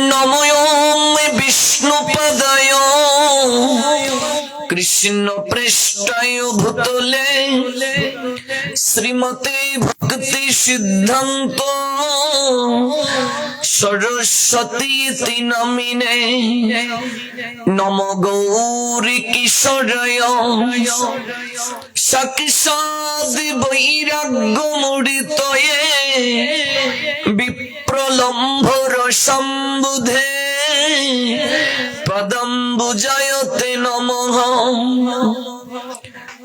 নমো বিষ্ণুপদায় কৃষ্ণ পৃষ্ঠায় ভূতলে শ্রীমতে ভক্তি সিদ্ধান্ত সরস্বতী নামিনে নম গৌরী কিশোরয় সাক্ষাৎ বৈরাগ্য মুড়িতয়ে বিপ্রলম্ভর সম্বুধে পদম্বুজয়তে নমঃ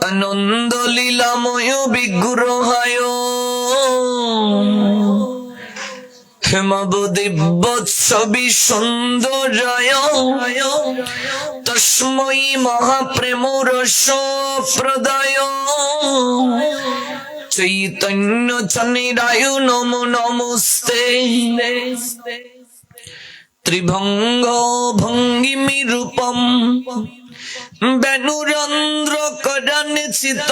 আনন্দ লীলাময় বিগ্রহায় হেমবদিব্যৎসবি সুন্দরায় তস্मै মহাপ্রেম রস প্রদায় চৈতন্য চন্দ্রায় নমো নমস্তে। ত্রিভঙ্গ ভঙ্গিমি রূপম বেণুরন্ধ্র করানিচিত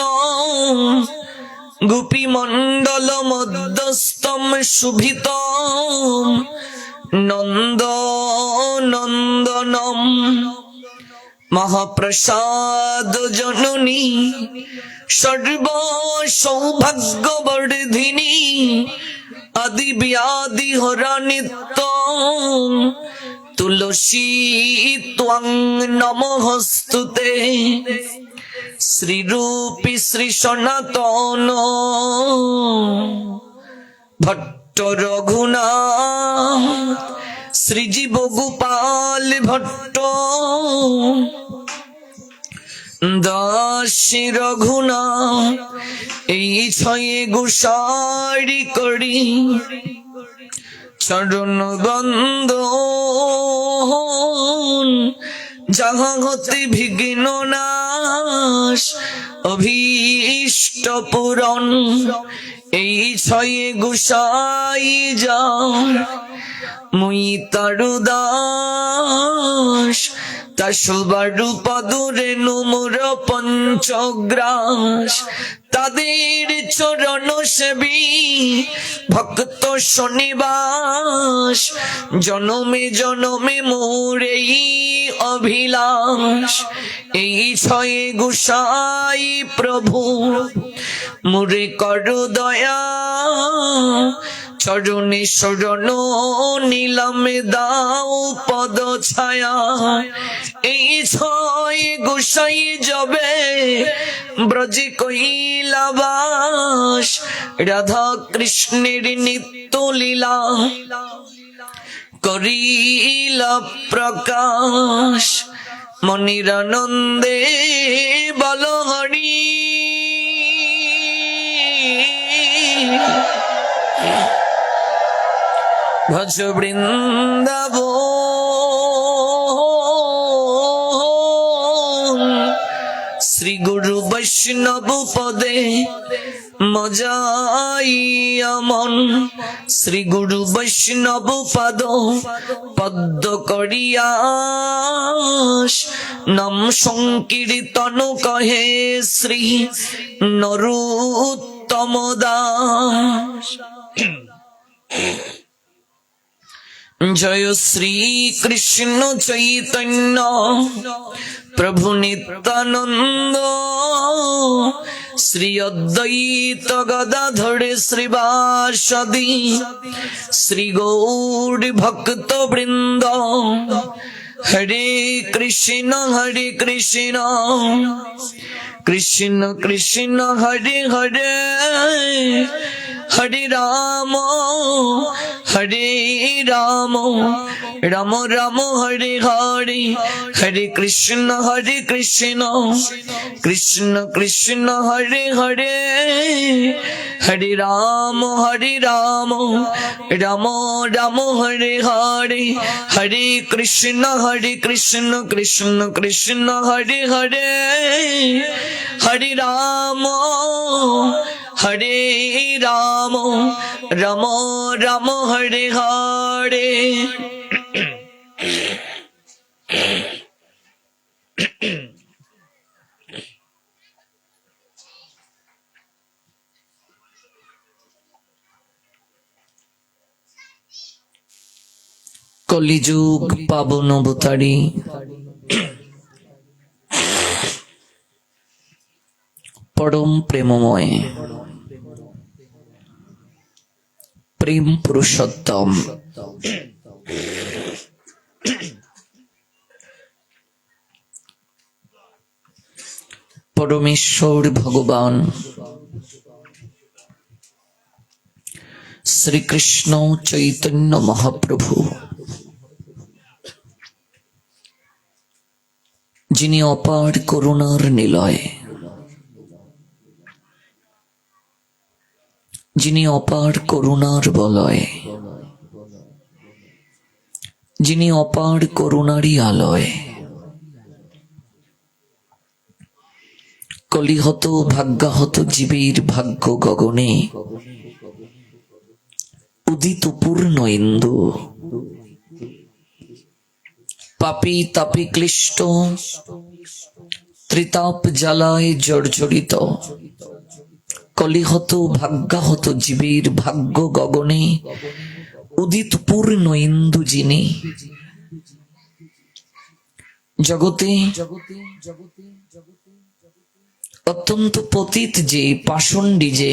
গোপী মণ্ডল মধ্যস্থম শুভিত নন্দ নন্দনম মহাপ্রসাদ জননী সর্ব সৌভাগ্যবর্ধিনী আদি ব্যাধি হরা নিত্য তুলসী ত্বং নমঃস্তুতে শ্রীরূপী শ্রী সনাতন ভট্ট রঘুনাথ শ্রীজীব গোপাল ভট্ট দাসী রঘুনাথ এই ছয়ে গুসারি করি চরণ বন্দন যাহা হতে বিঘ্ন নাশ অভীষ্ট পূরণ এই ছয়ে গুসাই যাও মুই তারু দাস তা সবারু পদরে নুমুর পঞ্চগ্রাস তাদের চরণ সেবী ভক্ত শনিবাস জনমে জনমে মোর এই অভিলাষ এই ছয়ে গুসাই প্রভু মোরে করো দয়া চরণে শরণ নীলামে দাও পদ ছায়া এই ছয় গোসাই যাবে ব্রজে কৈলাবাস রাধা কৃষ্ণের নিত্য লীলা করিলা প্রকাশ মনির আনন্দে বল হরি ভজ বৃন্দাবন শ্রী গুরু বৈষ্ণব পদে মজাইয়া মন শ্রী গুরু বৈষ্ণব পদ পদ্ম করিয়াস নাম সংকীর্তন কহে শ্রী নরোত্তম দাস। জয় শ্রী কৃষ্ণ চৈতন্য প্রভু নিত্যানন্দ শ্রী অদ্বৈত গদাধর শ্রীবাসদি শ্রী গৌর ভক্ত বৃন্দ হরে কৃষ্ণ কৃষ্ণ কৃষ্ণ হরে হরে হরে রাম রাম রাম হরে হরে হরে কৃষ্ণ কৃষ্ণ কৃষ্ণ হরে হরে হরে রাম রাম রাম হরে হরে হরে কৃষ্ণ কৃষ্ণ কৃষ্ণ হরে হরে হরে রাম রাম হরে হরে। কলিযুগ পাবন অবতারী পরম প্রেমময় প্রেম পুরুষোত্তম পরমেশ্বর ভগবান শ্রীকৃষ্ণ চৈতন্য মহাপ্রভু, যিনি অপার করুণার নিলয়, যিনি অপার করুণার বলয়, যিনি অপার করুণারই আলয়, কলিহত ভাগ্যাহত জীবের ভাগ্য গগনে উদিত পূর্ণ ইন্দু, পাপী তাপী ক্লিষ্ট ত্রিতাপ জ্বালায় জর্জরিত, কলিহত ভাগ্যাহত জীবের ভাগ্য গগনে উদিত পূর্ণ ইন্দু, যিনি জগতে অত্যন্ত পতিত যে পাষণ্ডী যে,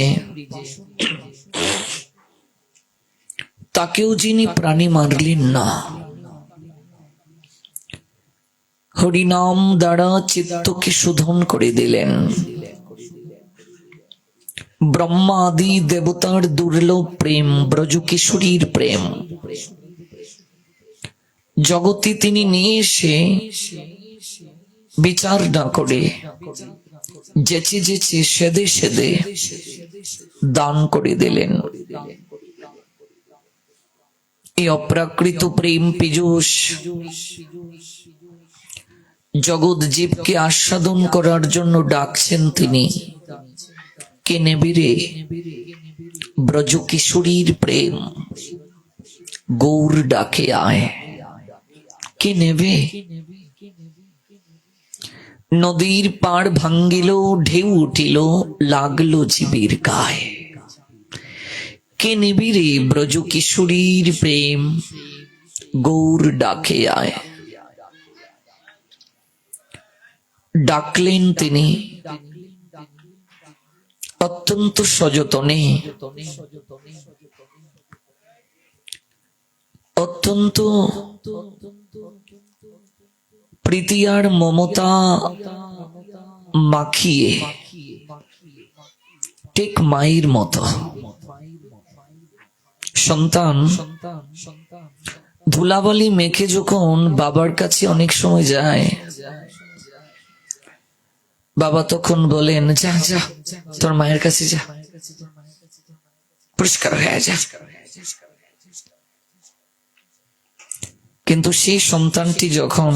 তাকেও যিনি প্রাণী মারলেন না, হরিনাম দ্বারা চিত্তকে শোধন করে দিলেন। ব্রহ্মা আদি দেবতার দুর্লভ প্রেম, ব্রজকিশোরীর প্রেম জগতে তিনি নিয়ে এসে বিচার না করে যেচে যেচে সেদে সেদে দান করে দিলেন। এই অপ্রাকৃত প্রেম পীযূষ জগৎ জীবকে আস্বাদন করার জন্য ডাকছেন তিনি। কে নেবে রে ব্রজকিশোরীর প্রেম, গৌর ডাকে আয়, কে নেবে? নদীর পাড় ভাঙ্গিল, ঢেউ উঠিল, লাগলো জীবের গায়ে, কে নেবে রে ব্রজকিশোরীর প্রেম, গৌর ডাকে আয়। ডাকলেন তিনি অত্যন্ত সযতনে, অত্যন্ত প্রীতি আর মমতা মাখিয়ে, ঠিক মায়ের মতো। সন্তান ধুলাবালি মেখে যখন বাবার কাছে অনেক সময় যায়, বাবা তখন বলেন, যা যা তোর মায়ের কাছে যা, পরিষ্কার হয়ে যা। কিন্তু সেই সন্তানটি যখন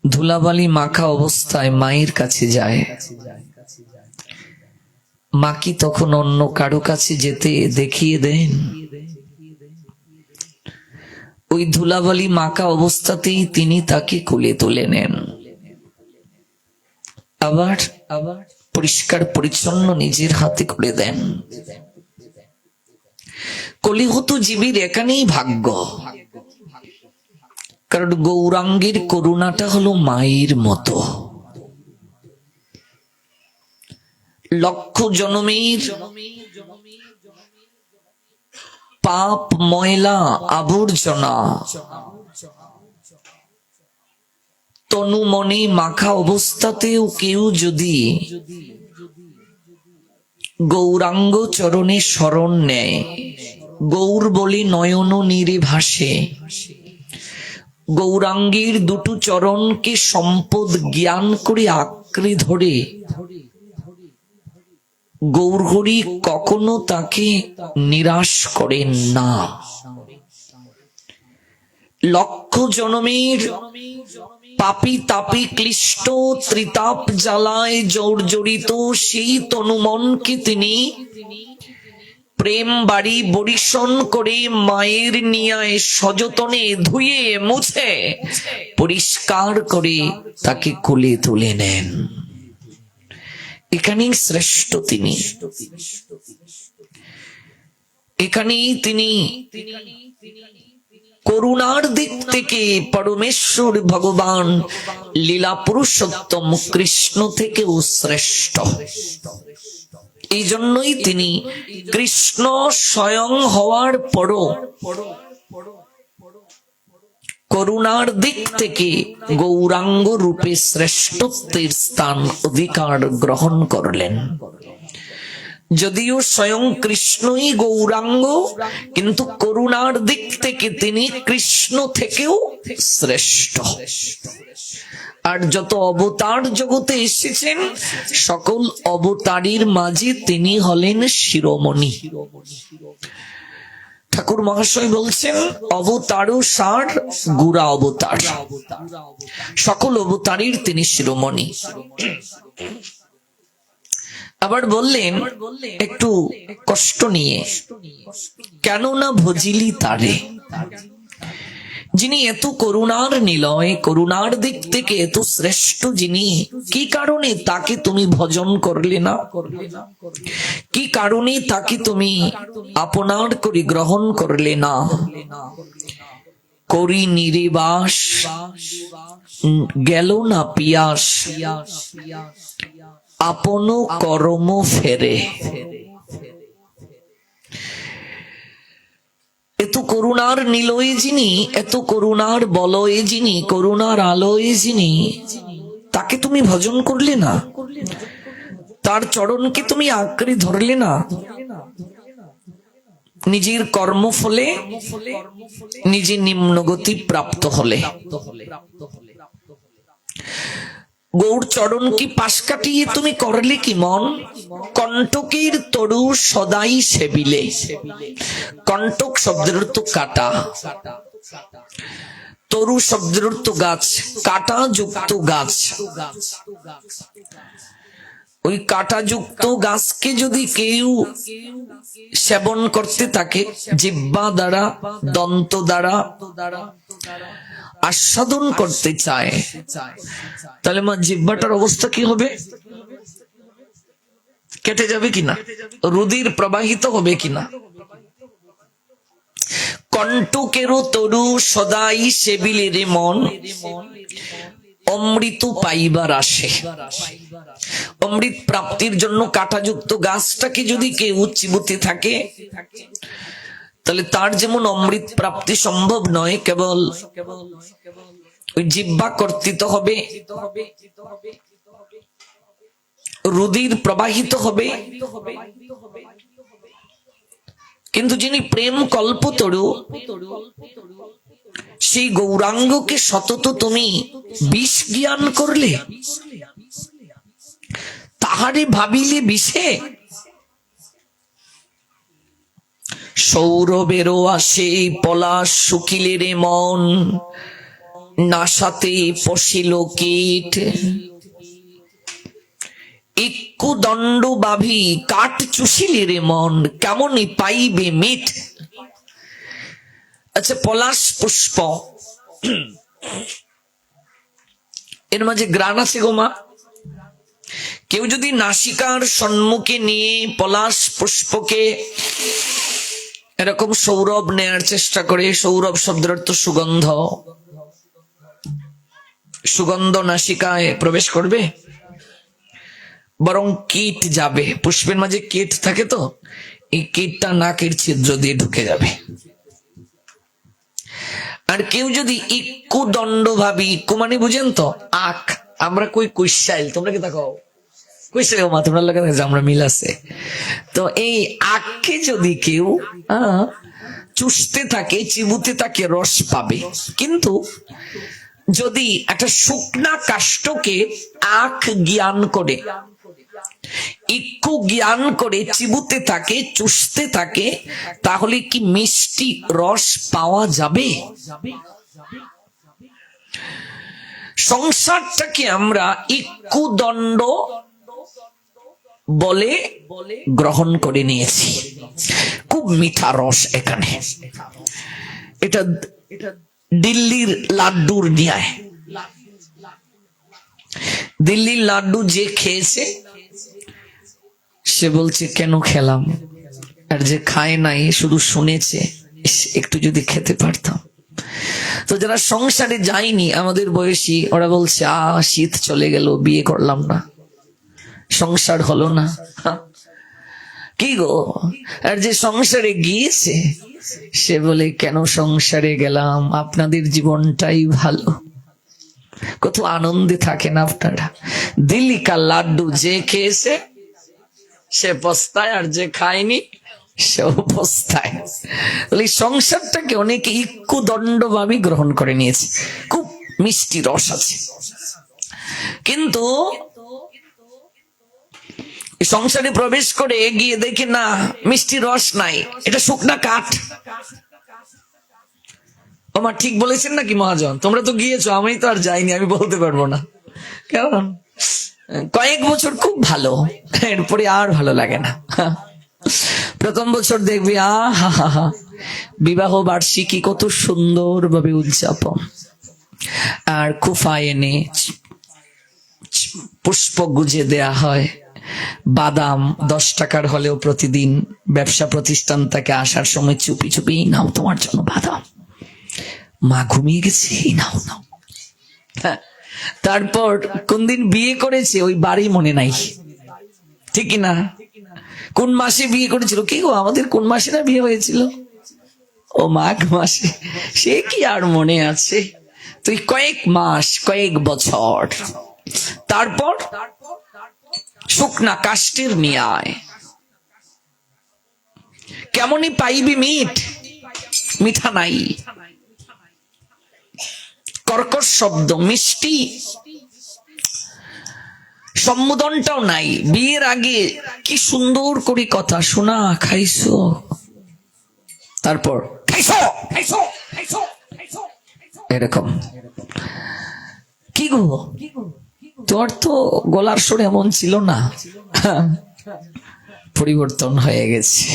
ধুলাবালি মাখা অবস্থায় মায়ের কাছে যায়, মা কি তখন অন্য কারো কাছে যেতে দেখিয়ে দেন? ওই ধুলাবালি মাখা অবস্থাতেই তিনি তাকে কোলে তুলে নেন, আবার পরিষ্কার পরিচ্ছন্ন নিজের হাতে করে দেন। কলিহত জীবের এখানেই ভাগ্য, কারণ গৌরাঙ্গের করুণাটা হলো মায়ের মতো। লক্ষ জনমের পাপ ময়লা আবর্জনা তনু মনে মাখা অবস্থাতেও কেউ যদি গৌরাঙ্গ চরণে শরণ নেয়, গৌর বলে নয়ন নীরে ভাসে, গৌরাঙ্গীর দুটো চরণকে সম্পদ জ্ঞান করে আঁকড়ে ধরে, গৌরহরি কখনো তাকে নিরাশ করেন না। লক্ষ জনমের পাপী তাপী ক্লিষ্ট ত্রিতাপ জ্বালায় জর্জরিত সেই তনুমনকে তিনি প্রেম বাড়ি বরিশন করে মায়ের নিয়ায় সযতনে ধুয়ে মুছে পরিষ্কার করে তাকে কোলে তুলে নেন। এখানেই শ্রেষ্ঠ তিনি, এখানেই তিনি করুণার দিক থেকে পরমেশ্বর ভগবান লীলা পুরুষোত্তম কৃষ্ণ থেকেও শ্রেষ্ঠ। এই জন্যই তিনি কৃষ্ণ স্বয়ং হওয়ার পরও করুণার দিক থেকে গৌরাঙ্গ রূপে শ্রেষ্ঠত্বের স্থান অধিকার গ্রহণ করলেন। যদিও স্বয়ং কৃষ্ণই গৌরাঙ্গ, কিন্তু করুণার দিক থেকে তিনি কৃষ্ণ থেকেও শ্রেষ্ঠ। আর যত অবতার জগতে এসেছেন, সকল অবতারীর মাঝে তিনি হলেন শিরোমণি। ঠাকুর মহাশয় বলছেন, অবতারও সার গুড়া অবতার, সকল অবতারীর তিনি শিরোমণি। আবার বললেন একটু কষ্ট নিয়ে, কেন না ভজিলি তারে, যিনি এত করুণার নিলয়, করুণার দিক থেকে এত শ্রেষ্ঠ যিনি, কি কারণে তাকে তুমি ভজন করলে না? কি কারণে তাকে তুমি আপনার করে গ্রহণ করলে না? করি নিরিবাস, গেল না পিয়াস, আপন কর্ম ফেরে। এত করুণার নিলয়ে যিনি, এত করুণার বলয়ে যিনি, করুণার আলোয় যিনি, তাকে তুমি ভজন করলে না? তার চরণকে তুমি আঁকড়ে ধরলে না? নিজের কর্ম ফলে নিজে নিম্নগতি প্রাপ্ত হলে। গৌর চরণ কি পাশ কাটিয়ে তুমি করলে কি মন? কণ্টকের তরু সদাই সেবিলে। কণ্টক শব্দের অর্থ কাটা, তরু শব্দের অর্থ গাছ, কাটা যুক্ত গাছ। ওই কাটা যুক্ত গাছকে যদি কেউ সেবন করতে থাকে, জিহ্বা দ্বারা, দন্ত দ্বারা আস্বাদন করতে চায়, তাহলে মা জিহ্বাটার অবস্থা কি হবে? কেটে যাবে কিনা? রুধির প্রবাহিত হবে কিনা? কণ্টকেরও তরু সদাই সেবিলে রে মন, অমৃত পাইবার আসে। অমৃত প্রাপ্তির জন্য কাঁটাযুক্ত গাছটাকে যদি কেউ চিবুতে থাকে, তাহলে তার যেমন অমৃত প্রাপ্তি সম্ভব নয়, কেবল ওই জিহ্বা কর্তৃত হবে, রুধির প্রবাহিত হবে। কিন্তু যিনি প্রেম কল্পতরু, সেই গৌরাঙ্গকে সতত তুমি বিষ জ্ঞান করলে, তাহারে ভাবিলে বিষে। সৌরভেরও আসে পলাশ শুকিলে রে মন, নাসাতে পশিল কীট। একু দণ্ড বাভি কাঠ চুষিলে রে মন, কেমনই পাইবে মিঠ। আচ্ছা, পলাশ পুষ্প, এর মাঝে গ্রাণ আছে গো মা? কেউ যদি নাসিকার সম্মুখে নিয়ে পলাশ পুষ্পকে এরকম সৌরভ নেয়ার চেষ্টা করে, সৌরভ শব্দের অর্থ সুগন্ধ, সুগন্ধ নাসিকায় প্রবেশ করবে? বরং কীট যাবে। পুষ্পের মাঝে কীট থাকে, তো এই কীটটা নাকের ছিদ্র দিয়ে ঢুকে যাবে। আর কেউ যদি ইক্কু দণ্ড ভাবি, ইক্কু মানে বুঝেন তো, আখ। আমরা কই কুইশাইল, তোমরা কি দেখো কুইশাইল মা, তোমরা লাগে আমরা মিল আছে। তো এই আখকে যদি কেউ চুষতে থাকে, চিবুতে থাকে, রস পাবে। কিন্তু যদি একটা শুকনা কাষ্ঠকে আখ জ্ঞান করে, ইক্কু জ্ঞান করে চিবুতে থাকে, চুষতে থাকে, তাহলে কি মিষ্টি রস পাওয়া যাবে? সংসারটাকে আমরা ইক্কু দণ্ড বলে গ্রহণ করে নিয়েছি। খুব মিঠা রস এখানে। এটা দিল্লির লাড্ডুর ন্যায়। দিল্লির লাড্ডু যে খেয়েছে সে বলছে কেন খেলাম, আর যে খায় নাই শুধু শুনেছে একটু যদি খেতে পারতাম। তো যারা সংসারে যায়নি আমাদের বয়সী, ওরা বলছে শীত চলে গেল, বিয়ে করলাম না, সংসার হলো না। কি গো, আর যে সংসারে গিয়েছে সে বলে কেন সংসারে গেলাম, আপনাদের জীবনটাই ভালো, কত আনন্দে থাকেন আপনারা। দিল্লি কা লাড্ডু যে খেয়েছে সে পস্তায়, আর যে খায়নি সেও পস্তায়। বলে সংসারটাকে অনেকে ইক্কু দণ্ড ভাবে গ্রহণ করে নিয়েছে, খুব মিষ্টি রস আছে, কিন্তু সংসারে প্রবেশ করে গিয়ে দেখে না মিষ্টি রস নাই, এটা শুকনা কাঠ। আমার ঠিক বলেছেন নাকি মহাজন? তোমরা তো গিয়েছো, আমি তো আর যাইনি, আমি বলতে পারবো না। কারণ কয়েক বছর খুব ভালো, এরপরে আর ভালো লাগে না। প্রথম বছর দেখবি আহা বিবাহ বার্ষিকী কত সুন্দর ভাবে উদযাপন, আর কুফা এনে পুষ্প গুজে দেয়া হয়, বাদাম 10 টাকার হলেও প্রতিদিন ব্যবসা প্রতিষ্ঠান থেকে আসার সময় চুপি চুপি, নাও তোমার জন্য বাদাম, মা ঘুমিয়ে গেছে, নাও নাও। তারপর কোন দিন বিয়ে করেছে ওই বাড়ি মনে নাই, ঠিক না? কোন মাসে বিয়ে করেছিল, কি গো আমাদের কোন মাসে না বিয়ে হয়েছিল? ও মাঘ মাসে, সে কি আর মনে আছে? তুই কয়েক মাস কয়েক বছর, তারপর শুকনা কাষ্টের নিয়ায় কেমনই পাইবি মিঠ, মিঠা নাই, কর্কশ শব্দ, মিষ্টি সম্বোধনটাও নাই। বিয়ের আগে কি সুন্দর করে কথা শোনা, খাইছো, তারপর খাইছো খাইছো খাইছো এরকম। কি গো তোর তো গলার সুর এমন ছিল না, পরিবর্তন হয়ে গেছে।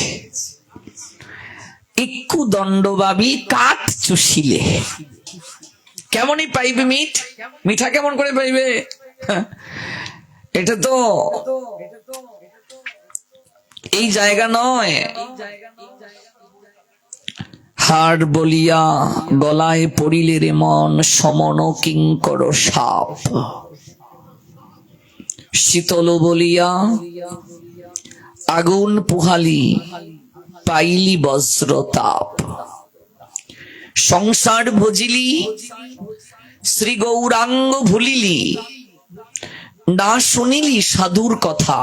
ইক্কু দণ্ডভাবী কাঠ চুষিলে কেমনই পাইবে মিঠ, মিঠা কেমন করে পাইবে? এটা তো এই জায়গা নয়। হাড় বলিয়া গলায় পড়িলে রে মন, সমন কিঙ্কর সাপ, শীতল বলিয়া আগুন পুহালি, পাইলি বজ্র তাপ। সংসার ভজিলি শ্রী গৌরাঙ্গ ভুলিলি, না শুনিলি সাধুর কথা,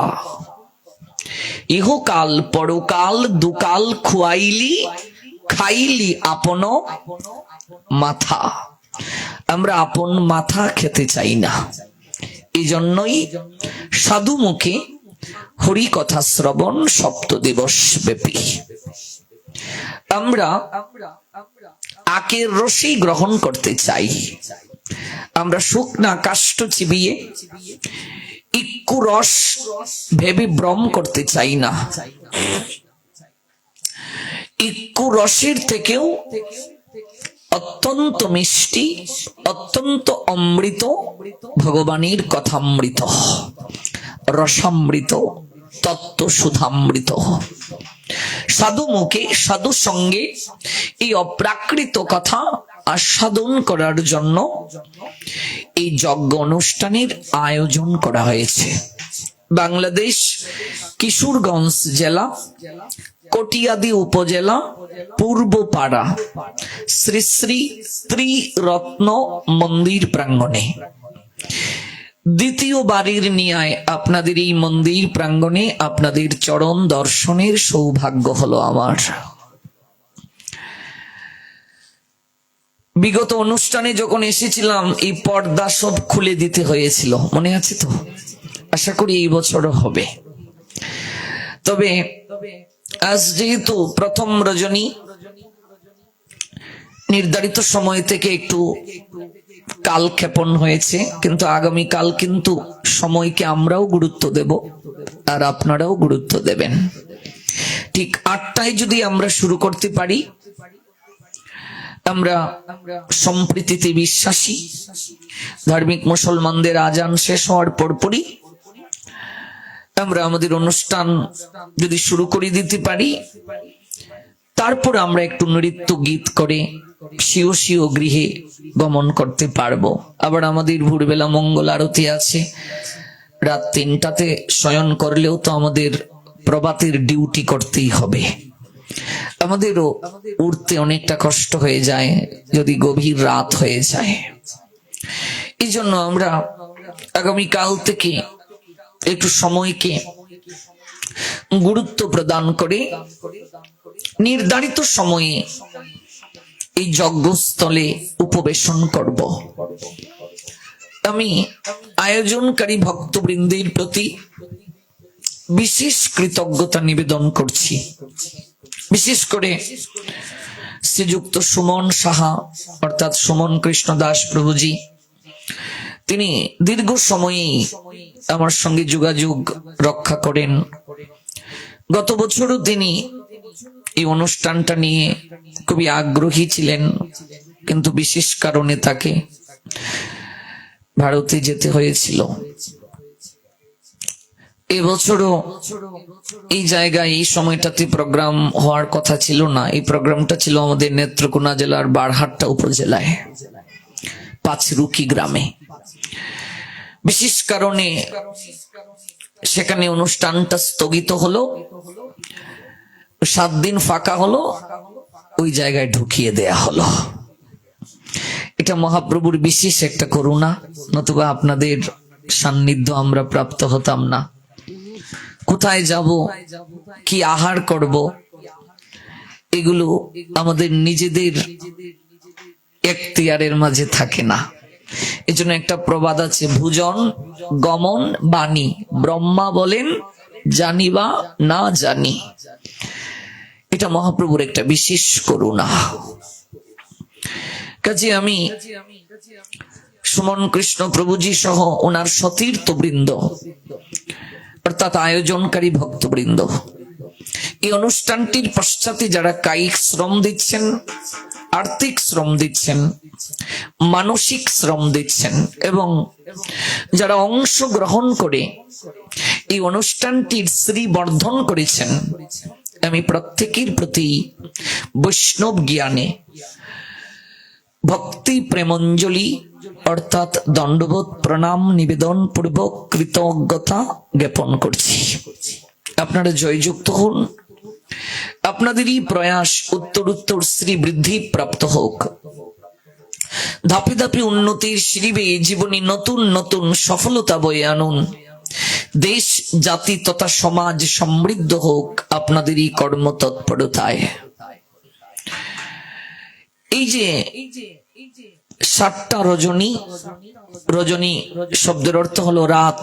ইহকাল পরকাল দুকাল খুয়াইলি, খাইলি আপন মাথা। আমরা আপন মাথা খেতে চাই না, এই জন্যই সাধু মুখে হরি কথা শ্রবণ 7 দিবস ব্যাপী। আমরা আখের রসই গ্রহণ করতে চাই, আমরা শুকনা কাষ্ঠ চিবিয়ে ইক্কু রস ভেবে ভ্রম করতে চাই না। ইক্কু রসের থেকেও অত্যন্ত মিষ্টি, অত্যন্ত অমৃত ভগবানের কথামৃত, রসামৃত, তত্ত্ব সুধামৃত। সাধু মুখে সাধু সঙ্গে এই অপ্রাকৃত কথা আস্বাদন করার জন্য এই যজ্ঞ অনুষ্ঠানের আয়োজন করা হয়েছে। বাংলাদেশ কিশোরগঞ্জ জেলা কটিয়াদি উপজেলা পূর্বপাড়া শ্রী শ্রী ত্রিরত্ন মন্দির প্রাঙ্গণে দ্বিতীয় বাড়ির নিয়ায় আপনাদের এই মন্দির প্রাঙ্গণে আপনাদের চরণ দর্শনের সৌভাগ্য হলো আমার। বিগত অনুষ্ঠানে যখন এসেছিলাম এই পর্দা সব খুলে দিতে হয়েছিল, মনে আছে তো? আশা করি এই বছরও হবে। তবে আজ যেহেতু প্রথম রজনী, নির্ধারিত সময় থেকে একটু কাল ক্ষেপণ হয়েছে, কিন্তু আগামী কাল কিন্তু সময়কে আমরাও গুরুত্ব দেব আর আপনারাও গুরুত্ব দেবেন। ঠিক 8টায় যদি আমরা শুরু করতে পারি, আমরা সম্প্রীতিতে বিশ্বাসী, ধার্মিক মুসলমানদের আজান শেষ হওয়ার পরপরই আমরা আমাদের অনুষ্ঠান যদি শুরু করে দিতে পারি, তারপর আমরা একটু নৃত্য গীত করে স্বীয় স্বীয় গৃহে গমন করতে পারবো। আবার আমাদের ভোরবেলা মঙ্গল আরতি আছে, রাত 3টাতে শয়ন করলেও তো আমাদের প্রভাতের ডিউটি করতেই হবে। আমাদেরও উঠতে অনেকটা কষ্ট হয়ে যায় যদি গভীর রাত হয়ে যায়। এই জন্য আমরা আগামীকাল থেকে একটু সময়কে গুরুত্ব প্রদান করে নির্ধারিত সময়ে এই যজ্ঞস্থলে উপবেশন করব। আমি আয়োজনকারী ভক্তবৃন্দের প্রতি বিশেষ কৃতজ্ঞতা নিবেদন করছি। বিশেষ করে শ্রীযুক্ত সুমন সাহা অর্থাৎ সুমন কৃষ্ণ দাস প্রভুজি, তিনি দীর্ঘ সময়েই আমার সঙ্গে যোগাযোগ রক্ষা করেন। গত বছরও তিনি এই অনুষ্ঠানটা নিয়ে খুবই আগ্রহী ছিলেন, কিন্তু বিশেষ কারণে তাকে ভারতে যেতে হয়েছিল। এবছরও এই জায়গায় এই সময়টাতে প্রোগ্রাম হওয়ার কথা ছিল না। এই প্রোগ্রামটা ছিল আমাদের নেত্রকোনা জেলার বারহাট্টা উপজেলায় পাঁচরুকি গ্রামে। বিশেষ কারণে সেখানে অনুষ্ঠানটা স্থগিত হলো, 7 দিন ফাঁকা হলো, ওই জায়গায় ঢুকিয়ে দেয়া হলো। এটা মহাপ্রভুর বিশেষ একটা করুণা, নতুবা আপনাদের সান্নিধ্য আমরা প্রাপ্ত হতাম না। কোথায় যাব, কি আহার করব, এগুলো আমাদের নিজেদের এখতিয়ারের মাঝে থাকে না। এজন্য একটা প্রবাদ আছে, ভোজন গমন বাণী, ব্রহ্মা বলেন জানি বা না জানি। এটা মহাপ্রভুর একটা বিশেষ করুণা। কাজে আমি সুমন কৃষ্ণ প্রভুজি সহ ওনার সতীর্থ বৃন্দ অর্থাৎ আয়োজনকারী ভক্তবৃন্দ, এই অনুষ্ঠানটির পশ্চাতে যারা কায়িক শ্রম দিচ্ছেন, আর্থিক শ্রম দিচ্ছেন, মানসিক শ্রম দিচ্ছেন এবং যারা অংশ গ্রহণ করে এই অনুষ্ঠানটির শ্রীবর্ধন করেছেন, আমি প্রত্যেকের প্রতি বৈষ্ণব জ্ঞানে ভক্তি প্রেমঞ্জলি অর্থাৎ দণ্ডবোধ প্রণাম নিবেদন পূর্বক কৃতজ্ঞতা জ্ঞাপন করছি। আপনারা জয়যুক্ত হন, আপনাদেরই প্রয়াস উত্তরোত্তর শ্রী বৃদ্ধি প্রাপ্ত হোক। ধাপে ধাপে উন্নতির সিঁড়ি জীবনী নতুন নতুন সফলতা বয়ে আনুন। দেশ জাতি তথা সমাজ সমৃদ্ধ হোক আপনাদেরই কর্মতৎপরতায়। এই যে 7টা রজনী, রজনী শব্দের অর্থ হলো রাত।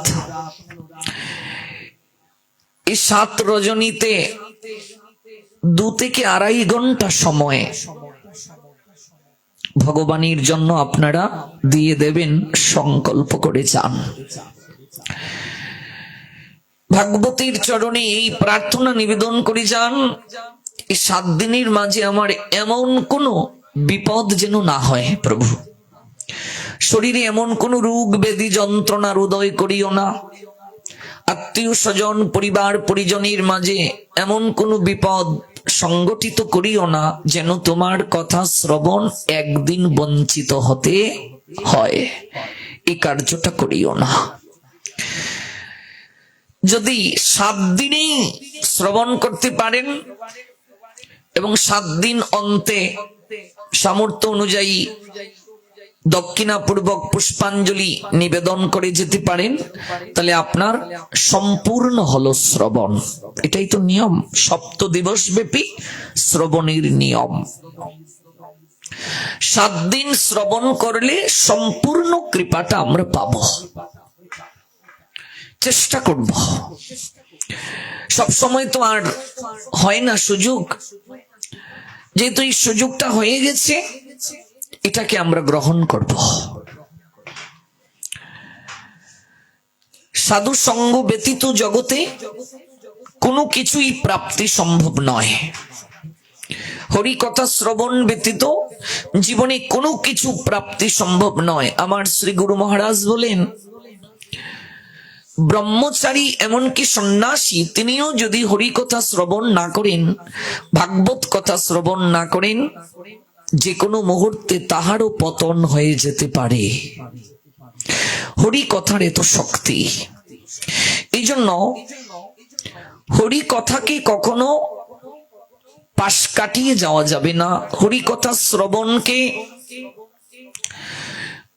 এই 7 রজনীতে 2 থেকে 2.5 ঘন্টা সময় ভগবানের জন্য আপনারা দিয়ে দেবেন, সংকল্প করে যান। ভাগবতীর চরণে এই প্রার্থনা নিবেদন করে যান, এই 7 দিনের মাঝে আমার এমন কোনো বিপদ যেন না হয় প্রভু। শরীরে এমন কোন রোগ ব্যাধি যন্ত্রণার উদয় করিও না। আত্মীয় স্বজন পরিবার পরিজনের মাঝে এমন কোন বিপদ সংগঠিত করিও না যেন তোমার কথা শ্রবণ একদিন বঞ্চিত হতে হয়। এই কার্যটা করিও না। যদি 7 দিনেই শ্রবণ করতে পারেন এবং 7 দিন অন্তে সামর্থ্য অনুযায়ী দক্ষিণাপূর্বক পুষ্পাঞ্জলি নিবেদন করে যেতে পারেন, তাহলে আপনার সম্পূর্ণ হলো শ্রবণ। এটাই তো নিয়ম, 7 দিবস ব্যাপী শ্রবণের নিয়ম। 7 দিন শ্রবণ করলে সম্পূর্ণ কৃপাটা আমরা পাবো। চেষ্টা করব। সব সময় তো আর হয় না সুযোগ, যেহেতু এই সুযোগটা হয়ে গেছে এটাকে আমরা গ্রহণ করব। সাধু সঙ্গ ব্যতীত জগতে কোনো কিছুই প্রাপ্তি সম্ভব নয়। হরি কথা শ্রবণ ব্যতীত জীবনে কোনো কিছু প্রাপ্তি সম্ভব নয়। আমার শ্রী গুরু মহারাজ বলেন, ব্রহ্মচারী এমনকি সন্ন্যাসী তিনিও যদি হরি কথা শ্রবণ না করেন, ভাগবত কথা শ্রবণ না করেন, যে কোনো মুহূর্তে তাহারও পতন হয়ে যেতে পারে। হরি কথার এত শক্তি, এই জন্য হরি কথাকে কখনো পাশ কাটিয়ে যাওয়া যাবে না। হরি কথা শ্রবণকে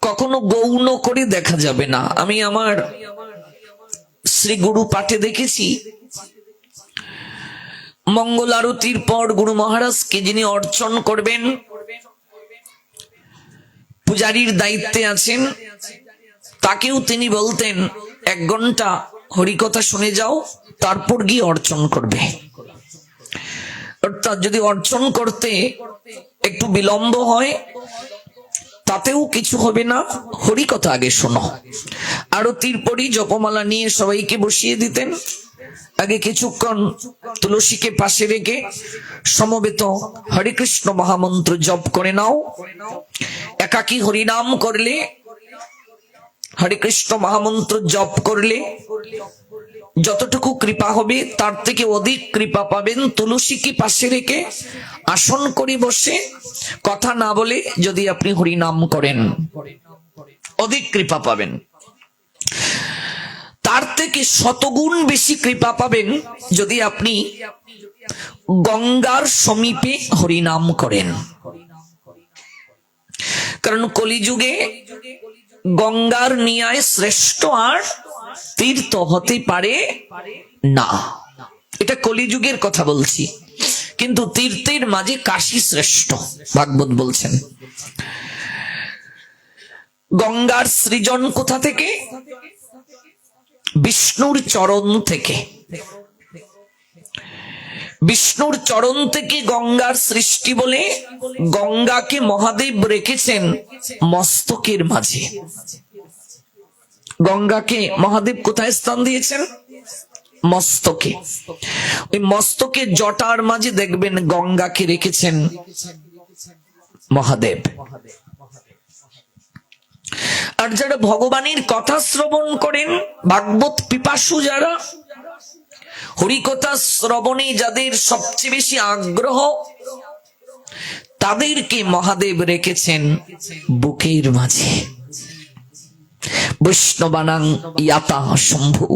কখনো গৌণ করে দেখা যাবে না। আমি আমার শ্রী গুরু পাঠে দেখেছি, মঙ্গল আরতির পর গুরু মহারাজকে যিনি অর্চন করবেন, পূজারীর দায়িত্বে আছেন, তাকেও তিনি বলতেন 1 ঘন্টা হরিকথা শুনে যাও, তারপর গিয়ে অর্চন করবে। অর্থাৎ যদি অর্চন করতে একটু বিলম্ব হয় তাতেও কিছু হবে না, হরিকথা আগে শোনো। আরতির পরই জপমালা নিয়ে সবাইকে বসিয়ে দিতেন। আগে কিছুক্ষণ তুলসীকে পাশে রেখে সমবেত হরে কৃষ্ণ মহামন্ত্র জপ করে নাও। একাকী হরিনাম করলে, হরে কৃষ্ণ মহামন্ত্র জপ করলে যতটুকু কৃপা হবে তার থেকে অধিক কৃপা পাবেন তুলসীকে পাশে রেখে আসন করে বসে কথা না বলে যদি আপনি হরিনাম করেন, অধিক কৃপা পাবেন। তার থেকে শতগুণ বেশি কৃপা পাবেন যদি আপনি গঙ্গার সমীপে হরিনাম করেন। কারণ কলিযুগে গঙ্গার ন্যায় শ্রেষ্ঠ আর তীর্থ হতে পারে না। এটা কলিযুগের কথা বলছি, কিন্তু তীর্থের মাঝে কাশী শ্রেষ্ঠ, ভাগবত বলছেন। গঙ্গার সৃজন কোথা থেকে? বিষ্ণুর চরণ থেকে। বিষ্ণুর চরণ থেকে গঙ্গার সৃষ্টি বলে গঙ্গাকে মহাদেব রেখেছেন মস্তকের মাঝে। গঙ্গাকে মহাদেব কোথায় স্থান দিয়েছেন? মস্তকে। ওই মস্তকে জটার মাঝে দেখবেন গঙ্গাকে রেখেছেন মহাদেব। আর যারা ভগবানের কথা শ্রবণ করেন, ভাগবত পিপাসু যারা, হরিকথা শ্রবণে যাদের সবচেয়ে বেশি আগ্রহ, তাদেরকে মহাদেব রেখেছেন বুকের মাঝে। বৈষ্ণবানাং ইয়াতা শম্ভু।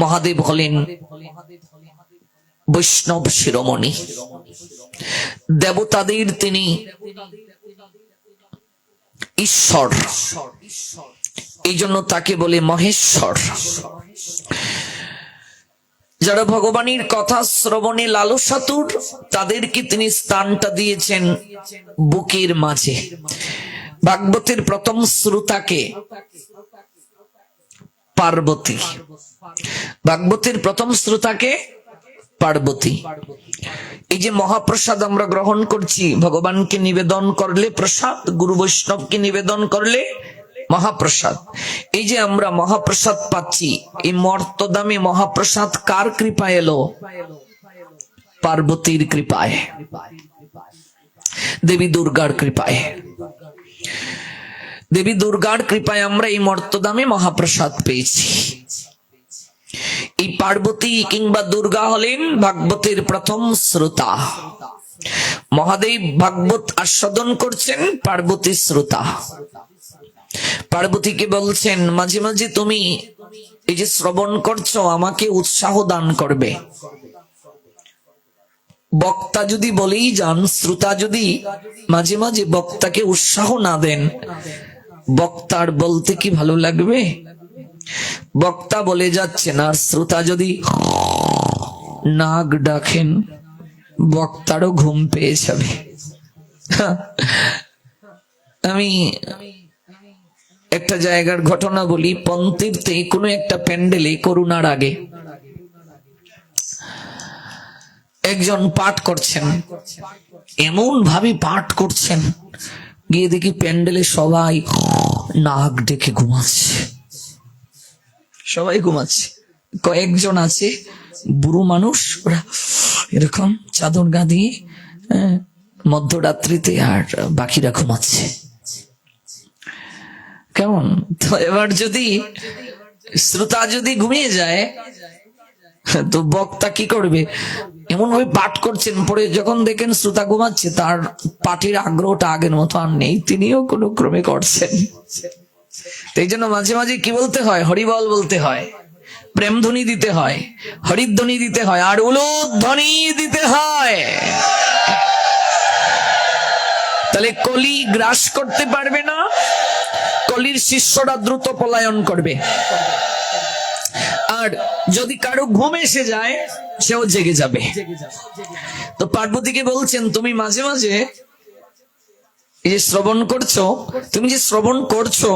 মহাদেব হলেন বৈষ্ণব শিরোমণি, দেবতাদের তিনি ঈশ্বর, এই জন্য তাকে বলে মহেশ্বর। যারা ভগবানের কথা শ্রবণে লালসাতুর, তাদেরকে তিনি স্থানটা দিয়েছেন বুকের মাঝে। ভাগবতের প্রথম শ্রোতাকে পার্বতী, ভাগবতের প্রথম শ্রোতাকে পার্বতী। এই যে মহাপ্রসাদ আমরা গ্রহণ করছি, ভগবানকে নিবেদন করলে প্রসাদ, গুরু বৈষ্ণবকে নিবেদন করলে মহাপ্রসাদ। এই যে আমরা মহাপ্রসাদ পাচ্ছি, এই মর্তদামে মহাপ্রসাদ কার কৃপায় এলো? পার্বতীর কৃপায়, দেবী দুর্গার কৃপায়। দেবী দুর্গার কৃপায় আমরা এই মর্তদামে মহাপ্রসাদ পেয়েছি। এই পার্বতী কিংবা দুর্গা হলেন ভাগবতের প্রথম শ্রোতা। মহাদেব ভাগবত আস্বাদন করছেন, পার্বতী শ্রোতা। পার্বতীকে বলছেন মাঝে মাঝে তুমি এই যে শ্রবণ করছো, আমাকে উৎসাহ দান করবে। বক্তা যদি বলেই যান, শ্রোতা যদি মাঝে মাঝে বক্তাকে উৎসাহ না দেন, বক্তার বলতে কি ভালো লাগবে? বক্তা বলে যাচ্ছে না, শ্রোতা যদি নাক ডাকেন, বক্তারও ঘুম পেয়ে যাবে। আমি একটা জায়গার ঘটনা বলি। পন্তীর্থে কোনো একটা প্যান্ডেলে করোনার আগে একজন পাঠ করছেন, এমন ভাবে পাঠ করছেন, গিয়ে দেখি প্যান্ডেলে সবাই নাক ডেকে ঘুমাচ্ছে। সবাই ঘুমাচ্ছে, কয়েকজন আছে বুড়ো মানুষ, ওরা এরকম চাদর গা দিয়ে মধ্যরাত্রিতে, আর বাকিরা ঘুমাচ্ছে। কেমন? তো এবার যদি শ্রোতা যদি ঘুমিয়ে যায়, তো বক্তা কি করবে? এমন ভাবে পাঠ করছেন, পরে যখন দেখেন শ্রোতা ঘুমাচ্ছে, তার পাঠের আগ্রহটা আগের মতো আর নেই, তিনিও কোনো ক্রমে করছেন। এই জন্য মাঝে মাঝে কি বলতে হয়? হরিবল বলতে হয়, প্রেম ধ্বনি দিতে হয়, হরিধ্বনি দিতে হয়, আর উলুধ্বনি দিতে হয়। তাহলে কলি গ্রাস করতে পারবে না, কলির শিষ্যরা দ্রুত পলায়ন করবে। আর যদি কারো ঘুম এসে যায়, সেও জেগে যাবে। তো পার্বতীকে বলছেন, তুমি মাঝে মাঝে এই যে শ্রবণ করছো, তুমি যে শ্রবণ করছো,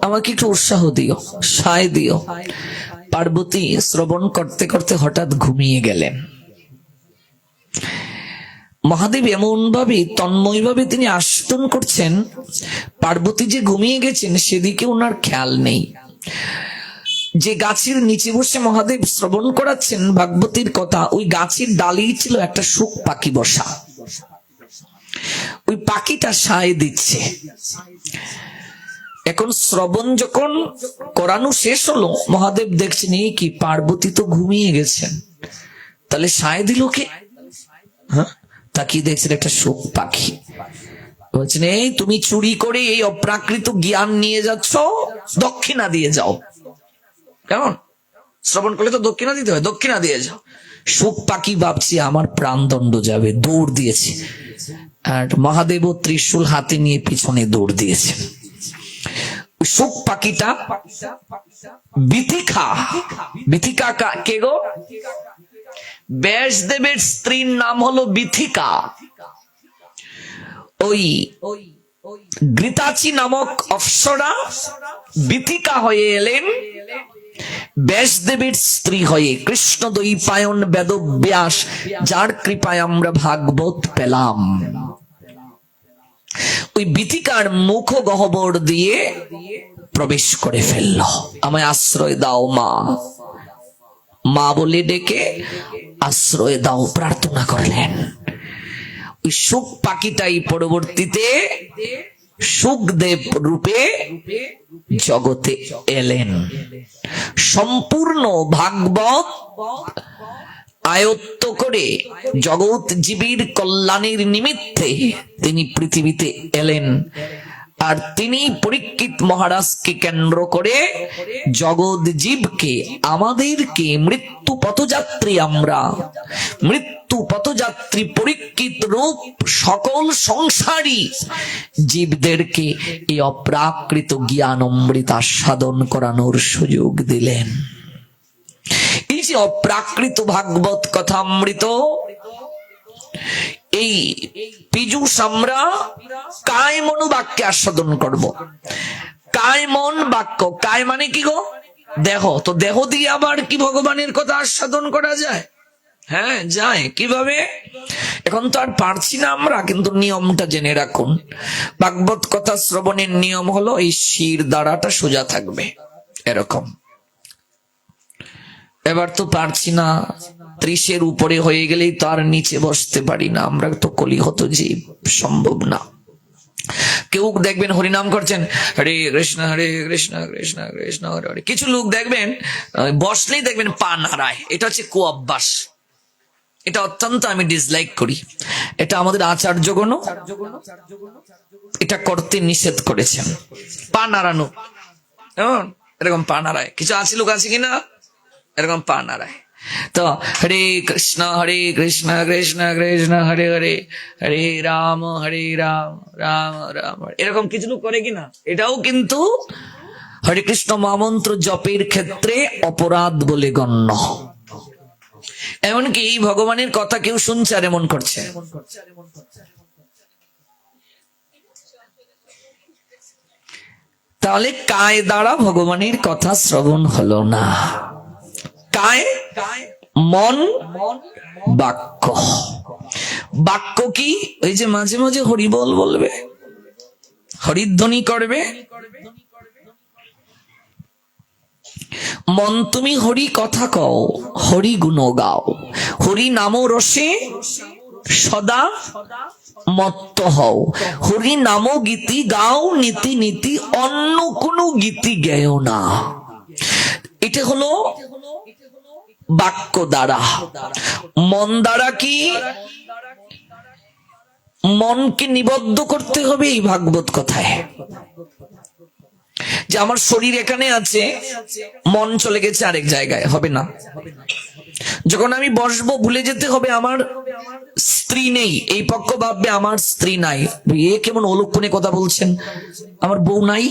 আমাকে একটু উৎসাহ দিও, সায় দিও। পার্বতী শ্রবণ করতে করতে হঠাৎ ঘুমিয়ে গেলেন। মহাদেব এমন ভাবে তন্ময় ভাবে তিনি আস্বাদন করছেন, পার্বতী যে ঘুমিয়ে গেছেন সেদিকে ওনার খেয়াল নেই। যে গাছের নিচে বসে মহাদেব শ্রবণ করাচ্ছেন ভাগবতীর কথা, ওই গাছের ডালেই ছিল একটা শুক পাখি বসা। ওই পাখিটা সায় দিচ্ছে। এখন শ্রবণ যখন করানো শেষ হলো, মহাদেব দেখছেন এই কি, পার্বতী তো ঘুমিয়ে গেছেন, তাহলে সায় দিল কে? হ্যাঁ, তাকিয়ে দেখছেন একটা শুক পাখি। বলছেন, এই তুমি চুরি করে এই অপ্রাকৃত জ্ঞান নিয়ে যাচ্ছ, দক্ষিণা দিয়ে যাও। কেমন? শ্রবণ করলে তো দক্ষিণা দিতে হয়, দক্ষিণা দিয়ে যাও। শুক পাখি ভাবছি আমার প্রাণদণ্ড যাবে, দৌড় দিয়েছে। আর মহাদেব ত্রিশূল হাতে নিয়ে পিছনে দৌড় দিয়েছেন। শুক পাখিটা বিথিকা, বিথিকা কে গো? ব্যাসদেবের স্ত্রীর নাম হলো বিথিকা। ওই ঘৃতাচি নামক অপ্সরা বিথিকা হয়ে এলেন ব্যাসদেবের স্ত্রী হয়ে। কৃষ্ণ দ্বৈপায়ন বেদব্যাস, যার কৃপায় আমরা ভাগবত পেলাম। ওই বিথিকার মুখ গহ্বর দিয়ে প্রবেশ করে ফেলল। আমায় আশ্রয় দাও মা, মা বলে ডেকে আশ্রয় দাও প্রার্থনা করলেন। ওই শুক পাখিটাই পরবর্তীতে শুকদেব রূপে জগতে এলেন। সম্পূর্ণ ভাগবত আয়ত্ত করে জগৎ জীবীর কল্যাণের নিমিত্তে তিনি পৃথিবীতে এলেন। আর তিনি পরীক্ষিত মহারাজকে কেন্দ্র করে জগৎ জীবকে, আমাদেরকে মৃত্যু পথযাত্রী, আমরা মৃত্যু পথযাত্রী পরীক্ষিত রূপ সকল সংসারী জীবদেরকে এই অপ্রাকৃত জ্ঞান অমৃত আস্বাদন করানোর সুযোগ দিলেন। এই যে অপ্রাকৃত ভাগবত কথামৃত, এই পীযুষ আমরা কায় মনো বাক্যে আস্বাদন করব। কায় মন বাক্য, কায় মানে কি গো? দেহ। তো দেহ দিয়ে আবার কি ভগবানের কথা আস্বাদন করা যায়? হ্যাঁ যায়। কিভাবে? এখন তো আর পারছি না আমরা, কিন্তু নিয়মটা জেনে রাখুন। ভাগবত কথা শ্রবণের নিয়ম হলো এই শির দ্বারাটা সোজা থাকবে এরকম। এবার তো পারছি না, 30-এর উপরে হয়ে গেলেই তো আর নিচে বসতে পারি না, আমরা তো কলিহত জীব, সম্ভব না। কেউ দেখবেন হরিনাম করছেন, হরে কৃষ্ণ কৃষ্ণ কৃষ্ণ হরে হরে। কিছু লোক দেখবেন বসলেই দেখবেন পা নাড়ায়, এটা হচ্ছে কুঅভ্যাস। এটা অত্যন্ত আমি ডিসলাইক করি। এটা আমাদের আচার্যগণ এটা করতে নিষেধ করেছেন, পা নাড়ানো। এরকম পা নাড়ায় কিছু আছে, লোক আছে কিনা এরকম পা নাড়ায়। তো হরে কৃষ্ণ কৃষ্ণ কৃষ্ণ হরে হরে, হরে রাম রাম রাম এরকম কিছু লোক করে কিনা? এটাও কিন্তু হরে কৃষ্ণ মহামন্ত্র জপের ক্ষেত্রে অপরাধ বলে গণ্য। এমনকি ভগবানের কথা কেউ শুনছে আর এমন করছে। তাহলে কায় দ্বারা ভগবানের কথা শ্রবণ হলো না। কায় মন বাক্য। বাক্য কি? ওই যে মাঝে মাঝে হরিবল বলবে, হরিধ্বনি করবে। মন তুমি হরি কথা কও, হরি গুণ গাও, হরি নাম রসে সদা মত্ত হও, হরি নাম গীতি গাও নীতি নীতি, অন্য কোনো গীতি গেও না। এটা হলো বাক্য দ্বারা। মন দ্বারা কি? মনকে নিবদ্ধ করতে হবে এই ভাগবত কথায়, যে আমার শরীর এখানে আছে, মন চলে গেছে আরেক জায়গায়, হবে না। যখন আমি বসবো ভুলে যেতে হবে আমার স্ত্রী নেই, এই পক্ষ ভাববে আমার স্ত্রী নাই। এ কেমন অলক্ষণে কথা বলছেন, আমার বউ নাই?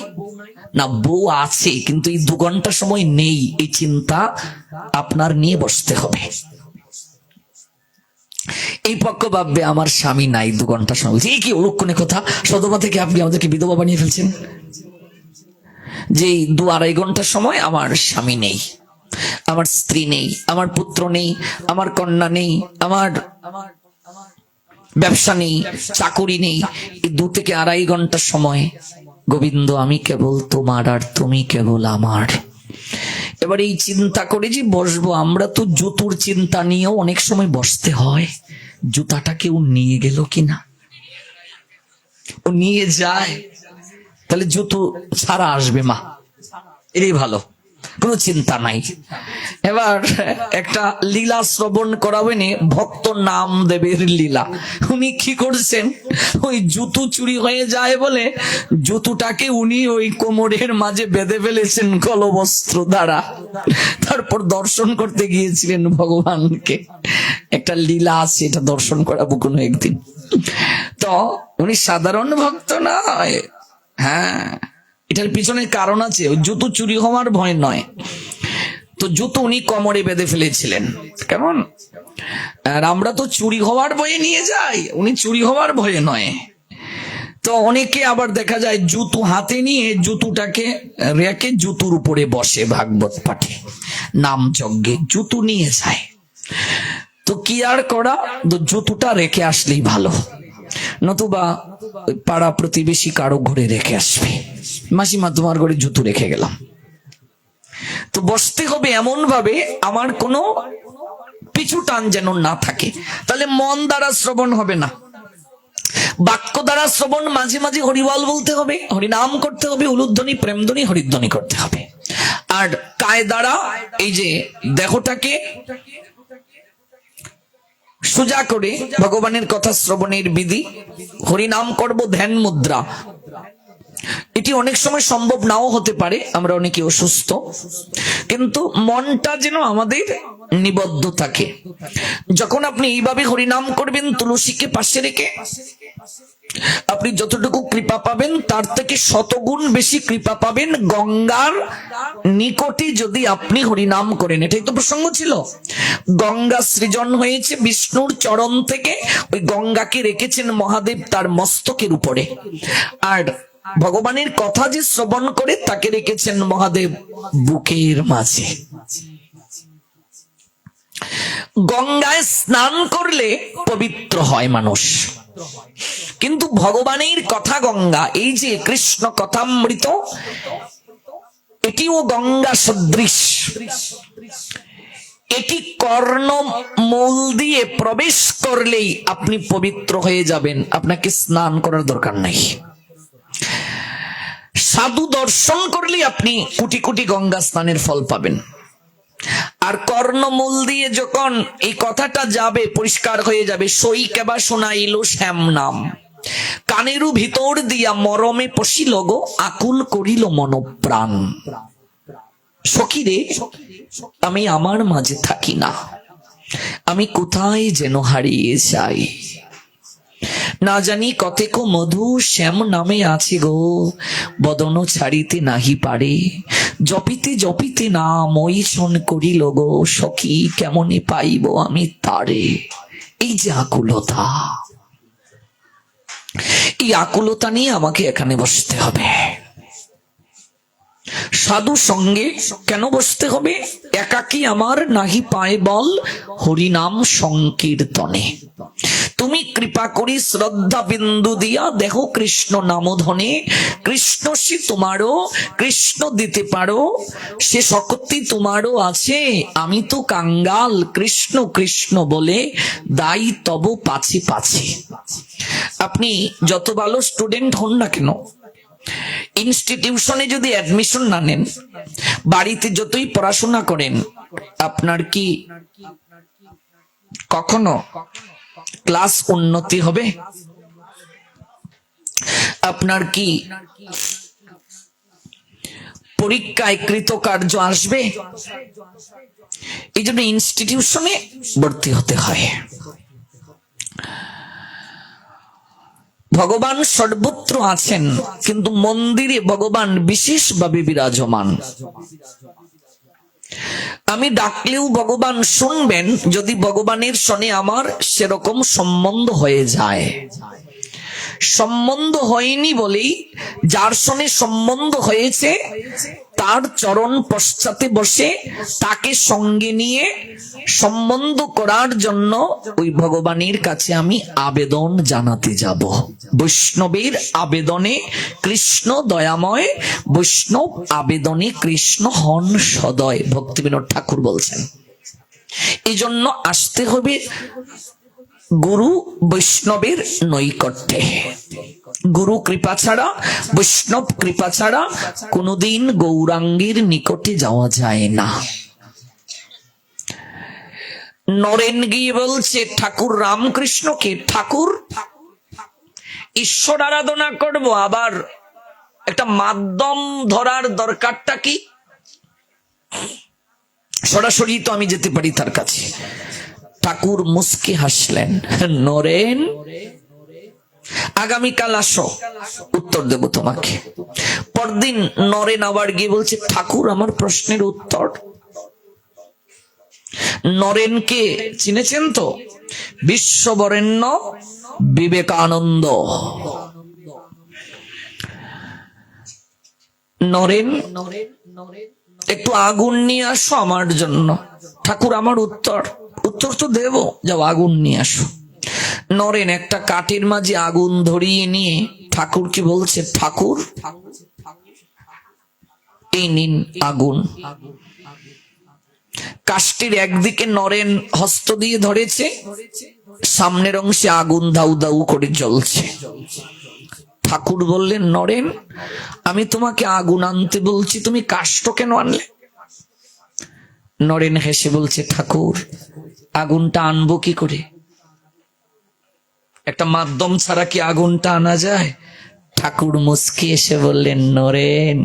না, বউ আছে, কিন্তু এই 2 ঘন্টা সময় নেই, এই চিন্তা আপনার নিয়ে বসতে হবে। এই পক্ষ ভাববে আমার স্বামী নাই, 2 ঘন্টা সময়। এই কি অলক্ষণে কথা, সদমা থেকে আপনি আমাদেরকে বিধবা বানিয়ে ফেলছেন। যে 2-2.5 ঘন্টা সময় আমার স্বামী নেই, আমার স্ত্রী নেই, আমার পুত্র নেই, আমার কন্যা নেই, আমার ব্যবসা নেই, চাকুরি নেই, এই 2 থেকে 2.5 ঘন্টা সময় গোবিন্দ আমি কেবল তোমার আর তুমি কেবল আমার। এবার এই চিন্তা করে যে বসবো, আমরা তো জুতোর চিন্তা নিয়েও অনেক সময় বসতে হয়। জুতাটা কেউ নিয়ে গেল কিনা, ও নিয়ে যায়, তাহলে জুতো ছাড়া আসবে মা, এটাই ভালো, কোনো চিন্তা নাই। এবার একটা লীলা শ্রবণ করাবেন, ভক্ত নামদেবের লীলা। উনি কি করছেন, ওই জুতো চুরি হয়ে যায় বলে জুতোটাকে উনি ওই কোমরের মাঝে বেঁধে ফেলেছেন গলবস্ত্র দ্বারা, তারপর দর্শন করতে গিয়েছিলেন ভগবানকে। একটা লীলা আছে, এটা দর্শন করাবো কোনো একদিন। তো উনি সাধারণ ভক্ত নয়, হ্যাঁ, এটার পিছনে কারণ আছে। ওই জুতো চুরি হওয়ার ভয় নয়, তো জুতো উনি কোমরে বেঁধে ফেলেছিলেন। কেমন, আর আমরা তো চুরি হওয়ার ভয়ে নিয়ে যাই, উনি চুরি হওয়ার ভয়ে নয়। তো অনেকে আবার দেখা যায় জুতো হাতে নিয়ে জুতোটাকে রেখে জুতোর উপরে বসে ভাগবত পাঠে, নাম যজ্ঞে জুতো নিয়ে যায়। তো কি আর করা, তো জুতোটা রেখে আসলেই ভালো, নতুবা পাড়া প্রতিবেশী কারো ঘরে রেখে আসবে, মাসিমা তোমার ঘরে জুতো রেখে গেলাম। তো বসতে হবে এমন ভাবে আমার কোনো পিছু টান যেন না থাকে, তাহলে মন দ্বারা শ্রবণ হবে না। বাক্য দ্বারা শ্রবণ, মাঝে মাঝে হরিবল বলতে হবে, হরিনাম করতে হবে, উলুধ্বনি প্রেমধ্বনি হরিধ্বনি করতে হবে। আর কায় দ্বারা এই যে দেহটাকে সোজা করে ভগবানের কথা শ্রবণের বিধি, হরিনাম করব, ধ্যান মুদ্রা। এটি অনেক সময় সম্ভব নাও হতে পারে, আমরা অনেকে অসুস্থ, কিন্তু মনটা যেন আমাদের নিবদ্ধ থাকে। যখন আপনি এইভাবে হরিনাম করবেন, তুলসীকে পাশে রেখে, আপনি যতটুকু কৃপা পাবেন তার থেকে 100 গুণ বেশি কৃপা পাবেন গঙ্গার নিকটে যদি আপনি হরিনাম করেন। এটাই তো প্রসঙ্গ ছিল, গঙ্গা সৃজন হয়েছে বিষ্ণুর চরণ থেকে, ওই গঙ্গাকে রেখেছেন মহাদেব তার মস্তকের উপরে, আর ভগবানের কথা যে শ্রবণ করে তাকে রেখেছেন মহাদেব বুকের মাঝে। গঙ্গায় স্নান করলে পবিত্র হয় মানুষ, কিন্তু ভগবানের কথা গঙ্গা, এই যে কৃষ্ণ কথামৃত, এটিও গঙ্গা সদৃশ। এটি কর্ণমূল দিয়ে প্রবেশ করলেই আপনি পবিত্র হয়ে যাবেন, আপনাকে স্নান করার দরকার নাই। সাধু দর্শন করলেই আপনি কোটি কোটি গঙ্গা স্নানের ফল পাবেন। আর কর্ণমূল দিয়ে যখন এই কথাটা যাবে, পরিষ্কার হয়ে যাবে। সই কেবা শোনাইল শ্যাম নাম, কানেরু ভিতর দিয়া মরমে পশিল গো, আকুল করিল মনপ্রাণ। সখী রে, আমি আমার মাঝে থাকি না, আমি কোথায় যেন হারিয়ে যাই। না জানি কতেক মধু শ্যাম নামে আছে গো, বদন ছাড়িতে নাহি পারে। জপিতে জপিতে নাম ওই শোন করিল গো, সখী কেমনে পাইব আমি তারে। এই যে আকুলতা, এই আকুলতা নিয়ে আমাকে এখানে বসতে হবে। সাধু সঙ্গে কেন বসতে হবে? একাকী আমার নাহি পায় বল, হরিনাম সংকীর্তনে। তুমি কৃপা করি শ্রদ্ধা বিন্দু দিয়া দেখো কৃষ্ণ নামধনে, কৃষ্ণ সে তোমারও, কৃষ্ণ দিতে পারো, সে শক্তি তোমারও আছে। আমি তো কাঙ্গাল, কৃষ্ণ কৃষ্ণ বলে দায়ী তব পাছে পাছে। আপনি যত ভালো স্টুডেন্ট হন না কেন, ইনস্টিটিউশনে যদি অ্যাডমিশন না নেন, বাড়িতে যতই পড়াশোনা করেন, আপনার কি কখনো ক্লাস উন্নতি হবে? আপনার কি পরীক্ষায় কৃতকার্য আসবে? এই জন্য ইনস্টিটিউশনে ভর্তি হতে হয়। ভগবান সর্বত্র আছেন, কিন্তু মন্দিরে ভগবান বিশেষভাবে বিরাজমান। আমি ডাকলেও ভগবান শুনবেন যদি ভগবানের সঙ্গে আমার সেরকম সম্বন্ধ হয়ে যায়। সম্বন্ধ হয়নি বলেই যার সঙ্গে সম্বন্ধ হয়েছে তার চরণ পশ্চাতে বসে তাকে সঙ্গে নিয়ে সম্বন্ধ করার জন্য ওই ভগবানের কাছে আমি আবেদন জানাতে যাব। বৈষ্ণবের আবেদনে কৃষ্ণ দয়াময়, বৈষ্ণব আবেদনে কৃষ্ণ হন সদয়, ভক্তিবিনোদ ঠাকুর বলছেন। এই জন্য আসতে হবে গুরু বৈষ্ণবের নৈকট্যে। গুরু কৃপা ছাড়া, বৈষ্ণব কৃপা ছাড়া কোনদিন গৌরাঙ্গের নিকটে যাওয়া যায় না। নরেন গিয়ে বলছে ঠাকুর রামকৃষ্ণকে, ঠাকুর ঈশ্বর আরাধনা করব, আবার একটা মাধ্যম ধরার দরকারটা কি? সরাসরি তো আমি যেতে পারি তার কাছে। ঠাকুর মুস্কি হাসলেন, নরেন আগামীকাল আসো, উত্তর দেব তোমাকে। পরদিন নরেন আবার গিয়ে বলছে ঠাকুর আমার প্রশ্নের উত্তর। নরেনকে চিনেছেন তো? বিশ্ববরেণ্য বিবেকানন্দ। নরেন একটু আগুন নিয়ে আসো আমার জন্য। ঠাকুর আমার উত্তর তো দেব, যাও আগুন নিয়ে আসো। নরেন একটা কাঠের মাঝে আগুন ধরিয়ে নিয়ে ঠাকুরকে বলছে ঠাকুর এই নিন আগুন। কাষ্টির একদিকে নরেন হস্ত দিয়ে ধরেছে, সামনের অংশে আগুন দাউ দাউ করে জ্বলছে। ঠাকুর বললেন নরেন আমি তোমাকে আগুন আনতে বলছি, তুমি কাষ্ঠ কেন আনলে? নরেন হেসে বলছে ঠাকুর আগুনটা আনবো কি করে? একটা মাধ্যম ছাড়া কি আগুনটা আনা যায়? ঠাকুর মুস্কি এসে বললেন নরেন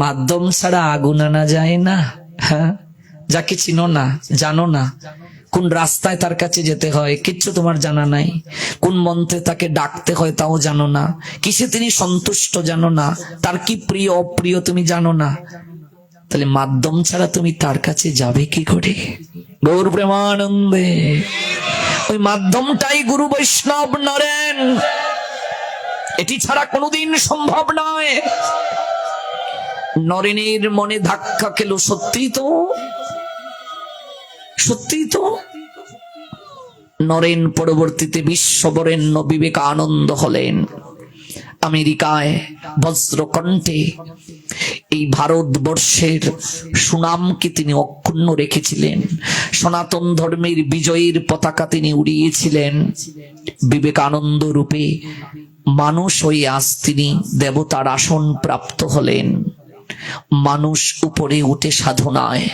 মাধ্যম ছাড়া আগুন আনা যায় না। হ্যাঁ, যাকে চিনো না, জানো না, কোন রাস্তায় তার কাছে যেতে হয় কিচ্ছু তোমার জানা নাই, কোন মন্ত্রে তাকে ডাকতে হয় তাও জানো না, কিসে তিনি সন্তুষ্ট জানো না, তার কি প্রিয় অপ্রিয় তুমি জানো না, তাহলে মাধ্যম ছাড়া তুমি তার কাছে যাবে কি করে? গৌর প্রেমানন্দে ওই মাধ্যমটাই গুরু বৈষ্ণব নরেন, এটি ছাড়া কোনোদিন সম্ভব নয়। নরেনের মনে ধাক্কা খেলো, সত্যি তো, সত্যি তো। নরেন পরবর্তীতে বিশ্ববরেণ্য বিবেকানন্দ হলেন। আমেরিকায় বজ্রকণ্ঠে এই ভারতবর্ষের সুনামকে তিনি অক্ষুণ্ণ রেখেছিলেন। সনাতন ধর্মের বিজয়ের পতাকা তিনি উড়িয়েছিলেন। বিবেকানন্দ রূপে মানুষ হয়ে আজ তিনি দেবতার আসন প্রাপ্ত হলেন। মানুষ উপরে উঠে সাধনায়,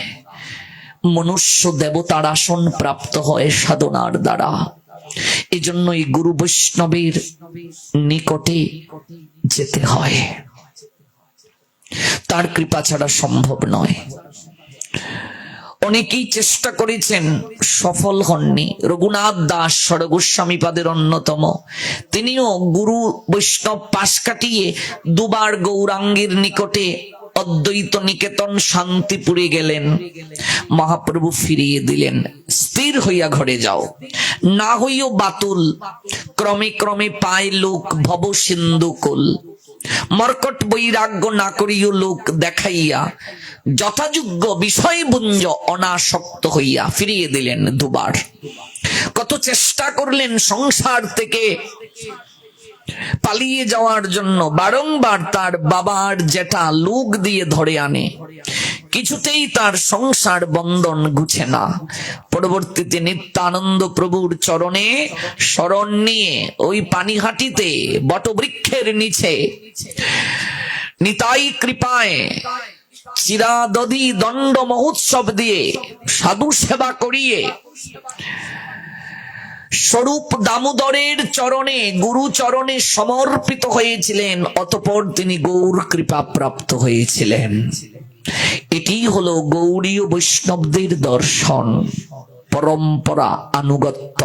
মনুষ্য দেবতার আসন প্রাপ্ত হয় সাধনার দ্বারা। এই জন্যই গুরু বৈষ্ণবের নিকটে যেতে হয়, তার কৃপা ছাড়া সম্ভব নয়। অনেকেই চেষ্টা করেছেন, সফল হননি। রঘুনাথ দাস ষড়গোস্বামীপাদের অন্যতম, তিনিও গুরু বৈষ্ণব পাশ কাটিয়ে দুবার গৌরাঙ্গের নিকটে অদ্বৈত নিকেতন শান্তিপুরে গেলেন। মহাপ্রভু ফিরিয়ে দিলেন, স্থির হইয়া ঘরে যাও, না হইও বাতুল, ক্রমে ক্রমে পায় লোক ভব সিন্ধু কুল। মর্কট বৈরাগ্য না করিও লোক দেখাইয়া, যথাযোগ্য বিষয় বুঞ্জ অনাসক্ত হইয়া। ফিরিয়ে দিলেন দুবার। কত চেষ্টা করলেন সংসার থেকে পালিয়ে যাওয়ার জন্য, বারংবার তার বাবার যেটা লোক দিয়ে ধরে আনে, কিছুতেই তার সংসার বন্ধন গুছে না। পরবর্তীতে নিত্যানন্দ প্রভুর চরণে শরণ নিয়ে ওই পানিহাটিতে বটবৃক্ষের নিচে নিতাই কৃপায় চিরাদধি দণ্ড মহোৎসব দিয়ে সাধু সেবা করিয়ে স্বরূপ দামোদরের চরণে গুরু চরণে সমর্পিত হয়েছিলেন। অতঃপর তিনি গৌর কৃপা প্রাপ্ত হয়েছিলেন। এটি হলো গৌড়ীয় বৈষ্ণবদের দর্শন, পরম্পরা, আনুগত্য।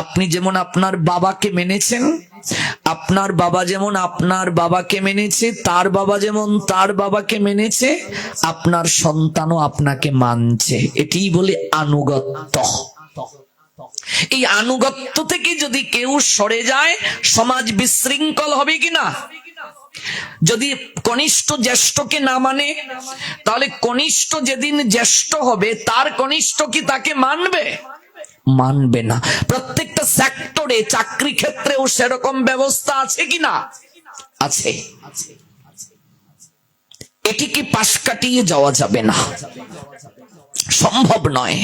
আপনি যেমন আপনার বাবাকে মেনেছেন, আপনার বাবা যেমন আপনার বাবাকে মেনেছে, তার বাবা যেমন তার বাবাকে মেনেছে, আপনার সন্তানও আপনাকে মানছে। এটিই বলে আনুগত্য। এই আনুগত্য থেকে যদি কেউ সরে যায়, সমাজ বিশৃঙ্খল হবে কিনা? যদি কনিষ্ঠ জ্যেষ্ঠকে না মানে, তাহলে কনিষ্ঠ যেদিন জ্যেষ্ঠ হবে তার কনিষ্ঠ কি তাকে মানবে? মানবে না। প্রত্যেকটা সেক্টরে, চাকরি ক্ষেত্রেও সেরকম ব্যবস্থা আছে কিনা? আছে। এটিকে পাশ কাটিয়ে যাওয়া যাবে না, সম্ভব নয়।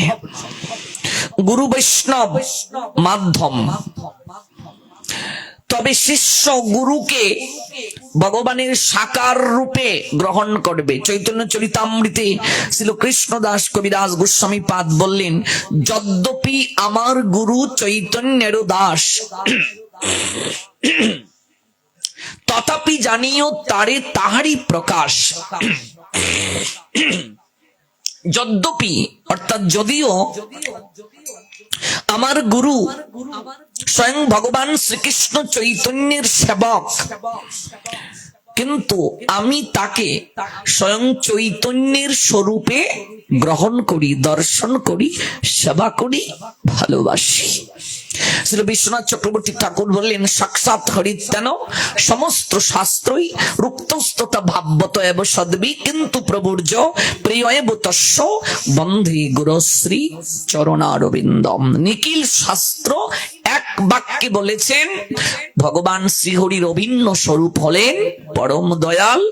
গুরু বৈষ্ণব মাধ্যম, তবে শিষ্য গুরুকে ভগবানের সাকার রূপে গ্রহণ করবে। চৈতন্য চরিতামৃতে শ্রী কৃষ্ণদাস কবিরাজ গোস্বামী পাদ বললেন, যদ্যপি আমার গুরু চৈতন্যের দাস, তথাপি জানিও তারে তাহারই প্রকাশ। যদ্যপি অর্থাৎ যদিও আমার গুরু স্বয়ং ভগবান শ্রীকৃষ্ণ চৈতন্যের সেবক, কিন্তু আমি তাকে স্বয়ং চৈতন্যের স্বরূপে গ্রহণ করি, দর্শন করি, সেবা করি, ভালোবাসি। শ্রী বিশ্বনাথ চক্রবর্তী ঠাকুর বললেন, সাক্ষাৎ হরিতেন সমস্ত শাস্ত্রই রুক্তস্ততা ভাববত এব সদ্বি, কিন্তু প্রভুর্য প্রিয় এব তস্য বন্ধে গুরুশ্রী চরণারবিন্দম। নিখিল শাস্ত্র এক বাক্যে বলেছেন, ভগবান শ্রীহরির অভিন্ন স্বরূপ হলেন পরম দয়াল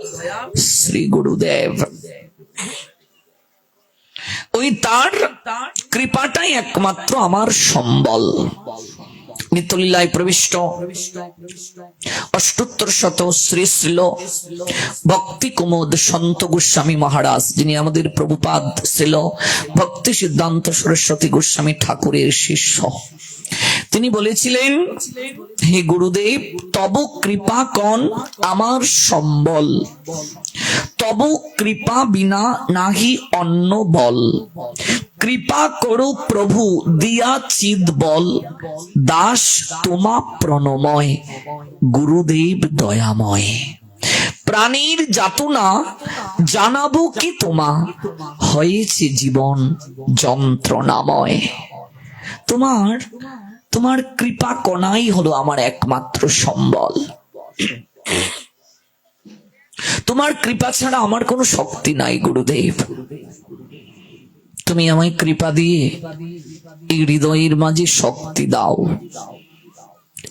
শ্রী গুরুদেব। ওই তার কৃপাটাই একমাত্র আমার সম্বল। নিত্যলীলায় প্রবিষ্ট অষ্টোত্তর শত শ্রী শ্রীল ভক্তি কুমোদ সন্ত গোস্বামী মহারাজ, যিনি আমাদের প্রভুপাদ শ্রীল ভক্তি সিদ্ধান্ত সরস্বতী গোস্বামী ঠাকুরের শিষ্য, তিনি বলেছিলেন, হে গুরুদেব, তব কৃপা কন আমার সম্বল, তব কৃপা বিনা নাহি অন্য বল, কৃপা করো প্রভু দিয়া চিদ বল, দাস তোমা প্রণময় গুরুদেব দয়াময়। প্রাণীর যাতনা জানাবো কি তোমা, হয়েছে জীবন যন্ত্রণাময়। তোমার কৃপা কণাই হলো আমার একমাত্র সম্বল। তোমার কৃপা ছাড়া আমার কোনো শক্তি নাই গুরুদেব। তুমি আমায় কৃপা দিয়ে এই হৃদয়ের মাঝে শক্তি দাও।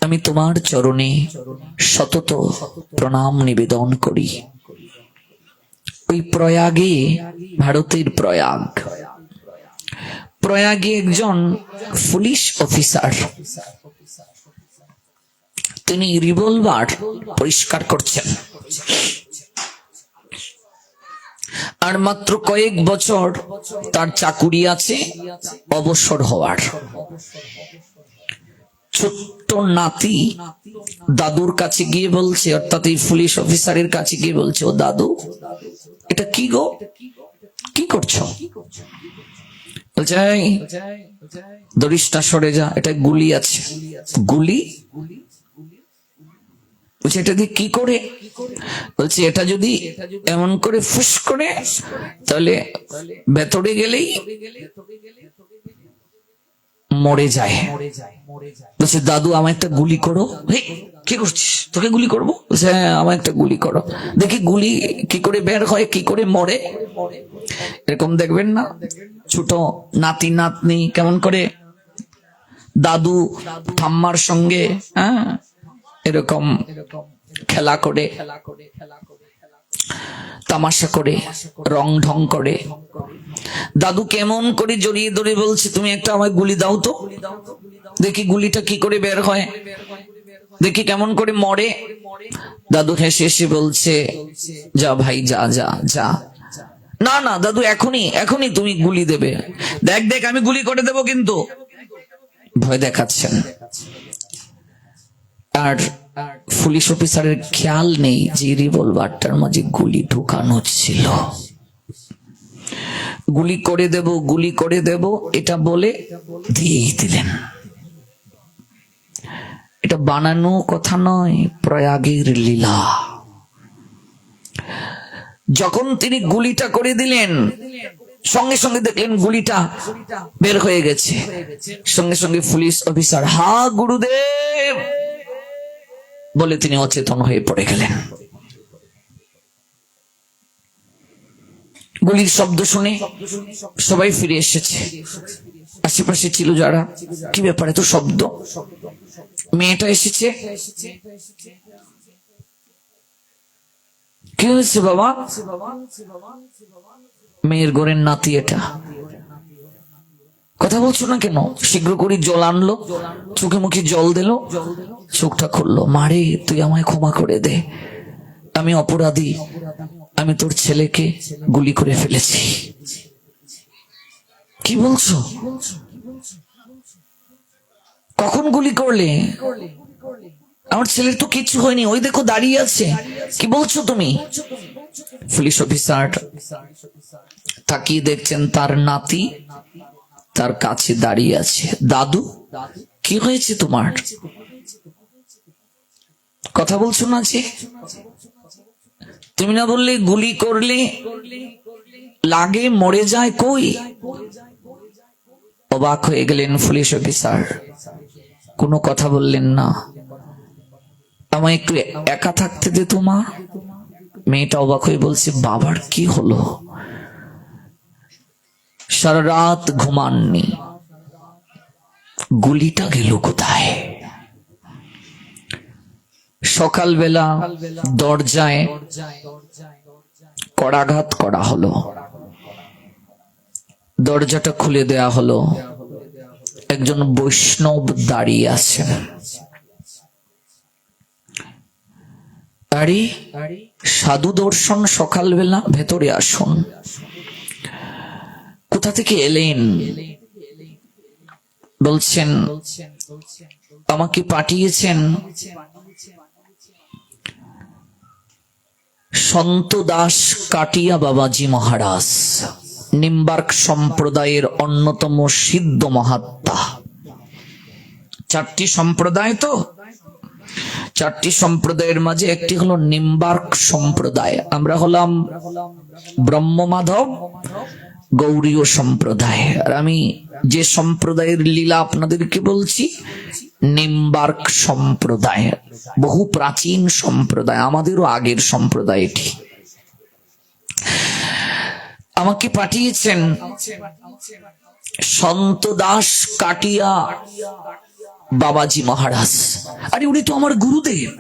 আমি তোমার চরণে সতত প্রণাম নিবেদন করি। ওই প্রয়াগে, ভারতের প্রয়াগে একজন পুলিশ অফিসার, তিনি রিভলভার পরিষ্কার করছেন। আর মাত্র কয়েক বছর তার চাকুরি আছে অবসর হওয়ার। ছোট্ট নাতি দাদুর কাছে গিয়ে বলছে, অর্থাৎ এই পুলিশ অফিসারের কাছে গিয়ে বলছে, ও দাদু, এটা কি গো, কি করছো? বলছে, দড়িসটা সরে যা, এটা গুলি আছে। গুলি? বলছে, এটা দিয়ে কি করে? বলছে, এটা যদি এমন করে ফুস করে, তাহলে ভেতরে গেলেই মরে যায়। বলছে, দাদু আমায় একটা গুলি করো। কি করছিস? তোকে গুলি করবো? বলছে, হ্যাঁ, আমায় একটা গুলি করো, দেখি গুলি কি করে বের হয়, কি করে মরে। এরকম দেখবেন না, ছোট নাতি নাতনি কেমন করে দাদু ঠাম্মার সঙ্গে এরকম খেলা করে। তামাশা করে, রং ঢং করে। দাদু কেমন করে জড়িয়ে ধরে বলছে, তুমি একটা আমায় গুলি দাও তো, দেখি গুলিটা কি করে বের হয়, দেখি কেমন করে মরে। দাদু হেসে হেসে বলছে, যা ভাই যা যা যা। না না দাদু, এখনই এখনই তুমি গুলি দেবে, দেখ দেখ আমি গুলি করে দেবো কিন্তু। ভয় দেখাচ্ছেন। আর পুলিশ অফিসারের খেয়াল নেই যে রিভলভারটার মাঝে গুলি ঢুকানো ছিল। গুলি করে দেব, গুলি করে দেব এটা বলে দিয়েই দিলেন। এটা বানানো কথা নয়, প্রয়াগের লীলা। যখন তিনি গুলিটা করে দিলেন, সঙ্গে সঙ্গে দেখলেন গুলিটা বের হয়ে গেছে। সঙ্গে সঙ্গে পুলিশ অফিসার হা গুরুদেব বলে তিনি অচেতন হয়ে পড়ে গেলেন। গুলির শব্দ শুনে সবাই ফিরে এসেছে। আশেপাশে ছিল যারা, কি ব্যাপারে তো শব্দ, মেয়েটা এসেছে, কি হয়েছে বাবা? মেয়ের ঘরের নাতি এটা, কথা বলছো না কেন? শীঘ্র করে জল আনলো, চোখে মুখে জল দিল, চোখটা খুললো। মারে তুই আমায় ক্ষমা করে দে, আমি অপরাধী, আমি তোর ছেলেকে গুলি করে ফেলেছি। কি বলছো? কখন গুলি করলে? আমার ছেলের তো কিছু হয়নি, ওই দেখো দাঁড়িয়ে আছে। কি বলছো তুমি? পুলিশ অফিসার তাকিয়ে দেখছেন তার নাতি তার কাছে দাঁড়িয়ে আছে। দাদু কি হয়েছে তোমার? কথা বলছো না যে? তুমি না বললে গুলি করলে লাগে মরে যায়, কই? অবাক হয়ে গেলেন পুলিশ অফিসার, কোনো কথা বললেন না। আমায় একটু একা থাকতে দে তো মা। মেয়েটা অবাক হয়ে বলছে, বাবার কি হলো? সারা রাত ঘুমাননি, গুলিটা গেল কোথায়? সকালবেলা দরজায় করাঘাত করা হলো, দরজাটা খুলে দেয়া হলো। একজন বৈষ্ণব দাঁড়িয়ে আছেন। আরে সাধু দর্শন সকালবেলা, ভেতরে আসুন। কোথা থেকে এলেন? বলছেন আমাকে পাঠিয়েছেন সন্ত দাস কাটিয়া বাবাজি মহারাজ, নিম্বার্ক সম্প্রদায়ের অন্যতম সিদ্ধ মহাত্মা। 4টি সম্প্রদায়, তো 4টি সম্প্রদায়ের মাঝে একটি হলো নিম্বার্ক সম্প্রদায়। আমরা হলাম ব্রহ্ম মাধব গৌরীয় সম্প্রদায়। আর আমি যে সম্প্রদায়ের লীলা আপনাদেরকে বলছি, নিম্বার্ক সম্প্রদায়, বহু প্রাচীন সম্প্রদায়, আমাদেরও আগের সম্প্রদায় এটি। আমাকে পাঠিয়েছেন সন্ত দাস কাটিয়া বাবাজি মহারাজ। আরে উনি তো আমার গুরুদেব,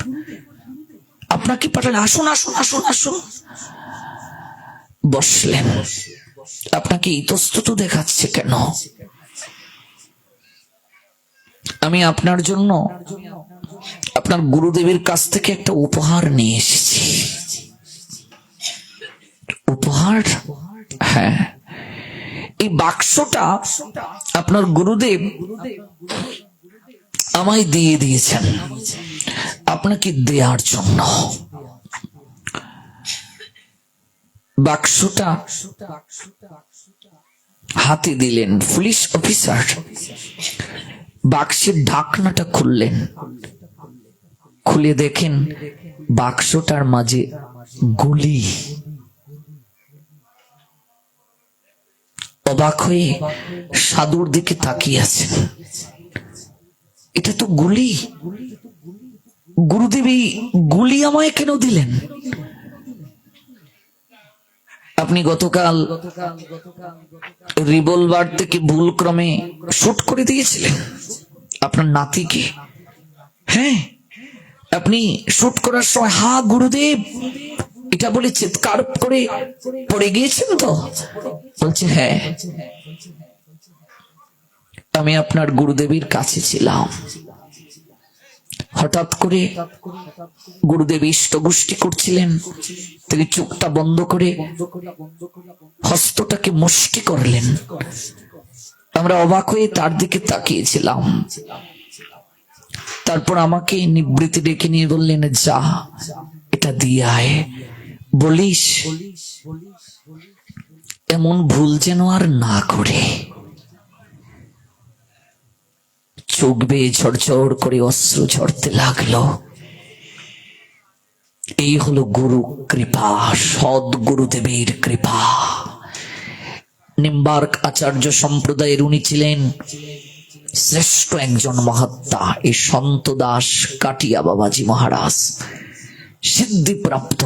আপনাকে পাঠালেন। আসুন আসুন আসুন আসুন। বসলেন। আপনাকে ইতস্তত দেখাচ্ছে কেন? আমি আপনার জন্য আপনার গুরুদেবের কাছ থেকে একটা উপহার নিয়ে এসেছি। উপহার? হ্যাঁ, এই বাক্সটা আপনার গুরুদেব আমায় দিয়ে দিয়েছেন আপনাকে দেওয়ার জন্য। বাক্সটা হাতে দিলেন পুলিশ অফিসার। বাক্সের ঢাকনাটা খুললেন, খুলে দেখেন বাক্সটার মাঝে গুলি। অবাক হয়ে সাধুর দিকে তাকিয়ে আছেন। এটা তো গুলি, গুরুদেব এই গুলি আমায় কেন দিলেন? আপনি গতকাল রিভলভার থেকে ভুলক্রমে শুট করে দিয়েছিলেন আপনার নাতিকে। হ্যাঁ, আপনি শুট করার সময় হা গুরুদেব এটা বলে চিৎকার করে পড়ে গিয়েছেন তো? বলছে হ্যাঁ, আমি আপনার গুরুদেবের কাছে ছিলাম, হঠাৎ করে গুরুদেব ইষ্টগোষ্ঠী করছিলেন, তিনি চোখটা বন্ধ করে হস্তটাকে মুষ্টি করলেন। আমরা অবাক হয়ে তার দিকে তাকিয়েছিলাম। তারপর আমাকে নিবৃত্তি ডেকে নিয়ে বললেন, যা এটা দিয়ে আয়, বলিস এমন ভুল যেন আর না করে। চোখ বেয়ে ঝরঝর করে অশ্রু ঝরতে লাগলো। এই হলো গুরু কৃপা, সৎ গুরুদেবের কৃপা। নিম্বার্ক আচার্য সম্প্রদায়ের উনি ছিলেন শ্রেষ্ঠ একজন মহাত্মা। এই সন্ত দাস কাটিয়া বাবাজি মহারাজ সিদ্ধিপ্রাপ্ত।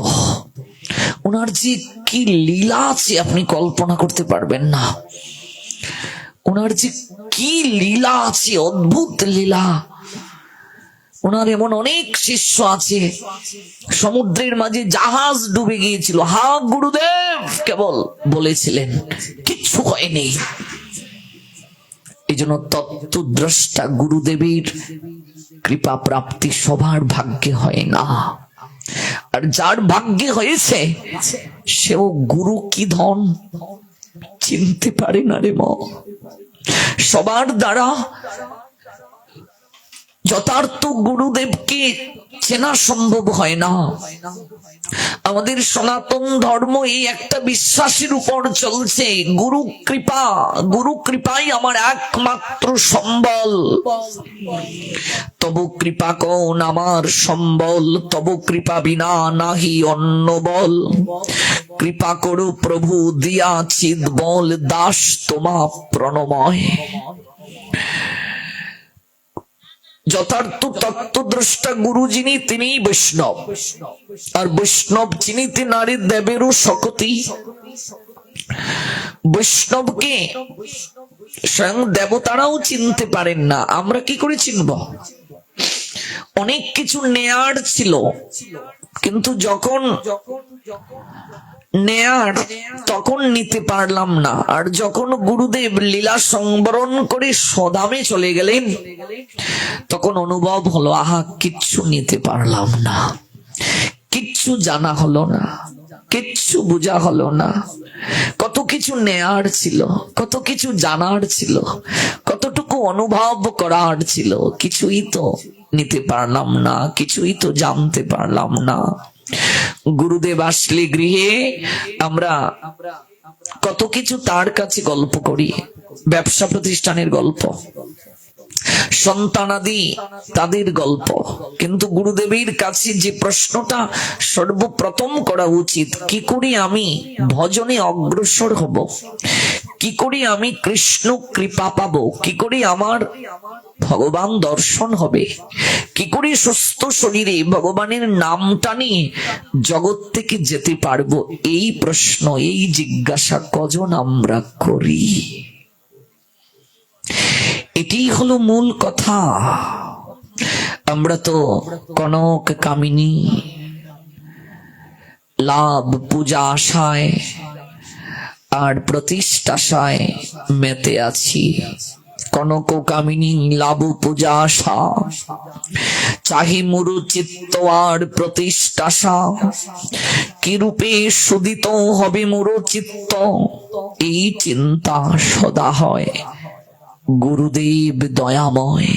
ওনার যে কি লীলা আছে আপনি কল্পনা করতে পারবেন না। ওনার যে কি লীলা আছে, অদ্ভুত লীলা। ওনার এমন অনেক শিষ্য আছে, সমুদ্রের মাঝে জাহাজ ডুবে গিয়েছিল, হা গুরুদেব কেবল বলেছিলেন, কিচ্ছু হয়নি। এই জন্য তত্ত্বদ্রষ্টা গুরুদেবের কৃপা প্রাপ্তি সবার ভাগ্যে হয় না। আর যার ভাগ্যে হয়েছে সেও গুরু কি ধন চিনতে পারে না রে মা। সবার দ্বারা যথার্থ গুরুদেবকে চেনা সম্ভব হয় না। আমাদের সনাতন ধর্ম এই একটা বিশ্বাসের উপর চলছে, গুরু কৃপা, গুরু কৃপাই আমার একমাত্র সম্বল। তব কৃপা কোন আমার সম্বল, তব কৃপা বিনা নাহি অন্য বল। কৃপা করো প্রভু দিয়া চিদ বল, দাস তোমা প্রণময়। যথার্থ তত্ত্বদ্রষ্টা গুরু যিনি তিনি বৈষ্ণব, আর বৈষ্ণব যিনি তিনি নারী দেবেরও শকতি। বৈষ্ণবকে স্বয়ং দেবতারাও চিনতে পারেন না, আমরা কি করে চিনব? অনেক কিছু নেয়ার ছিল, কিন্তু যখন নেয়ার তখন নিতে পারলাম না। আর যখন গুরুদেব লীলা সংবরণ করে সদামে চলে গেলেন তখন অনুভব হলো, আহা কিচ্ছু নিতে পারলাম না, কিচ্ছু জানা হলো না, কিচ্ছু বোঝা হলো না। কত কিছু নেয়ার ছিল, কত কিছু জানার ছিল, কতটুকু অনুভব করার ছিল, কিছুই তো নিতে পারলাম না, কিছুই তো জানতে পারলাম না। গুরুদেব আসলে গৃহে আমরা কত কিছু তার কাছে গল্প করি, ব্যবসা প্রতিষ্ঠানের গল্প, সন্তানাদি তাদের গল্প, কিন্তু গুরুদেবের কাছে যে প্রশ্নটা সর্বপ্রথম করা উচিত, কি করে আমি ভজনে অগ্রসর হব, কি করে আমি কৃষ্ণ কৃপা পাবো, কি করে আমার ভগবান দর্শন হবে, কি করে সুস্থ শরীরে ভগবানের নামটা নিয়ে জগৎ থেকে যেতে পারবো, এই প্রশ্ন, এই জিজ্ঞাসা কজন আমরা করি? এটি হলো মূল কথা। আমরা তো কনক কামিনী, লাভ পূজা আশায় আর প্রতিষ্ঠাশায় মেতে আছি। কনক কামিনী, লাভ পূজা আশা, চাহি মুরু চিত্ত আর প্রতিষ্ঠাশা, কি রূপে সুদিত হবে মুরু চিত্ত, এই চিন্তা সদা হয় গুরুদেব দয়াময়।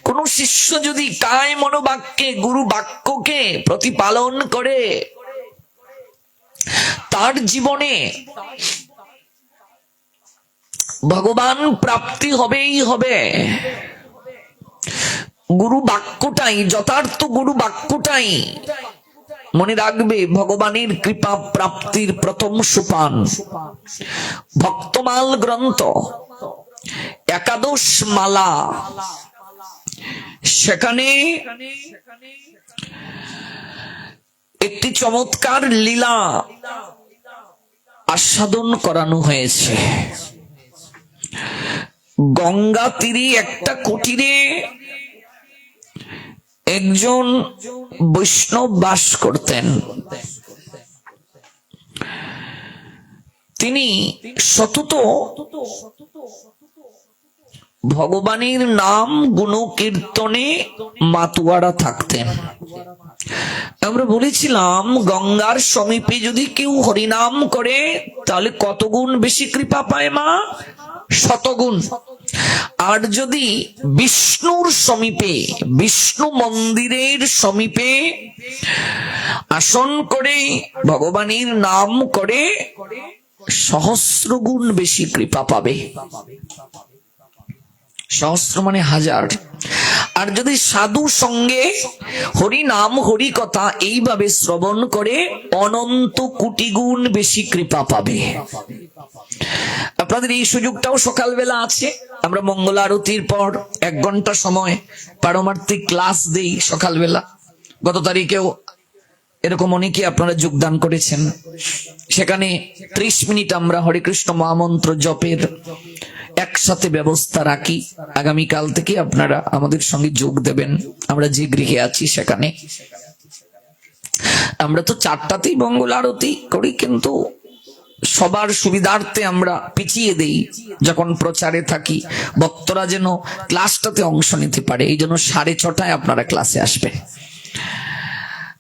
কোন শিষ্য যদি কায় মনোবাক্যে গুরু বাক্যকে প্রতিপালন করে, তার জীবনে ভগবান প্রাপ্তি হবেই হবে। গুরু বাক্যটাই, যথার্থ গুরু বাক্যটাই মনে রাখবে ভগবানের কৃপা প্রাপ্তির প্রথম সোপান। ভক্তমাল গ্রন্থ, একাদশ মালা, সেখানে একটি চমৎকার লীলা আস্বাদন করানো হয়েছে। গঙ্গা তীরে একটা কুটিরে একজন বৈষ্ণব বাস করতেন। তিনি সতত ভগবানের নাম গুণ কীর্তনে মাতুয়ারা থাকতেন। আমরা বলেছিলাম গঙ্গার সমীপে যদি কেউ হরিনাম করে তাহলে কত গুণ বেশি কৃপা পায় মা? 100 গুণ। আর যদি বিষ্ণুর সমীপে, বিষ্ণু মন্দিরের সমীপে আসন করে ভগবানের নাম করে 1,000 গুণ বেশি কৃপা পাবে। 1,000 মানে 1000। আর যদি সাধু সঙ্গে হরি নাম হরি কথা এইভাবে শ্রবণ করে অনন্ত কোটি গুণ বেশি কৃপা পাবে। আপনাদের এই সুযোগটাও সকালবেলা আছে। আমরা মঙ্গল আরতির পর 1 ঘন্টা সময় পারমার্থিক ক্লাস দেই সকালবেলা। গত তারিখেও এরকম অনেকে আপনারা যোগদান করেছেন। সেখানে 30 মিনিট আমরা হরে কৃষ্ণ মহামন্ত্র জপের একসাথে ব্যবস্থা রাখি। আগামীকাল থেকে আপনারা আমাদের সঙ্গে যোগ দেবেন। আমরা যে গৃহে আছি সেখানে আমরা তো 4টাতেই মঙ্গল আরতি করি, কিন্তু সবার সুবিধার্থে আমরা পিছিয়ে দেই যখন প্রচারে থাকি, ভক্তরা যেন ক্লাসটাতে অংশ নিতে পারে। এই জন্য 6:30টায় আপনারা ক্লাসে আসবেন।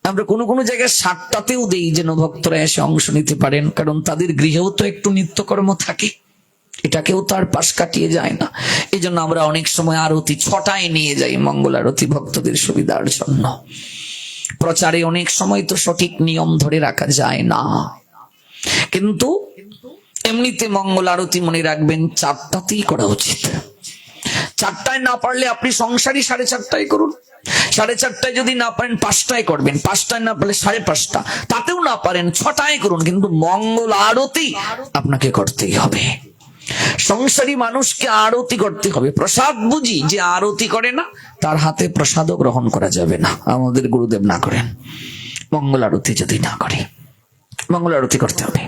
আমরা কোনো কোনো জায়গায় 7টাতেও দেই যেন ভক্তরা এসে অংশ নিতে পারেন, কারণ তাদের গৃহেও তো একটু নিত্যকর্ম থাকে, এটাকেও তো আর পাশ কাটিয়ে যায় না। এই জন্য আমরা অনেক সময় আরতি 6টায় নিয়ে যাই, মঙ্গল আরতি ভক্তদের সুবিধার জন্য। প্রচারে অনেক সময় তো সঠিক নিয়ম ধরে রাখা যায় না, কিন্তু এমনিতে মঙ্গল আরতি মনে রাখবেন 4টাতেই করা উচিত। 4টায় না পারলে আপনি সংসারী 4:30টায় করুন। 4:30টায় যদি না পারেন 5টায় করবেন, 5টায় না পারলে 5:30, তাতেও না পারেন 6টায় করুন, কিন্তু মঙ্গল আরতি আপনাকে করতেই হবে। সংসারী মানুষকে আরতি করতে হবে। প্রসাদ বুঝি, যে আরতি করে না তার হাতে প্রসাদও গ্রহণ করা যাবে না, আমাদের গুরুদেব না করেন। মঙ্গল আরতি যদি না করে, মঙ্গল আরতি করতে হবে।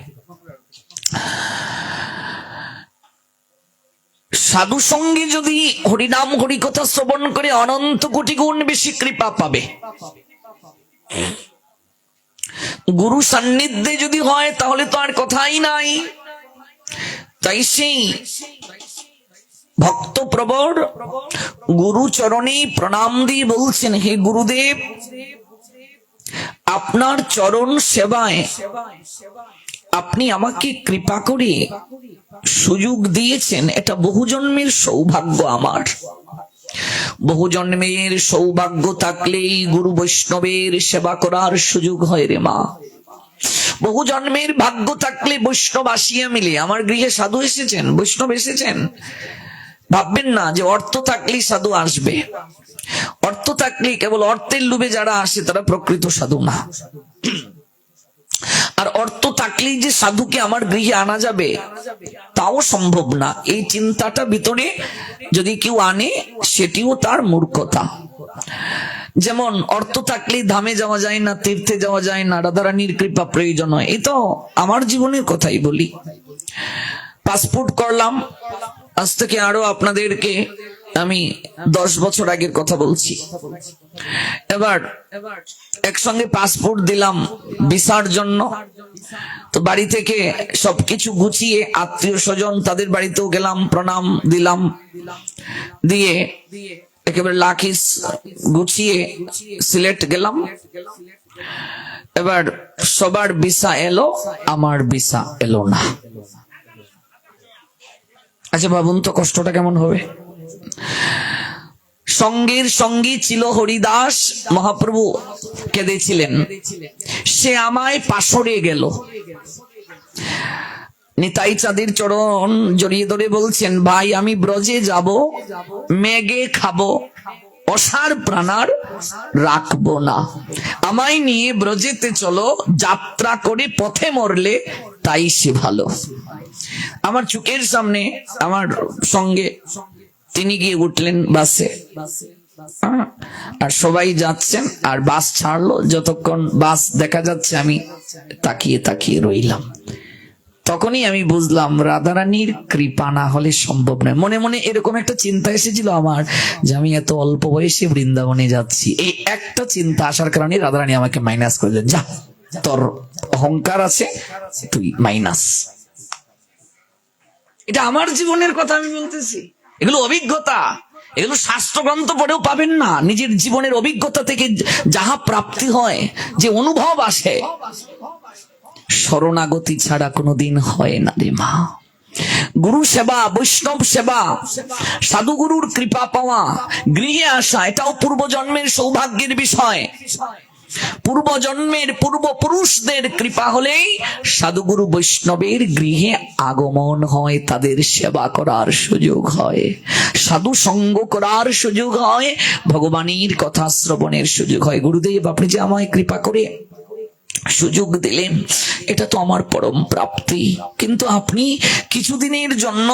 সাধু সঙ্গে যদি হরিনাম হরি কথা শ্রবণ করে অনন্ত কোটি গুণ বেশি কৃপা পাবে। গুরু সান্নিধ্যে যদি হয় তাহলে তো আর কথাই নাই। তাই সেই ভক্ত প্রবর গুরু চরণে প্রণাম দিয়ে বলছেন, হে গুরুদেব, আপনার চরণ সেবায় আপনি আমাকে কৃপা করে সুযোগ দিয়েছেন, এটা বহু জন্মের সৌভাগ্য আমার। বহু জন্মের সৌভাগ্য থাকলেই গুরু বৈষ্ণবের সেবা করার সুযোগ হয় রে মা। বহু জন্মের ভাগ্য থাকলে বৈষ্ণব আসিয়া মিলে। আমার গৃহে সাধু এসেছেন, বৈষ্ণব এসেছেন। ভাববেন না যে অর্থ থাকলেই সাধু আসবে। অর্থ থাকলেই, কেবল অর্থের লোভে যারা আসে তারা প্রকৃত সাধু না। আর অর্থ থাকলেই যে সাধুকে আমার গৃহে আনা যাবে তাও সম্ভব না। এই চিন্তাটা ভিতরে যদি কেউ আনে সেটিও তার মূর্খতা। যেমন অর্থ থাকলেই ধামে যাওয়া যায় না, তীর্থে যাওয়া যায় না, রাধারানীর কৃপা প্রয়োজন হয়। এই তো আমার জীবনের কথাই বলি। পাসপোর্ট করলাম, আজ থেকে আরো আপনাদেরকে আমি 10 বছর আগের কথা বলছি। এবার একসঙ্গে পাসপোর্ট দিলাম ভিসার জন্য। তো বাড়ি থেকে সবকিছু গুছিয়ে আত্মীয় স্বজন তাদের বাড়িতেও গেলাম, প্রণাম দিলাম, দিয়ে একেবারে লাখিস গুছিয়ে সিলেট গেলাম। এবার সবার ভিসা এলো, আমার ভিসা এলো না। আচ্ছা ভাবুন তো কষ্টটা কেমন হবে। সঙ্গীর সঙ্গী ছিল হরিদাস, মহাপ্রভু কেঁদেছিলেন, সে আমায় পাশরে গেল। নিতাই চাঁদের চরণ জড়িয়ে ধরে বলছেন, ভাই আমি ব্রজে যাব, মেঘে খাবো, অসার প্রাণার রাখবো না। আমায় নিয়ে ব্রজেতে চলো, যাত্রা করে পথে মরলে তাই সে ভালো। আমার চোখের সামনে আমার সঙ্গে তিনি গিয়ে উঠলেন বাসে, আর সবাই যাচ্ছেন, আর বাস ছাড়লো। যতক্ষণ বাস দেখা যাচ্ছে আমি তাকিয়ে তাকিয়ে রইলাম। তখনই আমি বুঝলাম রাধারানীর কৃপা না হলে সম্ভব নয়। মনে মনে এরকম একটা চিন্তা এসেছিল আমার, যে আমি এত অল্প বয়সে বৃন্দাবনে যাচ্ছি। এই একটা চিন্তা আসার কারণে রাধারানী আমাকে মাইনাস করলেন, যা তোর অহংকার আছে তুই মাইনাস। এটা আমার জীবনের কথা আমি বলতেছি, এগুলো অভিজ্ঞতা, এগুলো শাস্ত্রগ্রন্থ পড়েও পাবেন না। নিজের জীবনের অভিজ্ঞতা থেকে যাহা প্রাপ্তি হয়, যে অনুভব আসে, শরণাগতি ছাড়া কোনোদিন হয় না রে মা। গুরু সেবা, বৈষ্ণব সেবা, সাধুগুরুর কৃপা পাওয়া, গৃহে আসা, এটাও পূর্বজন্মের সৌভাগ্যের বিষয়। পূর্বজন্মের পূর্বপুরুষদের কৃপা হলেই সাধুগুরু বৈষ্ণবের গৃহে আগমন হয়, তাদের সেবা করার সুযোগ হয়, সাধু সঙ্গ করার সুযোগ হয়, ভগবানের কথা শ্রবণের সুযোগ হয়। গুরুদেব, আপনি যে আমায় কৃপা করে সুযোগ দিলেন, এটা তো আমার পরম প্রাপ্তি। কিন্তু আপনি কিছুদিনের জন্য,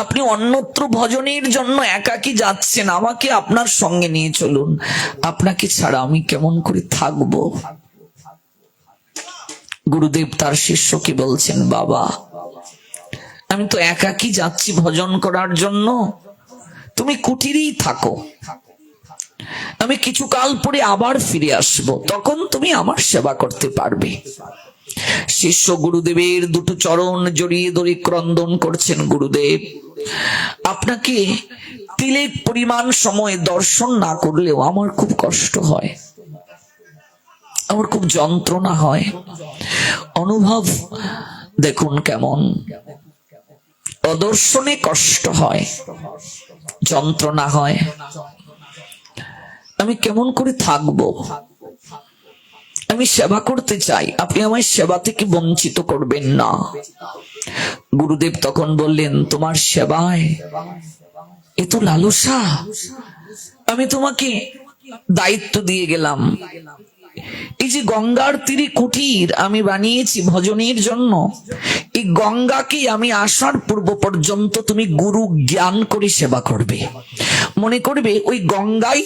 আপনি অন্যত্র ভজনের জন্য একাকী যাচ্ছেন, আমাকে আপনার সঙ্গে নিয়ে চলুন। আপনাকে ছাড়া আমি কেমন করে থাকবো? গুরুদেব তার শিষ্যকে বলছেন, বাবা, আমি তো একাকী যাচ্ছি ভজন করার জন্য, তুমি কুটিরেই থাকো, আমি কিছুকাল পরে আবার ফিরে আসব, তখন তুমি আমার সেবা করতে পারবে। শিষ্য গুরুদেবের দুটো চরণ জড়িয়ে ধরে ক্রন্দন করছেন, গুরুদেব, আপনাকে তিলেক পরিমাণ সময় দর্শন না করলেও আমার খুব কষ্ট হয়, আমার খুব যন্ত্রণা হয়। অনুভব দেখুন কেমন, অদর্শনে কষ্ট হয়, যন্ত্রণা হয়, আমি কেমন করে থাকবো? আমি সেবা করতে চাই, আপনি আমায় সেবা থেকে বঞ্চিত করবেন না। গুরুদেব তখন বললেন, তোমার সেবায় এত লালসা, আমি তোমাকে দায়িত্ব দিয়ে গেলাম, এই যে গঙ্গার তীরে কুটির আমি বানিয়েছি ভজনের জন্য, এই গঙ্গাকে আমি আসার পূর্ব পর্যন্ত তুমি গুরু জ্ঞান করে সেবা করবে, মনে করবে ওই গঙ্গাই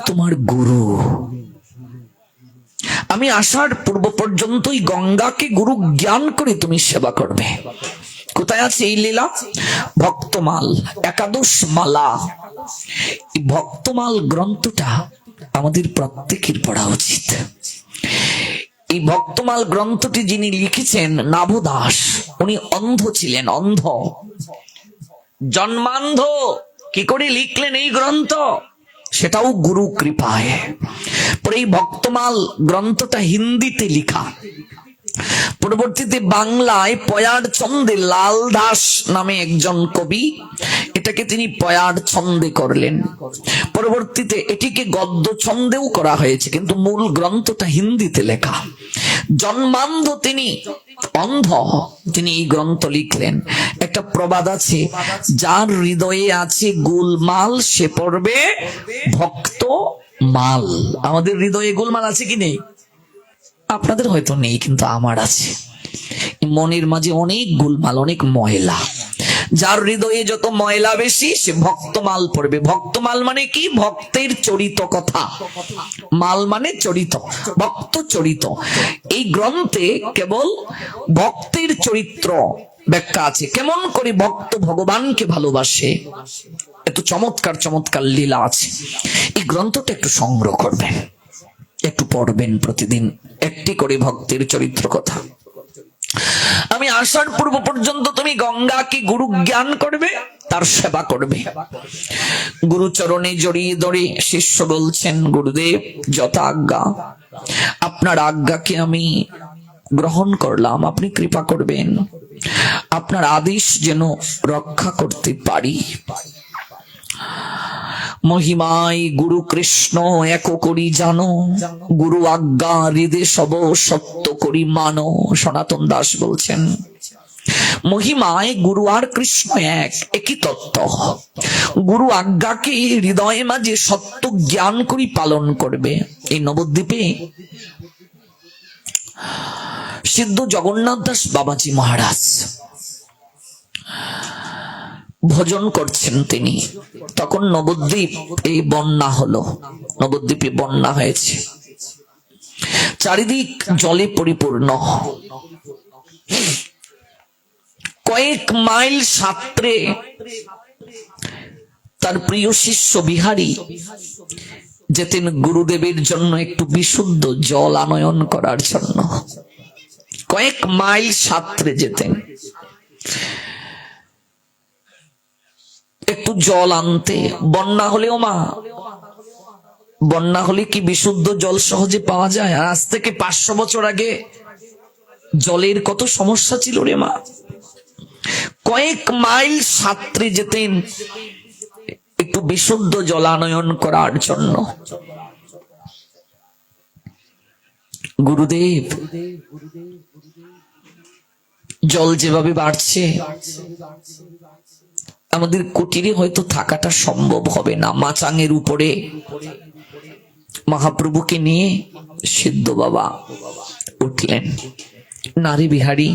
তোমার গুরু। আমি আসার পূর্ব পর্যন্ত ওই গঙ্গাকে গুরু জ্ঞান করে তুমি সেবা করবে। কোথায় আছে এই লীলা? ভক্তমাল, একাদশ মালা। এই ভক্তমাল গ্রন্থটা আমাদের প্রত্যেকের পড়া উচিত। এই ভক্তমাল গ্রন্থটি যিনি লিখেছেন, নাভদাস, উনি অন্ধ ছিলেন, অন্ধ, জন্মান্ধ। কি করে লিখলেন এই গ্রন্থ? সেটাও গুরু কৃপায়। পরে এই ভক্তমাল গ্রন্থটা হিন্দিতে লিখা, পরবর্তীতে বাংলায় পয়ার ছন্দে লাল দাস নামে একজন কবি এটাকে তিনি পয়ার ছন্দে করলেন। পরবর্তীতে এটিকে গদ্য ছন্দেও করা হয়েছে, কিন্তু মূল গ্রন্থটা হিন্দিতে লেখা। জন্মান্ধ তিনি, অন্ধ, তিনি এই গ্রন্থ লিখলেন। একটা প্রবাদ আছে, যার হৃদয়ে আছে গোলমাল সে পড়বে ভক্ত মাল। আমাদের হৃদয়ে গোলমাল আছে কি নেই? আপনাদের হয়তো নেই, কিন্তু আমার আছে। মনের মাঝে অনেক গোলমাল, অনেক ময়লা। যার হৃদয়ে যত ময়লা বেশি সে ভক্তমাল পড়বে। ভক্তমাল মানে কি? ভক্তের চরিত কথা। মাল মানে চরিত, ভক্ত চরিত। এই গ্রন্থে কেবল ভক্তের চরিত্র ব্যাখ্যা আছে, কেমন করে ভক্ত ভগবানকে ভালোবাসে, এত চমৎকার চমৎকার লীলা আছে। এই গ্রন্থটা একটু সংগ্রহ করবেন, একটু পড়বেন প্রতিদিন একটি করে ভক্তের চরিত্র কথা। আমি আসার পূর্ব পর্যন্ত তুমি গঙ্গাকে গুরু জ্ঞান করবে, তার সেবা করবে। গুরু চরণে জড়িয়ে ধরে শিষ্য বলছেন, গুরুদেব যথা আজ্ঞা, আপনার আজ্ঞাকে আমি গ্রহণ করলাম, আপনি কৃপা করবেন, আপনার আদেশ যেন রক্ষা করতে পারি। মহিমায় গুরু কৃষ্ণ এক করি জানো, গুরু আজ্ঞা হৃদে সব সত্য করি মানো। সনাতন দাস বলছেন, মহিমায় গুরু আর কৃষ্ণ একই তত্ত্ব। গুরু আজ্ঞাকে হৃদয়ে মাঝে সত্য জ্ঞান করি পালন করবে। এই নবদ্বীপে সিদ্ধ জগন্নাথ দাস বাবাজি মহারাজ ভজন করছেন তিনি, তখন নবদ্বীপ এই বন্যা হলো, নবদ্বীপে বন্যা হয়েছে, চারিদিক জলে পরিপূর্ণ। কয়েক মাইল সাঁতরে তার প্রিয় শিষ্য বিহারী যেতেন গুরুদেবের জন্য একটু বিশুদ্ধ জল আনয়ন করার জন্য। কয়েক মাইল সাঁতরে যেতেন। একটু জল আনতে। বন্যা হলেও মা, বন্যা হলে কি বিশুদ্ধ জল সহজে পাওয়া যায়? আজ থেকে 500 বছর আগে জলের কত সমস্যা ছিল রে মা। কয়েক মাইল সাঁতরে যেতেন একটু বিশুদ্ধ জলানয়ন করার জন্য। গুরুদেব, জল যেভাবে বাড়ছে আমাদের কুটিরে হয়তো থাকাটা সম্ভব হবে না। মাচাঙের উপরে মহাপ্রভুকে নিয়ে সিদ্ধ বাবা উঠলেন। নারী বিহারী,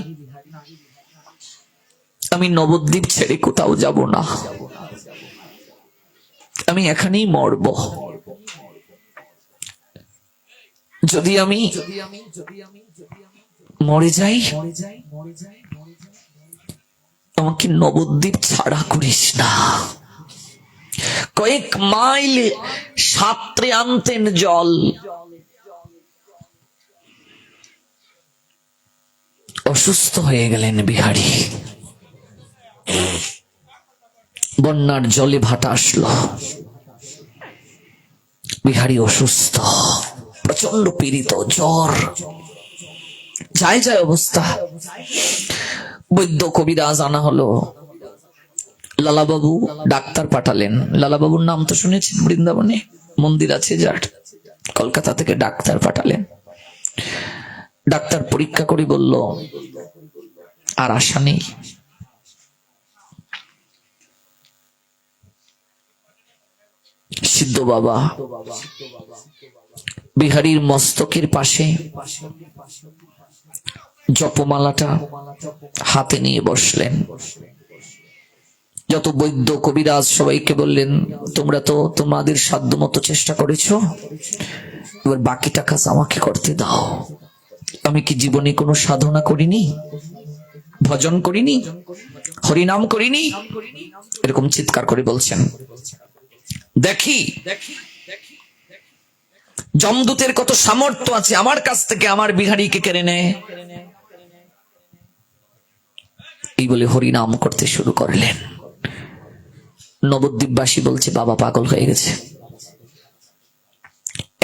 আমি নবদ্বীপ ছেড়ে কোথাও যাব না, আমি এখানেই মরব। যদি আমি মরে যাই, আমাকে নবদ্বীপ ছাড়া করিস না। কয়েক মাইল সাঁতরে আনতেন জল। অসুস্থ হয়ে গেলেন বিহারী। বন্যার জলে ভাটা আসলো, বিহারী অসুস্থ, প্রচন্ড পীড়িত, জ্বর, যায় যায় অবস্থা। বৈদ্য কবিরাজ আনা হলো। লালাবাবু ডাক্তার পাঠালেন। লালাবাবুর নাম তো শুনেছেন, বৃন্দাবনে মন্দির আছে যার। কলকাতা থেকে ডাক্তার পাঠালেন। ডাক্তার পরীক্ষা করে বলল আর আশা নেই। সিদ্ধ বাবা বিহারীর মস্তকের পাশে জপমালাটা হাতে নিয়ে বসলেন। যত বৈদ্য কবিরাজ সবাইকে বললেন, তোমরা তো তোমাদের সাধ্য মতো চেষ্টা করেছো, এবার বাকিটা কাজ আমাকে করতে দাও। আমি কি জীবনে কোনো সাধনা করিনি, ভজন করিনি, হরিনাম করিনি? এরকম চিৎকার করে বলছেন। দেখি যমদূতের কত সামর্থ্য আছে, আমার কাছ থেকে আমার বিহারীকে কেড়ে নেয়। এই বলে হরিনাম করতে শুরু করলেন। নবদ্বীপবাসী বলছে বাবা পাগল হয়ে গেছে।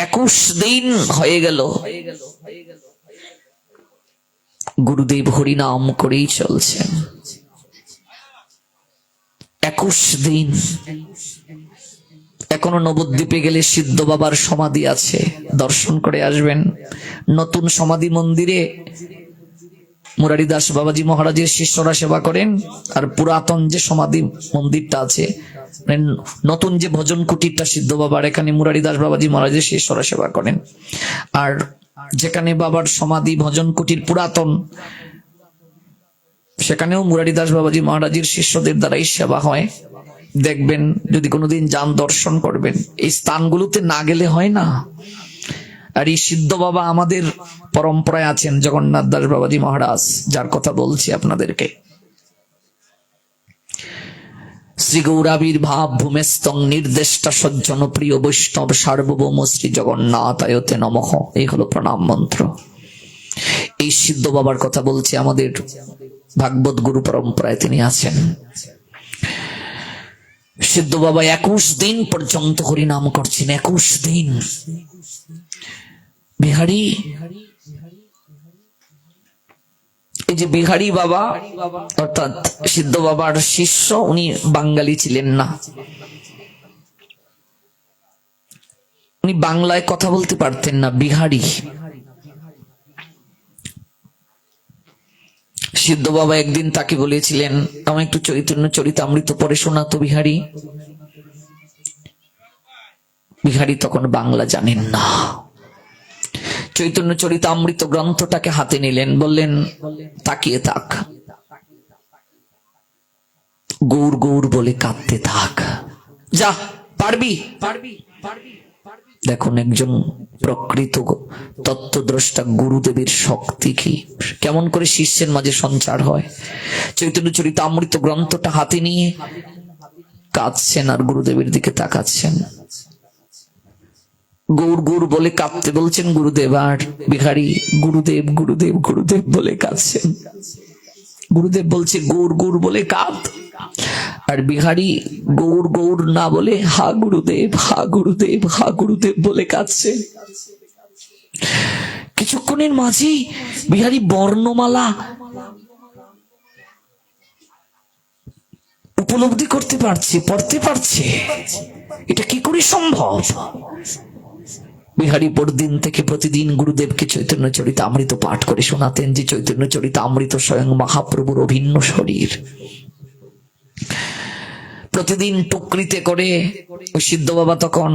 21 দিন হয়ে গেল, গুরুদেব হরিনাম করেই চলছেন। 21 দিন। এখনো নবদ্বীপে গেলে সিদ্ধ বাবার সমাধি আছে, দর্শন করে আসবেন। নতুন সমাধি মন্দিরে মুরারিদাস বাবাজি মহারাজের শিষ্যরা সেবা করেন, আর পুরাতন যে সমাধি মন্দিরটা আছে, নতুন যে ভজন কুটিরটা সিদ্ধ বাবার, এখানে মুরারিদাস বাবাজি মহারাজের শিষ্যরা সেবা করেন। আর যেখানে বাবার সমাধি ভজন কুটির পুরাতন, সেখানেও মুরারিদাস বাবাজি মহারাজের শিষ্যদের দ্বারাই সেবা হয়। দেখবেন, যদি কোনোদিন যান দর্শন করবেন। এই স্থানগুলোতে না গেলে হয় না। আর এই সিদ্ধ বাবা আমাদের পরম্পরায় আছেন, জগন্নাথ দাস বাবাজি মহারাজ, যার কথা বলছি আপনাদেরকে। শ্রী গৌরাবীর ভাব ভূমেস্তং নির্দেষ্টা সজ্জন প্রিয় বৈষ্ণব সার্বভৌম শ্রী জগন্নাথায়তে নমঃ, এই হলো প্রণাম মন্ত্র। এই সিদ্ধ বাবার কথা বলছি, আমাদের ভাগবত গুরু পরম্পরায় তিনি আছেন। সিদ্ধ বাবা 21 দিন পর্যন্ত হরিনাম করছেন। 21 দিন। বিহারী, এই যে বিহারী বাবা অর্থাৎ সিদ্ধ বাবার শিষ্য, উনি বাঙালি ছিলেন না। উনি বাংলায় কথা বলতে পারতেন না। বিহারী, সিদ্ধ বাবা একদিন তাকে বলেছিলেন, আমি একটু চৈতন্য চরিতামৃত পড়ে শোনাতো বিহারী। বিহারী তখন বাংলা জানেন না। চৈতন্য চরিতামৃত গ্রন্থটাকে হাতে নিলেন, বললেন তাকিয়ে থাক, গৌর গৌর বলে কাঁদতে থাক, যা পারবি। দেখুন একজন প্রকৃত তত্ত্বদ্রষ্টা গুরুদেবের শক্তি কি, কেমন করে শিষ্যের মাঝে সঞ্চার হয়। চৈতন্য চরিতামৃত গ্রন্থটা হাতে নিয়ে কাঁদছেন আর গুরুদেবের দিকে তাকাচ্ছেন। গৌর গৌর বলে কাঁদতে বলছেন গুরুদেব, আর বিহারী গুরুদেব গুরুদেব গুরুদেব বলে কাঁদছেন। গুরুদেব বলছে গৌর গৌর বলে কাঁদ, আর বিহারী গৌর গৌর না বলে হা গুরুদেব হা গুরুদেব হা গুরুদেব বলে কাঁদছে। কিছুক্ষণের মাঝেই বিহারী বর্ণমালা উপলব্ধি করতে পারছে, পড়তে পারছে। এটা কি করে সম্ভব? বিহারী পরদিন থেকে প্রতিদিন গুরুদেবকে চৈতন্য চরিতামৃত পাঠ করে শোনাতেন, যে চৈতন্য চরিতামৃত স্বয়ং মহাপ্রভুর অভিন্ন শরীর। প্রতিদিন টুকরিতে করে ওই সিদ্ধ বাবা তখন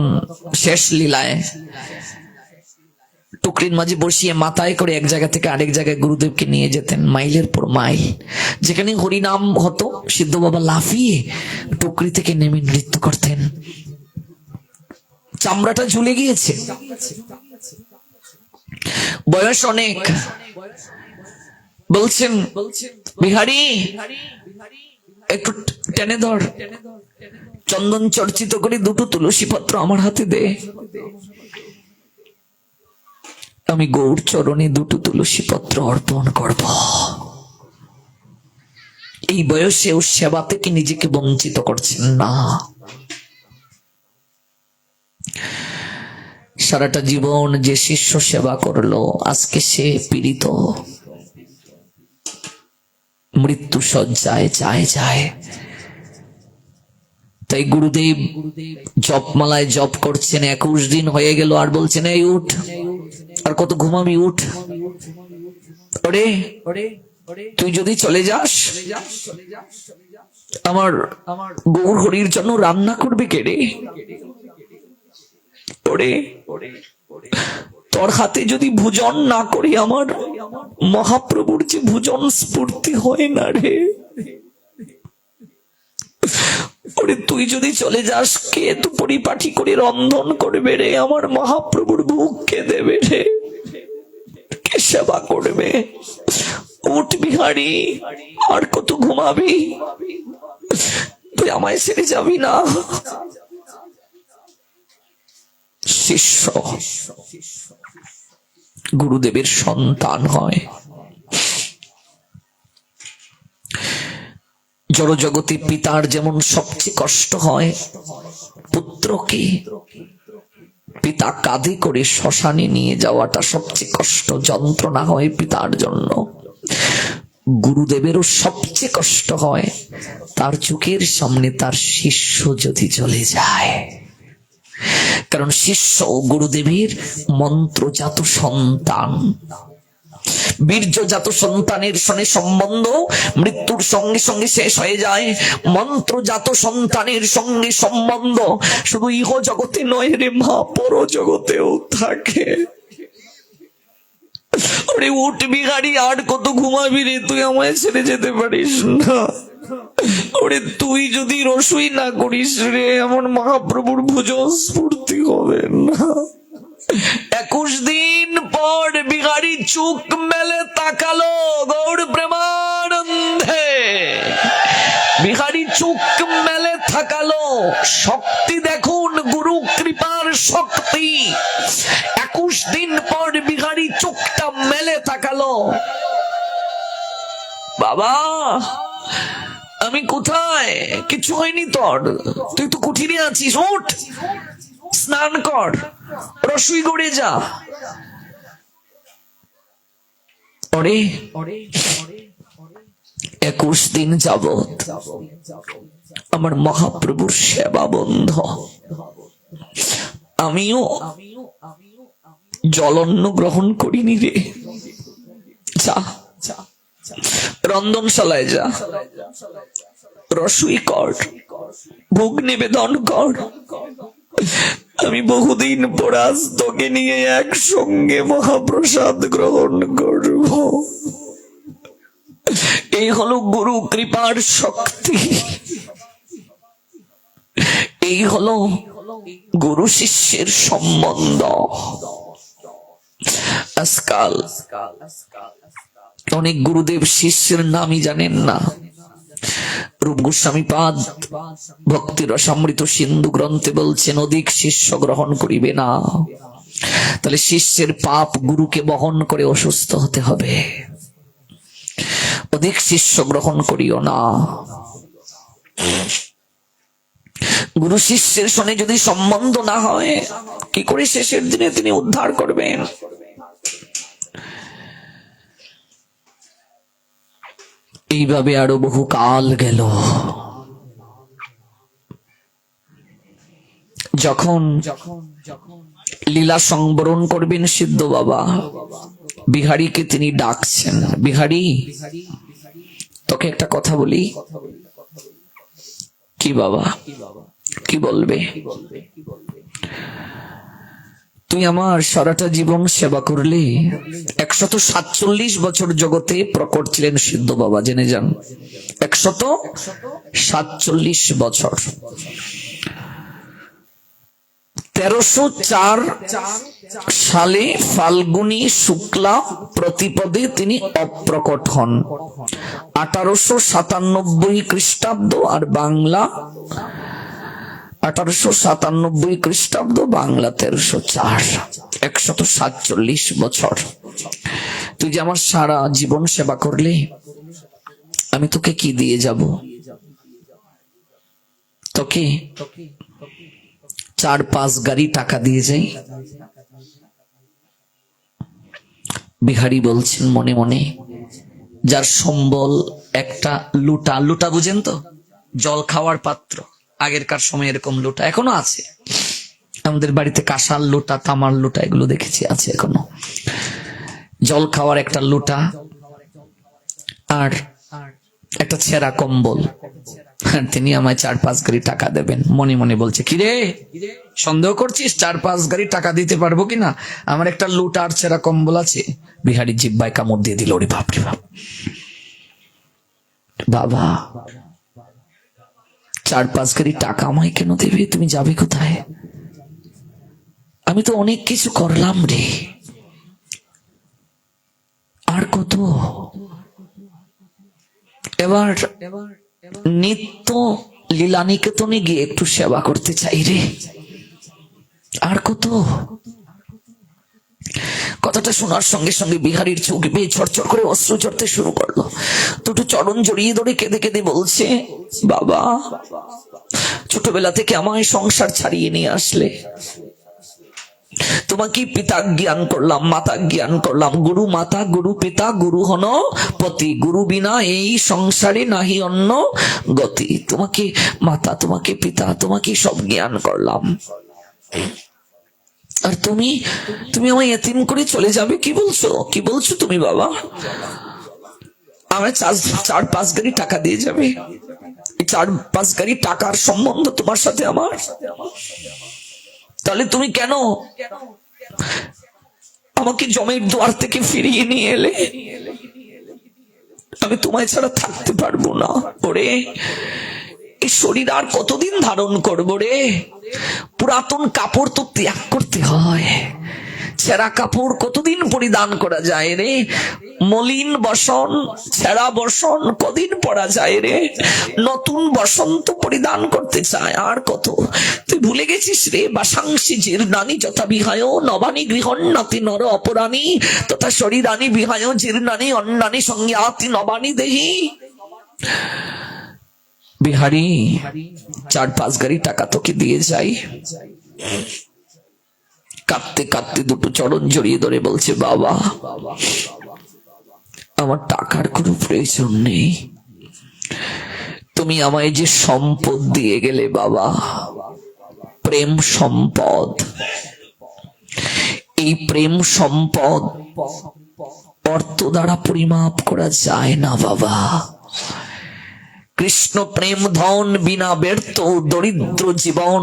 শেষ লীলায় টুকরির মাঝে বসিয়ে মাথায় করে এক জায়গা থেকে আরেক জায়গায় গুরুদেবকে নিয়ে যেতেন, মাইলের পর মাইল। যেখানে হরিনাম হতো সিদ্ধ বাবা লাফিয়ে টুকরি থেকে নেমে নৃত্য করতেন। চামড়াটা ঝুলে গিয়েছে, বয়স অনেক। বলছেন বিহারী একটু টেনে ধর, চন্দন চর্চিত করে দুটো তুলসী পত্র আমার হাতে দে, আমি গৌর চরণে দুটো তুলসী পত্র অর্পণ করব। এই বয়সে ও সেবা থেকে নিজেকে বঞ্চিত করছেন না। সারাটা জীবন যে শিষ্য সেবা করলো, আজকে সে পীড়িত, মৃত্যু সজ্জায় যায় যায়। তাই গুরুদেব জপমালায় জপ করছেন, 21 দিন হয়ে গেল, আর বলছেন এই উঠ, আর কত ঘুমাবি, উঠ। ওরে তুই যদি চলে যাস, আমার গৌর হরির জন্য রান্না করবে কে রে? ওরে তোর হাতে যদি ভোজন না করি, আমার মহাপ্রভুর যে ভোজন স্ফূর্তি হয় না রে। ওরে তুই যদি চলে যাস, কে তো পরিপাটি করে রন্ধন করবে রে? আমার মহাপ্রভুর ভোগ কে দেবে রে? কে সেবা করবে? উঠ বিহারী, আর কত ঘুমাবি? তুই আমায় ছেড়ে যাবি না। শিষ্য গুরুদেবের সন্তান হয়। জড়জগতে পিতার যেমন সবচেয়ে কষ্ট হয়, পুত্রকে পিতা কাঁধে করে শ্মশানে নিয়ে যাওয়াটা সবচেয়ে কষ্ট, যন্ত্রণা হয় পিতার জন্য। গুরুদেবেরও সবচেয়ে কষ্ট হয় তার চোখের সামনে তার শিষ্য যদি চলে যায়। কারণ শিষ্য গুরুদেবের মন্ত্রজাত সন্তান। বীর্যজাত সন্তানের সঙ্গে সম্বন্ধ মৃত্যুর সঙ্গে সঙ্গে শেষ হয়ে যায়, মন্ত্রজাত সন্তানের সঙ্গে সম্বন্ধ শুধু ইহ জগতে নয় রে মা, পর জগতেও থাকে। ওরে উঠ বিহারী, আর কত ঘুমাবি রে? তুই আমায় ছেড়ে যেতে পারিস না। ওরে তুই যদি রসুই না করিস রে, আমার মহাপ্রভুর ভোজন স্ফূর্তি হবে না। 21 দিন পর বিহারী চোখ মেলে তাকালো গৌর প্রেমানন্দে। বিহারী চোখ মেলে তাকালো, শক্তি দেখুন, গুরু কৃপার শক্তি। 21 দিন পর বিহারী চোখটা মেলে তাকালো, বাবা আমি কোথায়? কিছু হয়নি তোর, তুই তো কুঠিরে আছিস, উঠ স্নান কর, রসুই গড়ে যা। ওরে 21 দিন যাবত আমার মহাপ্রভুর সেবা বন্ধ। আমিও জলন্ন গ্রহণ করিনি রে। যা রন্ধনশালায় যা, রসুই কর, ভোগ নিবেদন কর। আমি বহুদিন পর আজ তোকে নিয়ে একসঙ্গে মহাপ্রসাদ গ্রহণ করব। এই হলো গুরু কৃপার শক্তি, এই হলো গুরু শিষ্যের সম্বন্ধ। আজকাল অনেক গুরুদেব শিষ্যের নামই জানেন না। রূপ গোস্বামী পাদ ভক্তি রসামৃত সিন্ধু গ্রন্থে বলছেন, অধিক শিষ্য গ্রহণ করিবে না। তাহলে শিষ্যের পাপ গুরুকে বহন করে অসুস্থ হতে হবে। অধিক শিষ্য গ্রহণ করিও না। গুরু শিষ্যের সঙ্গে যদি সম্বন্ধ না হয়, কি করে শেষের দিনে তিনি উদ্ধার করবেন? এইভাবে আরো বহু কাল গেল। যখন লীলা সংবরণ করবেন সিদ্ধ বাবা, বিহারীকে তিনি ডাকছেন, বিহারী তোকে একটা কথা বলি। কি বাবা? কি বলবে? তুই আমার সারাটা জীবন সেবা করলি। 147 বছর জগতে প্রকট ছিলেন সিদ্ধ বাবা, জেনে যান। 147 বছর। 1304 সালে ফাল্গুনী শুক্লা প্রতিপদে তিনি অপ্রকট হন। 1897 খ্রিস্টাব্দ আর বাংলা 1897 খ্রিস্টাব্দ, বাংলা 1304। 147 বছর। তুই যে আমার সারা জীবন সেবা করলি, আমি তোকে কি দিয়ে যাব? তোকে 4-5 গাড়ি টাকা দিয়ে যাই। বিহারী বলছেন মনে মনে, যার সম্বল একটা লুটা, লুটা বুঝেন তো, জল খাওয়ার পাত্র। আগেরকার সময় এরকম লুটা এখনো আছে আমাদের বাড়িতে, কাঁসার লুটা, তামার লুটা, এগুলো দেখেছি আছে এখনো। জল খাওয়ার একটা লুটা আর একটা ছেঁড়া কম্বল। তিনি আমায় 4-5 গাড়ি টাকা দেবেন। মনে মনে বলছে, কিরে সন্দেহ করছিস 4-5 গাড়ি টাকা দিতে পারবো কিনা? আমার একটা লুটা আর ছেঁড়া কম্বল আছে। বিহারী জিব্বায় কামড় দিয়ে দিল। ওরে বাপ রে বাপ, বাবা 4-5 গাড়ি টাকা আমায় কেন দেবে? তুমি যাবে কোথায়? আমি তো অনেক কিছু করলাম রে, আর কত? এবার নিত্য লীলা নিকেতনে গিয়ে একটু সেবা করতে চাই রে, আর কত? কথাটা শোনার সঙ্গে সঙ্গে বিহারীর চোখ বেয়ে ঝরঝর করে অশ্রু ঝরতে শুরু করলো। দুটো চরণ জড়িয়ে ধরে কেঁদে কেঁদে বলছে, বাবা ছোটবেলা থেকে আমায় সংসার ছাড়িয়ে নিয়ে আসলে, তোমাকে পিতা জ্ঞান করলাম, মাতা জ্ঞান করলাম, গুরু মাতা গুরু পিতা গুরু হন পতি, গুরু বিনা এই সংসারে নাহি অন্য গতি। তোমাকে মাতা, তোমাকে পিতা, তোমাকে সব জ্ঞান করলাম, আর তুমি তুমি আমায় এতিম করে চলে যাবে? কি বলছো, কি বলছো তুমি বাবা? আমায় 4-5 গাড়ি টাকা দিয়ে যাবে? 4-5 গাড়ি টাকার সম্বন্ধ তোমার সাথে আমার? তাহলে তুমি কেন আমাকে জমের দুয়ার থেকে ফিরিয়ে নিয়ে এলে? আমি তোমায় ছাড়া থাকতে পারবো না। ওরে, এই শরীর আর কতদিন ধারণ করবো রে? পুরাতন কাপড় তো ত্যাগ করতে হয়, ছেঁড়া কাপড় কতদিন পরিধান করা যায় রে? মলিন বসন, ছেঁড়া বসন কদিন পরা যায় রে? নতুন বসন্ত পরিধান করতে চায়, আর কত? তুই ভুলে গেছিস রে? বাসাংশী জীর্ণানি যথা বিহায় নবানী গৃহন্নতি নর অপরাণী তথা শরীরানি বিহায় জীর্ণানি অন্যানি সংজ্ঞাতি নবানী দেহি। বিহারী 4-5 গাড়ি টাকা তোকে দিয়ে যাই। কাঁদতে কাঁদতে দুটো চরণ জড়িয়ে ধরে বলছে, বাবা আমার টাকার কোনো প্রয়োজন নেই, তুমি আমায় যে সম্পদ দিয়ে গেলে বাবা, প্রেম সম্পদ, এই প্রেম সম্পদ অর্থ দ্বারা পরিমাপ করা যায় না বাবা। কৃষ্ণ প্রেম ধন বিনা ব্যর্থ দরিদ্র জীবন,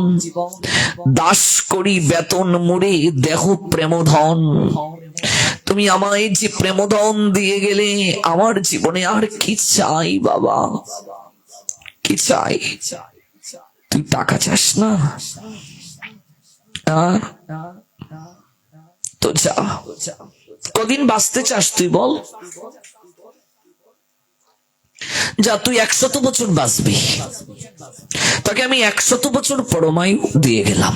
দাস করি বেতন মুড়ে দেহ প্রেম ধন। তুমি আমায় যে প্রেম ধন দিয়ে গেলে, আমার জীবনে আর কি চাই বাবা? কি চাই? তুই টাকা চাস না? তো যা, কদিন বাঁচতে চাস তুই বল? যা, তুই 100 বছর বাঁচবি, তাকে আমি 100 বছর পরমায়ু দিয়ে গেলাম।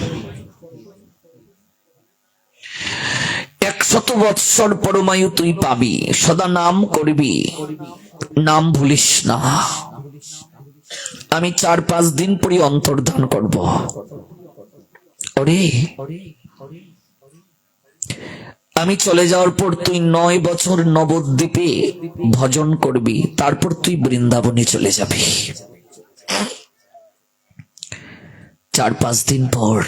শত বৎসর পরমায়ু তুই পাবি, সদা নাম করবি, নাম ভুলিস না। আমি 4-5 দিন পরে অন্তর্ধান করব। ওরে, আমি চলে যাওয়ার পর তুই 9 বছর নবদ্বীপে ভজন করবি, তারপর তুই বৃন্দাবনে চলে যাবি। 4-5 দিন পর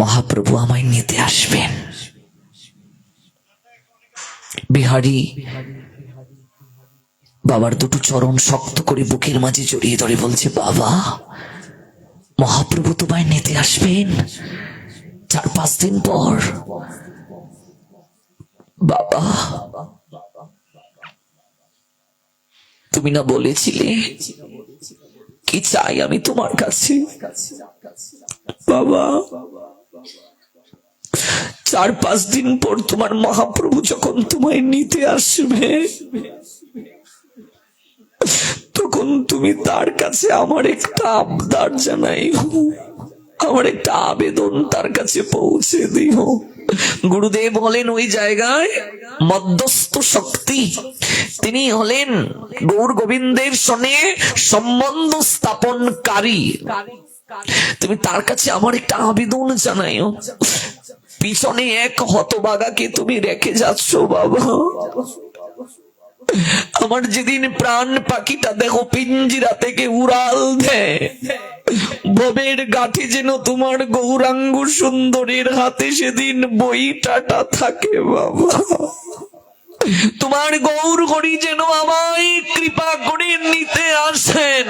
মহাপ্রভু আমায় নিতে আসবেন। বিহারী বাবার দুটো চরণ শক্ত করে বুকের মাঝে জড়িয়ে ধরে বলছে, বাবা, মহাপ্রভু তোমায় নিতে আসবেন 4-5 দিন পর। বাবা, তুমি না বলেছিলে কি চাই আমি তোমার কাছে? বাবা, 4-5 দিন পর তোমার মহাপ্রভু যখন তোমায় নিতে আসবে, তখন তুমি তার কাছে আমার একটা আবদার জানাইও, আমার একটা আবেদন তার কাছে পৌঁছে দিও। গুরুদেব হলেন ওই জায়গায় মধ্যস্থ শক্তি, তিনি হলেন গৌর গোবিন্দের সঙ্গে সম্বন্ধ স্থাপনকারী। তুমি তার কাছে আমার একটা আবেদন জানাইও। পিছনে এক হতভাগাকে তুমি রেখে যাচ্ছ বাবা। আমার যেদিন প্রাণ পাখিটা দেখো পিঞ্জিরা থেকে উড়াল দেয়, ভবের গাঠি যেন তোমার গৌরাঙ্গ সুন্দরীর হাতে সেদিন বইটাটা থাকে বাবা। তোমার গৌর হরি যেন আমায় কৃপা করে নিতে আসেন।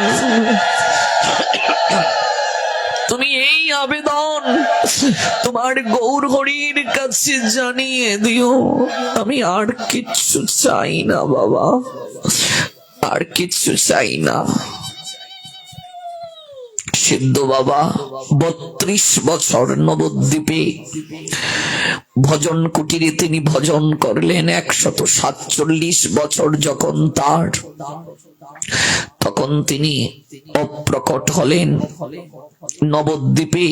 তুমি এই আবেদন তোমার গৌর হরির কাছে জানিয়ে দিও। আমি আর কিচ্ছু চাই না বাবা, আর কিচ্ছু চাই না। সিদ্ধ বাবা 32 বছর নবদ্বীপে ভজন কুটিরে তিনি ভজন করলেন। 147 বছর যখন তার, তখন তিনি অপ্রকট হলেন নবদ্বীপে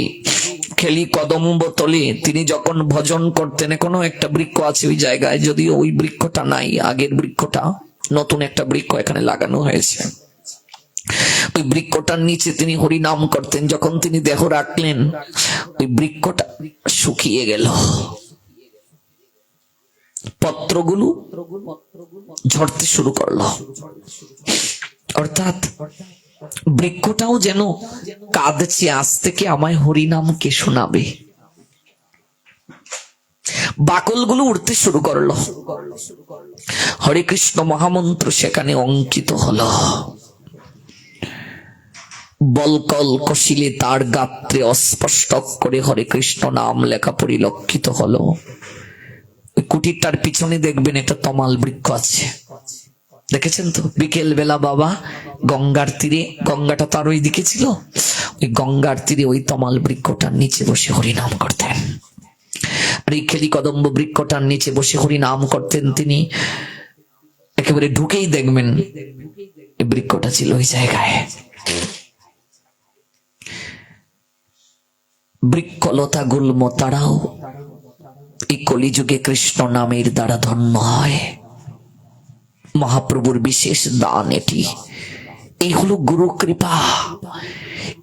খেলি কদম্ব তলে। তিনি যখন ভজন করতেন, এখনো একটা বৃক্ষ আছে ওই জায়গায়, যদিও ওই বৃক্ষটা নাই, আগের বৃক্ষটা, নতুন একটা বৃক্ষ এখানে লাগানো হয়েছে। ওই বৃক্ষটার নিচে তিনি হরি নাম করতেন। যখন তিনি দেহ রাখলেন, ওই বৃক্ষটা শুকিয়ে গেল, পত্রগুলো ঝরতে শুরু করলো। অর্থাৎ বৃক্ষটাও যেন কাঁদছে, আজ থেকে আমায় হরি নাম কে শোনাবে। বাকলগুলো উঠতে শুরু করলো, হরে কৃষ্ণ মহামন্ত্র সেখানে অঙ্কিত হলো। বলকল কষিলে তার গাত্রে অস্পষ্ট করে হরে কৃষ্ণ নাম লেখা পরিলক্ষিত হলো। কুটিরটার পিছনে দেখবেন একটা তমাল বৃক্ষ আছে, দেখেছেন তো? বিকেল বেলা বাবা গঙ্গার তীরে, গঙ্গাটা তার ওই দিকে ছিল, ওই গঙ্গার তীরে ওই তমাল বৃক্ষটার নিচে বসে হরিনাম করতেন। আর এই খেলি কদম্ব বৃক্ষটার নিচে বসে হরিনাম করতেন তিনি। একেবারে ঢুকেই দেখবেন এই বৃক্ষটা ছিল ওই জায়গায়। বৃক্ষলতা গুল্ম তারাও এই কলিযুগে কৃষ্ণ নামের দ্বারা ধন্য হয়। মহাপ্রভুর বিশেষ দান এটি। এই হলো গুরু কৃপা।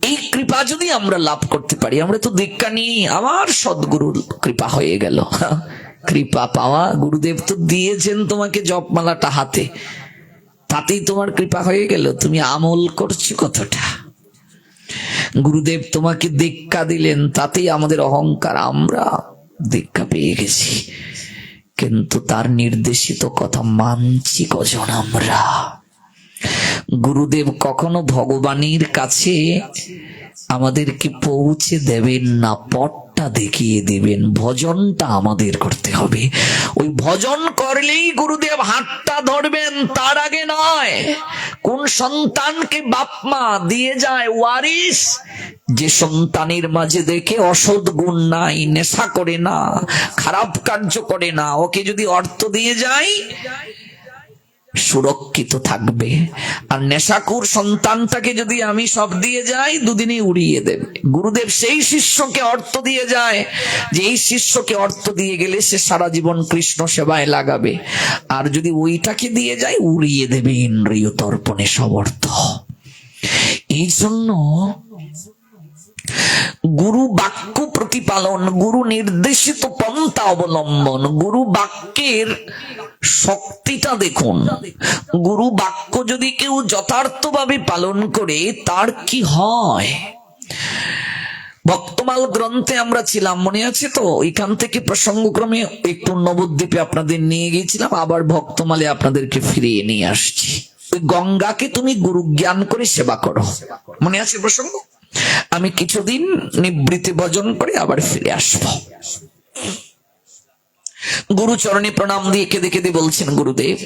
এই কৃপা যদি আমরা লাভ করতে পারি, আমরা তো দীক্ষা নিয়ে আমার সদ্গুরুর কৃপা হয়ে গেল। কৃপা পাওয়া, গুরুদেব তো দিয়েছেন তোমাকে জপমালাটা হাতে, তাতেই তোমার কৃপা হয়ে গেল। তুমি আমল করছো কতটা? গুরুদেব তোমাকে দীক্ষা দিলেন, তাতেই আমাদের অহংকার, আমরা দীক্ষা পেয়ে গেছি, কিন্তু তার নির্দেশিত কথা মানছি কজন আমরা? গুরুদেব কখনো ভগবানের কাছে আমাদেরকে পৌঁছে দেবেন না, পথটা দেখিয়ে দিবেন। ভজনটা আমাদের করতে হবে। ওই ভজন করলেই গুরুদেব হাতটা ধরবেন, তার আগে নয়। কোন সন্তানকে বাপ মা দিয়ে যায় ওয়ারিস, যে সন্তানের মাঝে দেখে অসৎ গুণ নাই, নেশা করে না, খারাপ কার্য করে না, ওকে যদি অর্থ দিয়ে যায়, সুরক্ষিত থাকবে। আর নেশাকুর সন্তানটাকে যদি আমি সব দিয়ে যাই, দুদিনেই উড়িয়ে দেবে। গুরুদেব সেই শিষ্যকে অর্থ দিয়ে যায় যে এই শিষ্যকে অর্থ দিয়ে গেলে সে সারা জীবন কৃষ্ণ সেবায় লাগাবে, আর যদি ওইটাকে দিয়ে যায় উড়িয়ে দেবে ইন্দ্রিয় তর্পণে সব অর্থ। এই জন্য গুরু বাক্য প্রতিপালন, গুরু নির্দেশিত পন্থা অবলম্বন, গুরু বাক্যের শক্তিটা দেখুন। গুরু বাক্য যদি কেউ যথার্থভাবে পালন করে তার কি হয়। ভক্তমাল গ্রন্থে আমরা ছিলাম, মনে আছে তো? এখান থেকে প্রসঙ্গক্রমে একটু নবদ্বীপে আপনাদের নিয়ে গিয়েছিলাম, আবার ভক্তমালে আপনাদেরকে ফিরিয়ে নিয়ে আসছি। ওই গঙ্গাকে তুমি গুরু জ্ঞান করে সেবা করো, মনে আছে প্রসঙ্গ? আমি কিছুদিন নিবৃত্তি ভজন করে আবার ফিরে আসবো। গুরু চরণে প্রণাম দিয়ে কেঁদে কেঁদে বলছেন, গুরুদেব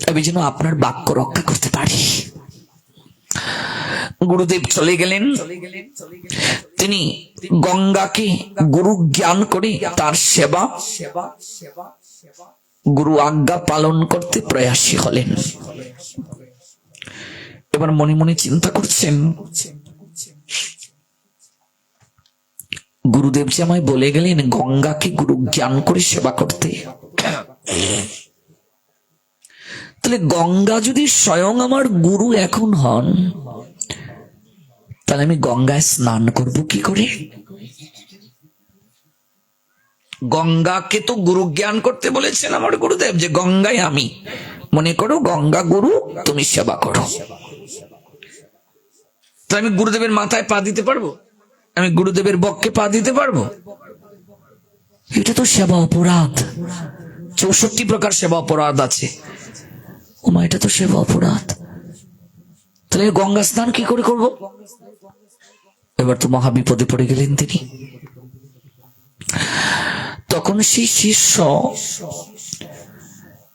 আমি যেন আপনার বাক্য রক্ষা করতে পারি। গুরুদেব চলে গেলেন। তিনি গঙ্গাকে গুরু জ্ঞান করে তার সেবা, গুরু আজ্ঞা পালন করতে প্রয়াসী হলেন। এবার মনে মনে চিন্তা করছেন, গুরুদেব যে আমায় বলে গেলেন গঙ্গাকে গুরু জ্ঞান করে সেবা করতে, তাহলে গঙ্গা যদি স্বয়ং আমার গুরু এখন হন, তাহলে আমি গঙ্গায় স্নান করব কি করে? গঙ্গাকে তো গুরু জ্ঞান করতে বলেছেন আমার গুরুদেব, যে গঙ্গায় আমি, মনে করো গঙ্গা গুরু, তুমি সেবা করো। তো আমি গুরুদেবের মাথায় পা দিতে পারবো? আমি গুরুদেবের বক্ষে পা দিতে পারবো? এটা তো সেবা অপরাধ। 64 প্রকার সেবা অপরাধ আছে। ওমা, এটা তো সেবা অপরাধ। তাহলে গঙ্গা স্নান কি করে করব? এবার তো মহা বিপদে পড়ে গেলেন তিনি। তখন সেই শিষ্য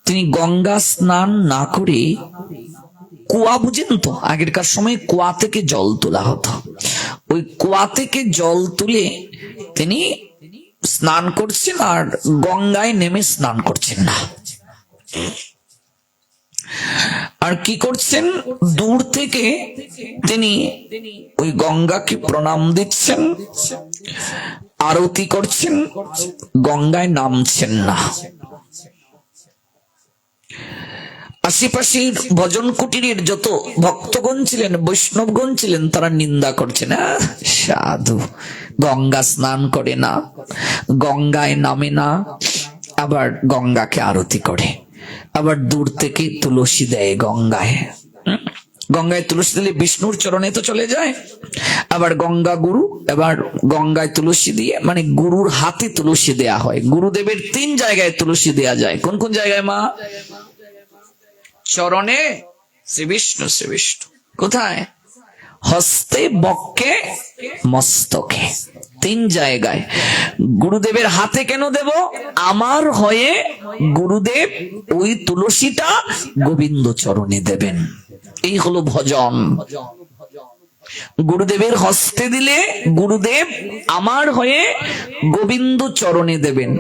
তিনি গঙ্গা স্নান না করে কুয়া, বুঝেন তো, আগেরকার সময় কুয়া থেকে জল তোলা হতো, ওই কুয়া থেকে জল তুলে তিনি স্নান করছেন, আর গঙ্গায় নেমে স্নান করছেন না। আর কি করছেন? দূর থেকে তিনি ওই গঙ্গাকে প্রণাম দিচ্ছেন, আরতি করছেন, গঙ্গায় নামছেন না। আশেপাশের ভজন কুটিরের যত ভক্তগণ ছিলেন, বৈষ্ণবগণ ছিলেন, তারা নিন্দা করছেন, সাধু গঙ্গা স্নান করে না, গঙ্গায় নামে না, আবার গঙ্গাকে আরতি করে, আবার দূর থেকে তুলসী দেয় গঙ্গায়। গঙ্গায় তুলসী দিলে বিষ্ণুর চরণে তো চলে যায়। আবার গঙ্গা গুরু, এবার গঙ্গায় তুলসী দিয়ে, মানে গুরুর হাতে তুলসী দেয়া হয়। গুরুদেবের 3 জায়গায় তুলসী দেয়া যায়। কোন কোন জায়গায় মা? চরণে শ্রী বিষ্ণু, শ্রী বিষ্ণু কোথায়? হস্তে, বক্ষে, মস্তকে, 3 জায়গায়। গুরুদেবের হাতে কেন দেব? আমার হয়ে গুরুদেব ওই তুলসীটা গোবিন্দ চরণে দেবেন। এই হলো ভজন। গুরুদেবের হস্তে দিলে গুরুদেব আমার হয়ে গোবিন্দ চরণে দেবেন।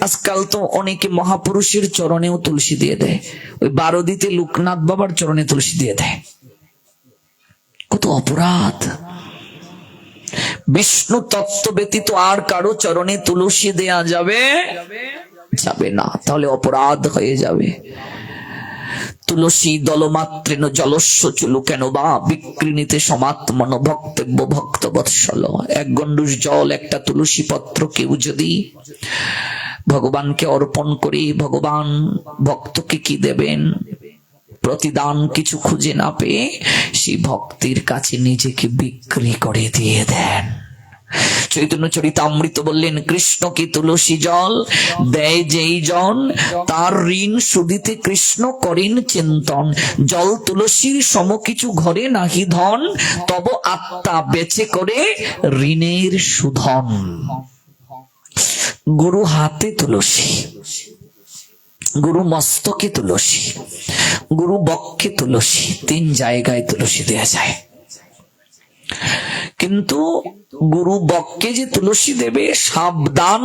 আজকাল তো অনেকে মহাপুরুষের চরণেও তুলসী দিয়ে দেয়। ওই বারোদিতে লোকনাথ বাবার চরণে তুলসী দিয়ে দেয়। কত অপরাধ! বিষ্ণু তত্ত্ব ব্যতীত আর কারো চরণে তুলসী দেয়া যাবে যাবে না, তাহলে অপরাধ হয়ে যাবে। তুলসী দলমাত্রেন জলস্য চুলু কেন বা বিকৃণীতে সমাত্মন ভক্তব্য ভক্ত বৎসল। 1 গণ্ডূষ জল, একটা তুলসী পত্র কেউ যদি ভগবানকে অর্পণ করে, ভগবান ভক্তকে কি দেবেন? প্রতিদান কিছু খুঁজে না পেয়ে সেই ভক্তির কাছে নিজেকে বিক্রি করে দিয়ে দেন। চৈতন্য চরিতামৃত বললেন, কৃষ্ণকে তুলসী জল দেয় যেই জন, তার ঋণ সুদিতে কৃষ্ণ করেন চিন্তন। জল তুলসীর সম কিছু ঘরে নাহি ধন, তব আত্মা বেচে করে ঋণের সুধন। গুরু হাতে তুলসী, গুরু মস্তকে তুলসী, গুরু বক্ষে তুলসী, 3 জায়গায় তুলসী দেয়া যায়। কিন্তু গুরু বক্ষে যে তুলসী দেবে, সাবধান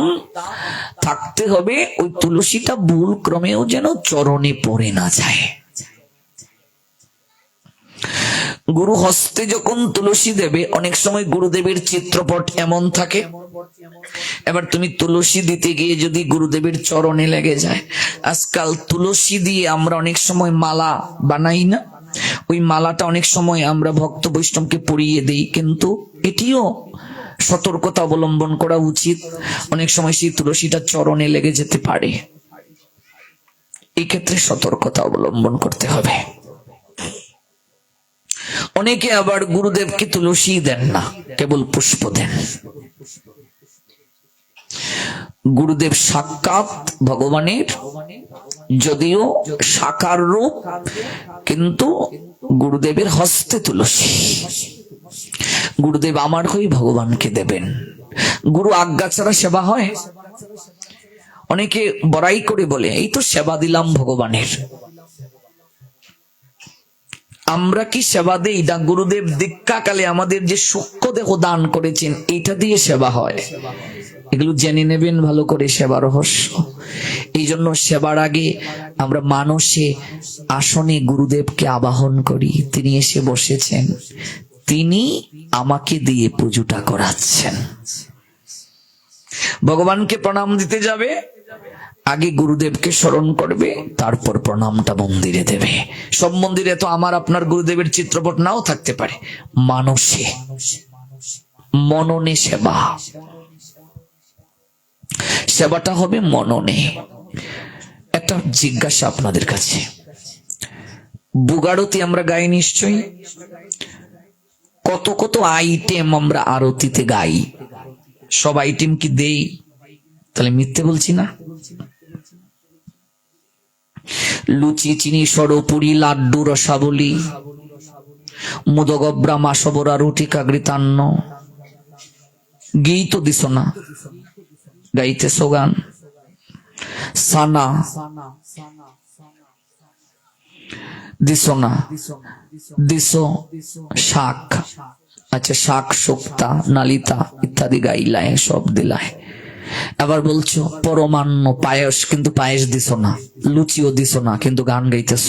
থাকতে হবে ওই তুলসীটা ভুল ক্রমেও যেন চরণে পড়ে না যায়। গুরু হস্তে যখন তুলসী দেবে, অনেক সময় গুরুদেবের চিত্রপট এমন থাকে, এবার তুমি তুলসী দিতে গিয়ে যদি গুরুদেবের চরণে লেগে যায়, আজকাল তুলসী দিয়ে আমরা অনেক সময় মালা বানাই না, ওই মালাটা অনেক সময় আমরা ভক্ত বৈষ্ণবকে পরিয়ে দেই, কিন্তু এটিও সতর্কতা অবলম্বন করা উচিত, অনেক সময় সেই তুলসীটা চরণে লেগে যেতে পারে, এই ক্ষেত্রে সতর্কতা অবলম্বন করতে হবে। অনেকে আবার গুরুদেবকে তুলসী দেন না, কেবল পুষ্প দেন। গুরুদেব সাক্ষাৎ ভগবানের, যদিও সাকার রূপ, কিন্তু গুরুদেবের হস্তে তুলসী। গুরুদেব আমার হয়ে ভগবানকে দেবেন। গুরু আজ্ঞা ছাড়া সেবা হয়? অনেকে বড়াই করে বলে, এই তো সেবা দিলাম ভগবানের। আমরা কি সেবা দেই না গুরুদেব দীক্ষাকালে আমাদের যে সূক্ষ্ম দেহ দান করেছেন, এটা দিয়ে সেবা হয়? এগুলো জেনে নেবেন ভালো করে, সেবা রহস্য। এই জন্য সেবার আগে আমরা মানসে আসনে গুরুদেবকে আবাহন করি, তিনি এসে বসেছেন, তিনি আমাকে দিয়ে পুজোটা করাচ্ছেন। ভগবানকে প্রণাম দিতে যাবে, আগে গুরুদেবকে স্মরণ করবে, তারপর প্রণামটা মন্দিরে দেবে। সব মন্দিরে তো আমার আপনার গুরুদেবের চিত্রপট নাও থাকতে পারে। মানসে, মননে সেবা, সেবাটা হবে মননে। একটা জিজ্ঞাসা আপনাদের কাছে, বুগারতি আমরা গাই নিশ্চয়ই, কত কত আইটেম আমরা আরতিতে গাই, সব আইটেম কি দেই? তাহলে মিথ্যে বলছি না? লুচি, চিনি, সরপুরি, লাড্ডু, রসাবলী, মুদগব্রা, মাসবরা, রুটি, কাগৃতান্ন, গেই তো দিস না, গাইতেছ গান। সানা দিস না, দিস শাক, আচ্ছা শাক, শুক্তা, নালিতা ইত্যাদি গাইলায়, সব দিলায়। আবার বলছো পরমান্ন, পায়েস, কিন্তু পায়েস দিস না, লুচিও দিস না, কিন্তু গান গাইতেছ।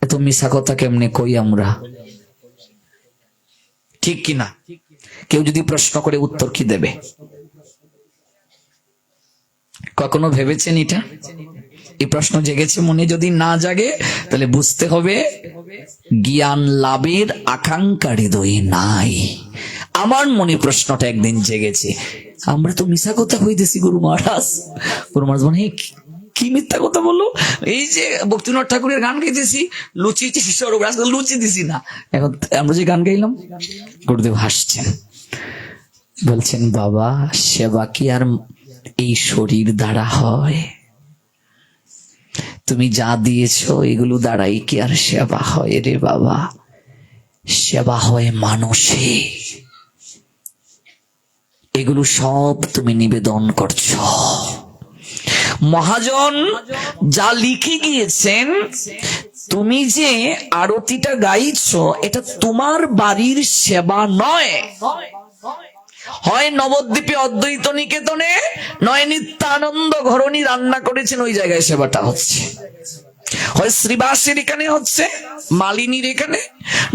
এত মিশা কথা কেমনে কই আমরা? ঠিক কিনা? কেউ যদি প্রশ্ন করে উত্তর কি দেবে? কখনো ভেবেছেন এটা? এই প্রশ্ন জেগেছে মনে? যদি না জাগে তাহলে বুঝতে হবে জ্ঞান লাভের আকাঙ্ক্ষা হৃদয়ে নাই। আমার মনে প্রশ্নটা একদিন জেগেছে, আমরা তো মিশা কথা কইতেছি গুরু মহারাজ। গুরু মহারাজ মানে কি মিথ্যা কথা বললো? এই যে ভক্তিনাথ ঠাকুরের গান গাইতেছি, লুচি লুচি দিছি না, এখন আমরা যে গান গাইলাম। গুরুদেব হাসছেন, বলছেন বাবা, সেবা কি আর এই শরীর দ্বারা হয়? তুমি যা দিয়েছো এগুলো দ্বারাই কি আর সেবা হয় রে বাবা? সেবা হয় মানসে। এগুলো সব তুমি নিবেদন করছো। মহাজন যা লিখে গিয়েছেন, তুমি যে আরতিটা গাইছো, এটা তোমার বাড়ির সেবা নয়। হয় নবদ্বীপে অদ্বৈত নিকেতনে, নয় নিত্যানন্দ ঘরণী রান্না করেছেন, ওই জায়গায় সেবাটা হচ্ছে। হয় শ্রীবাসের এখানে হচ্ছে, মালিনীর এখানে,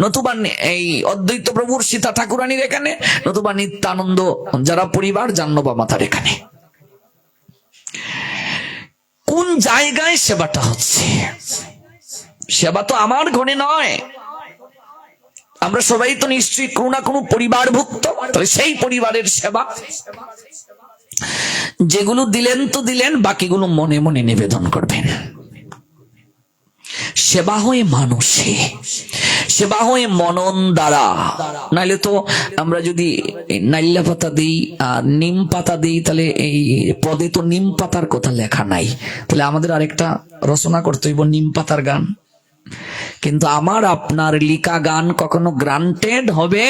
নতুবা এই অদ্বৈত প্রভুর সীতা ঠাকুরানীর এখানে, নতুবা নিত্যানন্দ যারা পরিবার জাহ্নবা মাতার এখানে। কোন জায়গায় সেবাটা হচ্ছে? সেবা তো আমার ঘরে নয়। আমরা সবাই তো নিশ্চয়ই কোনো না কোনো পরিবারভুক্ত, তবে সেই পরিবারের সেবা। যেগুলো দিলেন তো দিলেন, বাকিগুলো মনে মনে নিবেদন করবেন। সেবা হয়ে মানুষে, সেবা হয়ে মনন দ্বারা। নাইলে তো আমরা যদি নাইল্লা পাতা দিই আর নিম পাতা দিই, তাহলে এই পদে তো নিম পাতার কথা লেখা নাই, তাহলে আমাদের আরেকটা রচনা করতে হইব নিম পাতার গান। কিন্তু আমার আপনার লিখা গান কখনো গ্রান্টেড হবে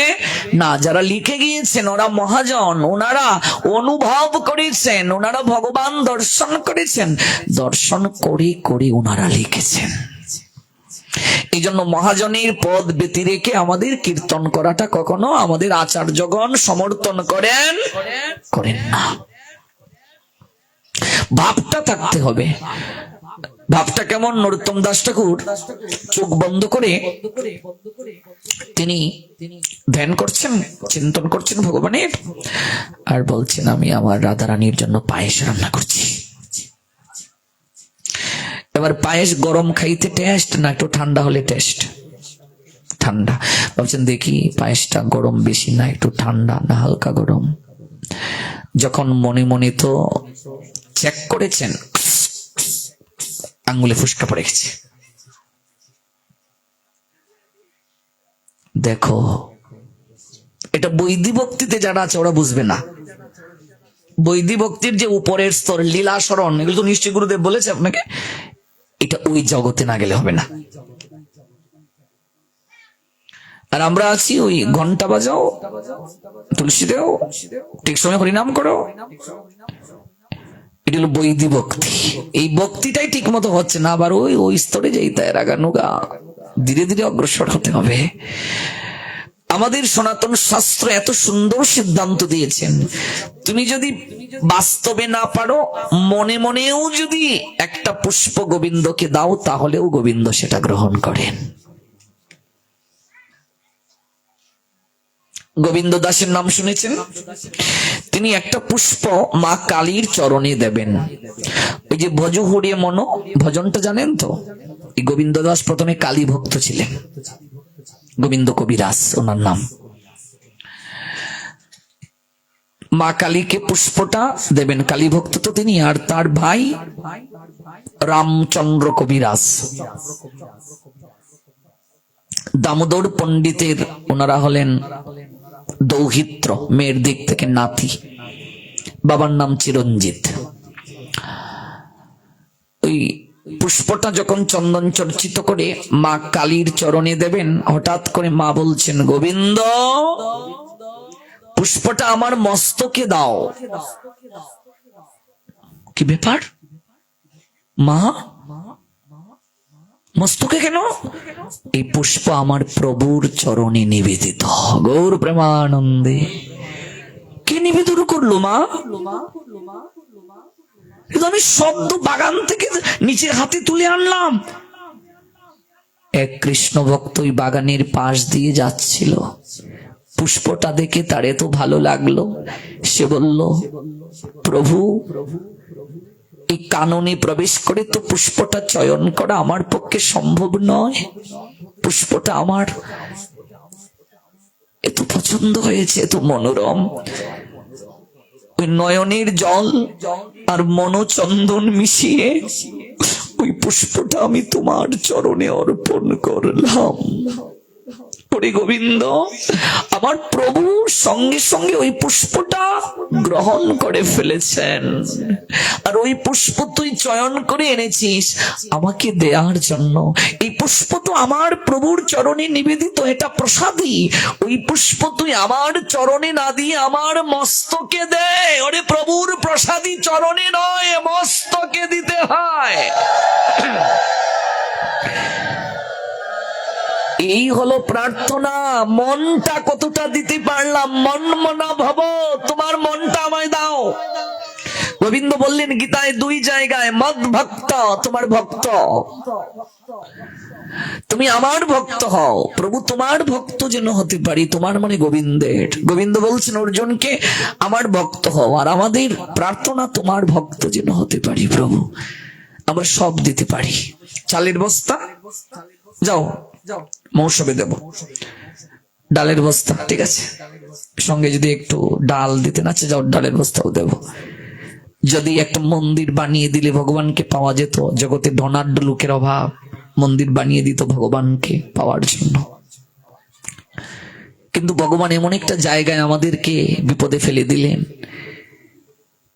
না। যারা লিখে গিয়েছেন ওরা মহাজন, ওনারা অনুভব করেছেন, ওনারা ভগবান দর্শন করেছেন, দর্শন করে করে ওনারা লিখেছেন। এই জন্য মহাজনের পদ ব্যতি রেখে আমাদের কীর্তন করাটা কখনো আমাদের আচার্যগণ সমর্থন করেন না। ভাবটা থাকতে হবে। ভাবটা কেমন? নরোত্তম দাস ঠাকুর চোখ বন্ধ করে তিনি ধ্যান করছেন, চিন্তন করছেন ভগবানের, আর বলছেন আমি আমার রাধারানীর জন্য পায়েস রান্না করছি। এবার পায়েস গরম খাইতে টেস্ট না একটু ঠান্ডা হলে টেস্ট? ঠান্ডা। ভাবছেন দেখি পায়েসটা গরম বেশি না একটু ঠান্ডা না হালকা গরম। যখন মনে মনে তো চেক করেছেন, আঙ্গুলে ফুসকা পড়ে গেছে। দেখো, এটা বৈদিক ভক্তিতে যারা আছে ওরা বুঝবে না। বৈদিক ভক্তির যে উপরের স্তর, লীলাসরণ, এগুলো তো নিশ্চয়ই গুরুদেব বলেছে আপনাকে, এটা ওই জগতে না গেলে হবে না। আর আমরা আছি ওই ঘন্টা বাজাও, তুলসী দেও, ঠিক সময় হরিনাম করো, এটা হলো বৈদিক ভক্তি। এই ভক্তিটাই ঠিক মতো হচ্ছে না, আবার ওই স্তরে যাইতে রাগানুগা ধীরে ধীরে অগ্রসর হতে হবে। আমাদের সনাতন শাস্ত্র এত সুন্দর সিদ্ধান্ত দিয়েছেন, তুমি যদি বাস্তবে না পারো, মনে মনেও যদি একটা পুষ্প গোবিন্দকে দাও, তাহলেও গোবিন্দ সেটা গ্রহণ করেন। গোবিন্দ দাসের নাম শুনেছেন? তিনি একটা পুষ্প মা কালীর চরণে দেবেন। ওই যে ভজ হরিয়ে মনো ভজনটা জানেন তো? এই গোবিন্দ দাস প্রথমে কালী ভক্ত ছিলেন, গোবিন্দ কবিরাজ ওনার নাম। মা কালীকে পুষ্পটা দেবেন, কালী ভক্ত তো তিনি, আর তার ভাই রামচন্দ্র কবিরাজ, দামোদর পণ্ডিতের ওনারা হলেন দৌহিত্র, মেয়ের দিক থেকে নাতি, বাবার নাম চিরঞ্জিত। ওই পুষ্পটা যখন চন্দন চর্চিত করে মা কালীর চরণে দেবেন, হঠাৎ করে মা বলছেন, গোবিন্দ পুষ্পটা আমার মস্তকে দাও। কি ব্যাপার মা, মস্তকে কেন? এই পুষ্প আমার প্রভুর চরণে নিবেদিত। গৌর প্রেমানন্দে। কে নিবেদন করলো মা? আমি শব্দ বাগান থেকে নিচে হাতে তুলে আনলাম। এক কৃষ্ণ ভক্ত ওই বাগানের পাশ দিয়ে যাচ্ছিল, পুষ্পটা দেখে তার এত ভালো লাগলো, সে বলল, প্রভু এই কাননে প্রবেশ করে তো পুষ্পটা চয়ন করা আমার পক্ষে সম্ভব নয়, পুষ্পটা আমার এত পছন্দ হয়েছে, এত মনোরম, ওই নয়নের জল আর মনোচন্দন মিশিয়ে ওই পুষ্পটা আমি তোমার চরণে অর্পণ করলাম। হরি গোবিন্দ, আমার প্রভু সঙ্গে সঙ্গে ওই পুষ্পটা গ্রহণ করে ফেলেছেন। আর ওই পুষ্প তুই চয়ন করে এনেছিস আমাকে দেওয়ার জন্য। এই পুষ্প তো আমার প্রভুর চরণে নিবেদিত, এটা প্রসাদী। ওই পুষ্প তুই আমার চরণে না দিয়ে আমার মস্তকে দে। ওরে প্রভুর প্রসাদী চরণে নয়, মস্তকে দিতে হয়। এই হলো প্রার্থনা। মনটা কতটা দিতে পারলাম? মন মনা ভব, তোমার মনটা আমায় দাও। গোবিন্দ বললেন গীতায় 2 জায়গায়, মদ ভক্ত, তোমার ভক্ত, তুমি আমার ভক্ত হও। প্রভু তোমার ভক্ত যেন হতে পারি, তোমার মানে গোবিন্দের। গোবিন্দ বলছেন অর্জুনকে আমার ভক্ত হও, আর আমাদের প্রার্থনা তোমার ভক্ত যেন হতে পারি প্রভু, আমরা সব দিতে পারি। চালের বস্তা যাও মৌসুমে দেব, ডালের বস্তা ঠিক আছে, সঙ্গে যদি একটু ডাল দিতে না যাও ডালের বস্তাও দেব। যদি একটা মন্দির বানিয়ে দিলে ভগবানকে পাওয়া যেত, জগতে ধনাঢ্য লোকের অভাব, মন্দির বানিয়ে দিত ভগবানকে পাওয়ার জন্য। কিন্তু ভগবান এমন একটা জায়গায় আমাদেরকে বিপদে ফেলে দিলেন,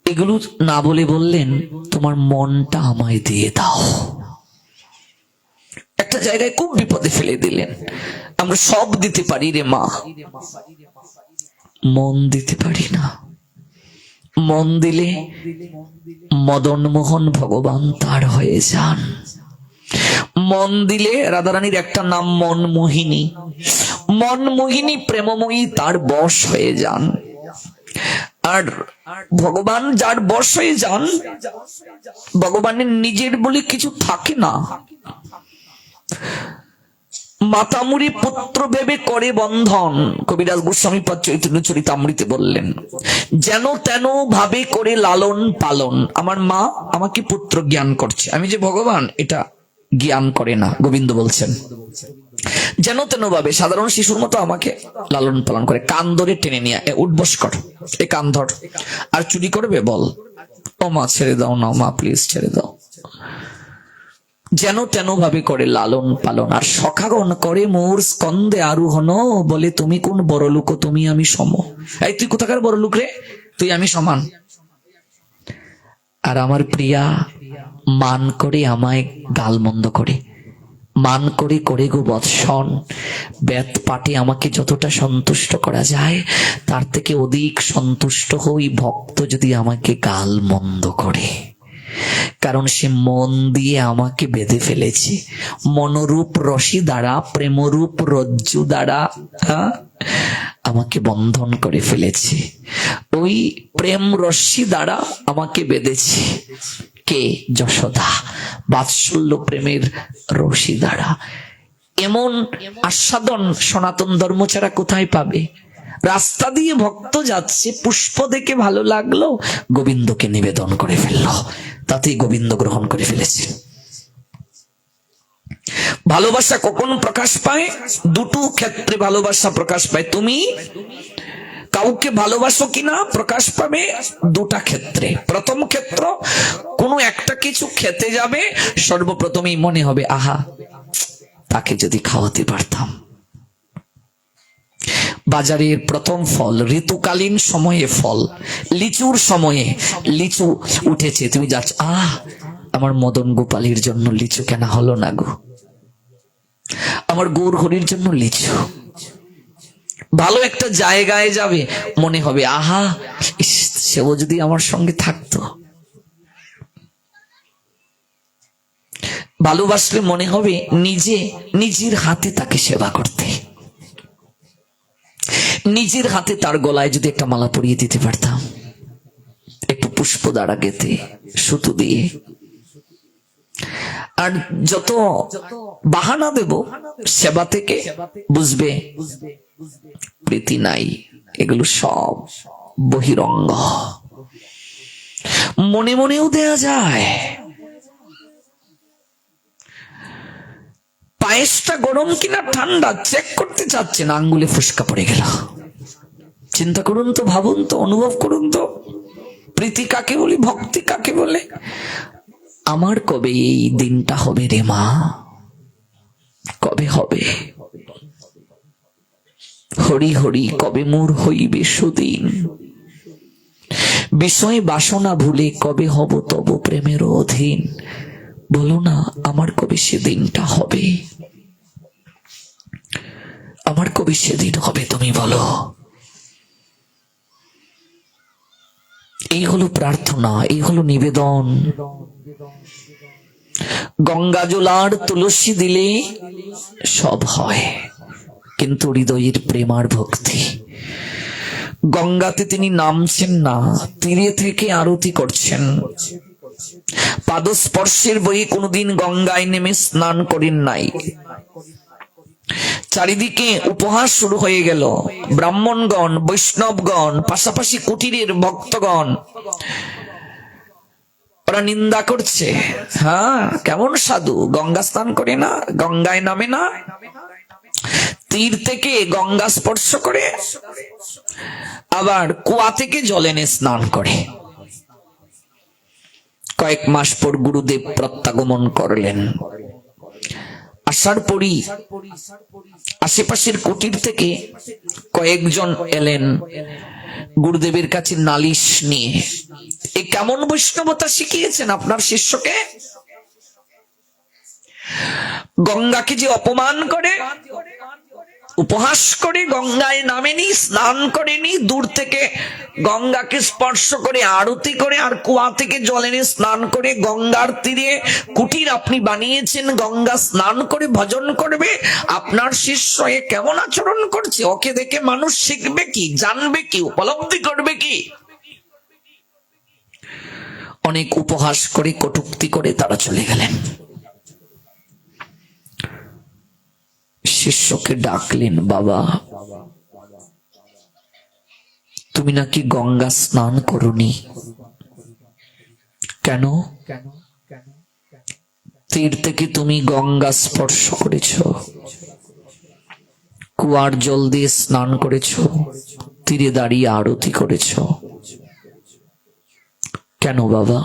এগুলো না বলে বললেন তোমার মনটা আমায় দিয়ে দাও। একটা জায়গায় খুব বিপদে ফেলে দিলেন। আমরা সব দিতে পারি রে মা, মন দিতে পারি না। মন দিলে মদন মোহন ভগবান তার হয়ে যান। মন দিলে রাধারানীর একটা নাম মনমোহিনী, মনমোহিনী প্রেমময়ী তার বশ হয়ে যান। আর ভগবান যার বশ হয়ে যান, ভগবানের নিজের বলে কিছু থাকে না। মাতামুরি পুত্র ভেবে করে বন্ধন, কবিরাজ গোস্বামী পাদ চৈতন্য চরিতামৃতে বললেন, যেন তেন ভাবে করে লালন পালন। আমার মা আমাকে পুত্র জ্ঞান করছে, আমি যে ভগবান এটা জ্ঞান করে না। গোবিন্দ বলছেন যেন তেন ভাবে সাধারণ শিশুর মতো আমাকে লালন পালন করে, কান ধরে টেনে নিয়ে উঠবস কর, এ কান ধর, আর চুরি করবে বল, ও মা ছেড়ে দাও না, মা প্লিজ ছেড়ে দাও। যেন তেন ভাবে করে লালন পালন, আর সখাগণ করে মোর স্কন্দে আরোহণ, বলে তুমি কোন বড় লোক, তুমি আমি সম। এই তুই কোথাকার বড় লোক রে, তুই আমি সমান। আর আমার প্রিয়া মান করে আমায় গালমন্দ করে, মান করে করে গো বৎসন, বেদ পাঠে আমাকে যতটা সন্তুষ্ট করা যায় তার থেকে অধিক সন্তুষ্ট হই ভক্ত যদি আমাকে গালমন্দ করে। কারণ সে মন দিয়ে আমাকে বেঁধে ফেলেছে, মনোরূপ রশি দ্বারা, প্রেমরূপ রজ্জু দ্বারা আমাকে বন্ধন করে ফেলেছে। ওই প্রেম রশ্মি দ্বারা আমাকে বেঁধেছে কে? যশোদা, বাৎসল্য প্রেমের রশি দ্বারা। এমন আস্বাদন সনাতন ধর্ম ছাড়া কোথায় পাবে? রাস্তা দিয়ে ভক্ত যাচ্ছে, পুষ্প দেখে ভালো লাগলো, গোবিন্দকে নিবেদন করে ফেললো, তাতেই গোবিন্দ গ্রহণ করে ফেলেছে। ভালোবাসা কখন প্রকাশ পায়? দুটো ক্ষেত্রে ভালোবাসা প্রকাশ পায়। তুমি কাউকে ভালোবাসো কিনা প্রকাশ পাবে দুটা ক্ষেত্রে। প্রথম ক্ষেত্র, কোনো একটা কিছু খেতে যাবে, সর্বপ্রথমেই মনে হবে আহা তাকে যদি খাওয়াতে পারতাম। বাজারের প্রথম ফল, ঋতুকালীন সময়ে ফল, লিচুর সময়ে লিচু উঠেছে, তুমি যাচ্ছ, আমার মদন গোপালের জন্য লিচু কেনা হলো না গো, আমার গৌর হরির জন্য লিচু। ভালো একটা জায়গায় যাবে, মনে হবে আহা সেও যদি আমার সঙ্গে থাকতো। ভালোবাসলে মনে হবে নিজের হাতে তাকে সেবা করতে, নিজের হাতে তার গলায় যদি একটা মালা পরিয়ে দিতে পারতাম, একটু পুষ্প দ্বারা গেতে, সুতো দিয়ে। আর যত বাহানা দেব সেবা থেকে, বুঝবে প্রীতি নাই, এগুলো সব বহিরঙ্গ। মনে মনেও দেয়া যায়। পায়েসটা গরম কিনা ঠান্ডা চেক করতে চাচ্ছেন, আঙ্গুলে ফুসকা পড়ে গেল। চিন্তা করুন তো, ভাবুন তো, অনুভব করুন তো, প্রীতি কাকে বলে, ভক্তি কাকে বলে। আমার কবে এই দিনটা হবে রে মা, কবে হবে? হরি হরি কবে মোর হইবে সুদিন, বিষয় বাসনা ভুলে কবে হব তব প্রেমের অধীন। বলো না আমার কবে সেদিনটা হবে, আমার কবে সেদিন হবে, তুমি বলো। এই হলো প্রার্থনা, এই হলো নিবেদন। গঙ্গা জল আর তুলসী দিলে সব হয়, কিন্তু হৃদয়ের প্রেম আর ভক্তি। গঙ্গাতে তিনি নামছেন না, তীরে থেকে আরতি করছেন। পাদস্পর্শের বই কোনদিন গঙ্গায় নেমে স্নান করেন নাই। চারিদিকে উপহাস শুরু হয়ে গেল, ব্রাহ্মণগণ, বৈষ্ণবগণ, পাশাপাশি কুটিরের ভক্তগণ, ওরা নিন্দা করছে। কেমন সাধু, গঙ্গা স্নান করে না, গঙ্গায় নামে না, তীর থেকে গঙ্গা স্পর্শ করে, আবার কুয়া থেকে জল এনে স্নান করে। কয়েক মাস পর গুরুদেব প্রত্যাগমন করলেন। আসার পরই আশেপাশের কুটির থেকে কয়েকজন এলেন গুরুদেবের কাছে নালিশ নিয়ে। এই কেমন বৈষ্ণবতা শিখিয়েছেন আপনার শিষ্যকে? গঙ্গাকে যে অপমান করে, উপহাস করে, গঙ্গায় নামেনি, স্নান করেনি, দূর থেকে গঙ্গাকে স্পর্শ করে আরতি করে, আর কুয়া থেকে জল এনে স্নান করে, গঙ্গার তীরে কুটির আপনি বানিয়েছেন, গঙ্গা স্নান করে ভজন করবে। আপনার শিষ্য এ কেমন আচরণ করছে? ওকে দেখে মানুষ শিখবে কি, জানবে কি, উপলব্ধি করবে কি? অনেক উপহাস করে কটূক্তি করে তারা চলে গেলেন। শিষ্যকে ডাকলেন, বাবা তুমি নাকি গঙ্গা স্নান করনি, কেন? তীর থেকে তুমি গঙ্গা স্পর্শ করেছ, কুয়ার জল দিয়ে স্নান করেছ, তীরে দাঁড়িয়ে আরতি করেছ, কেন বাবা?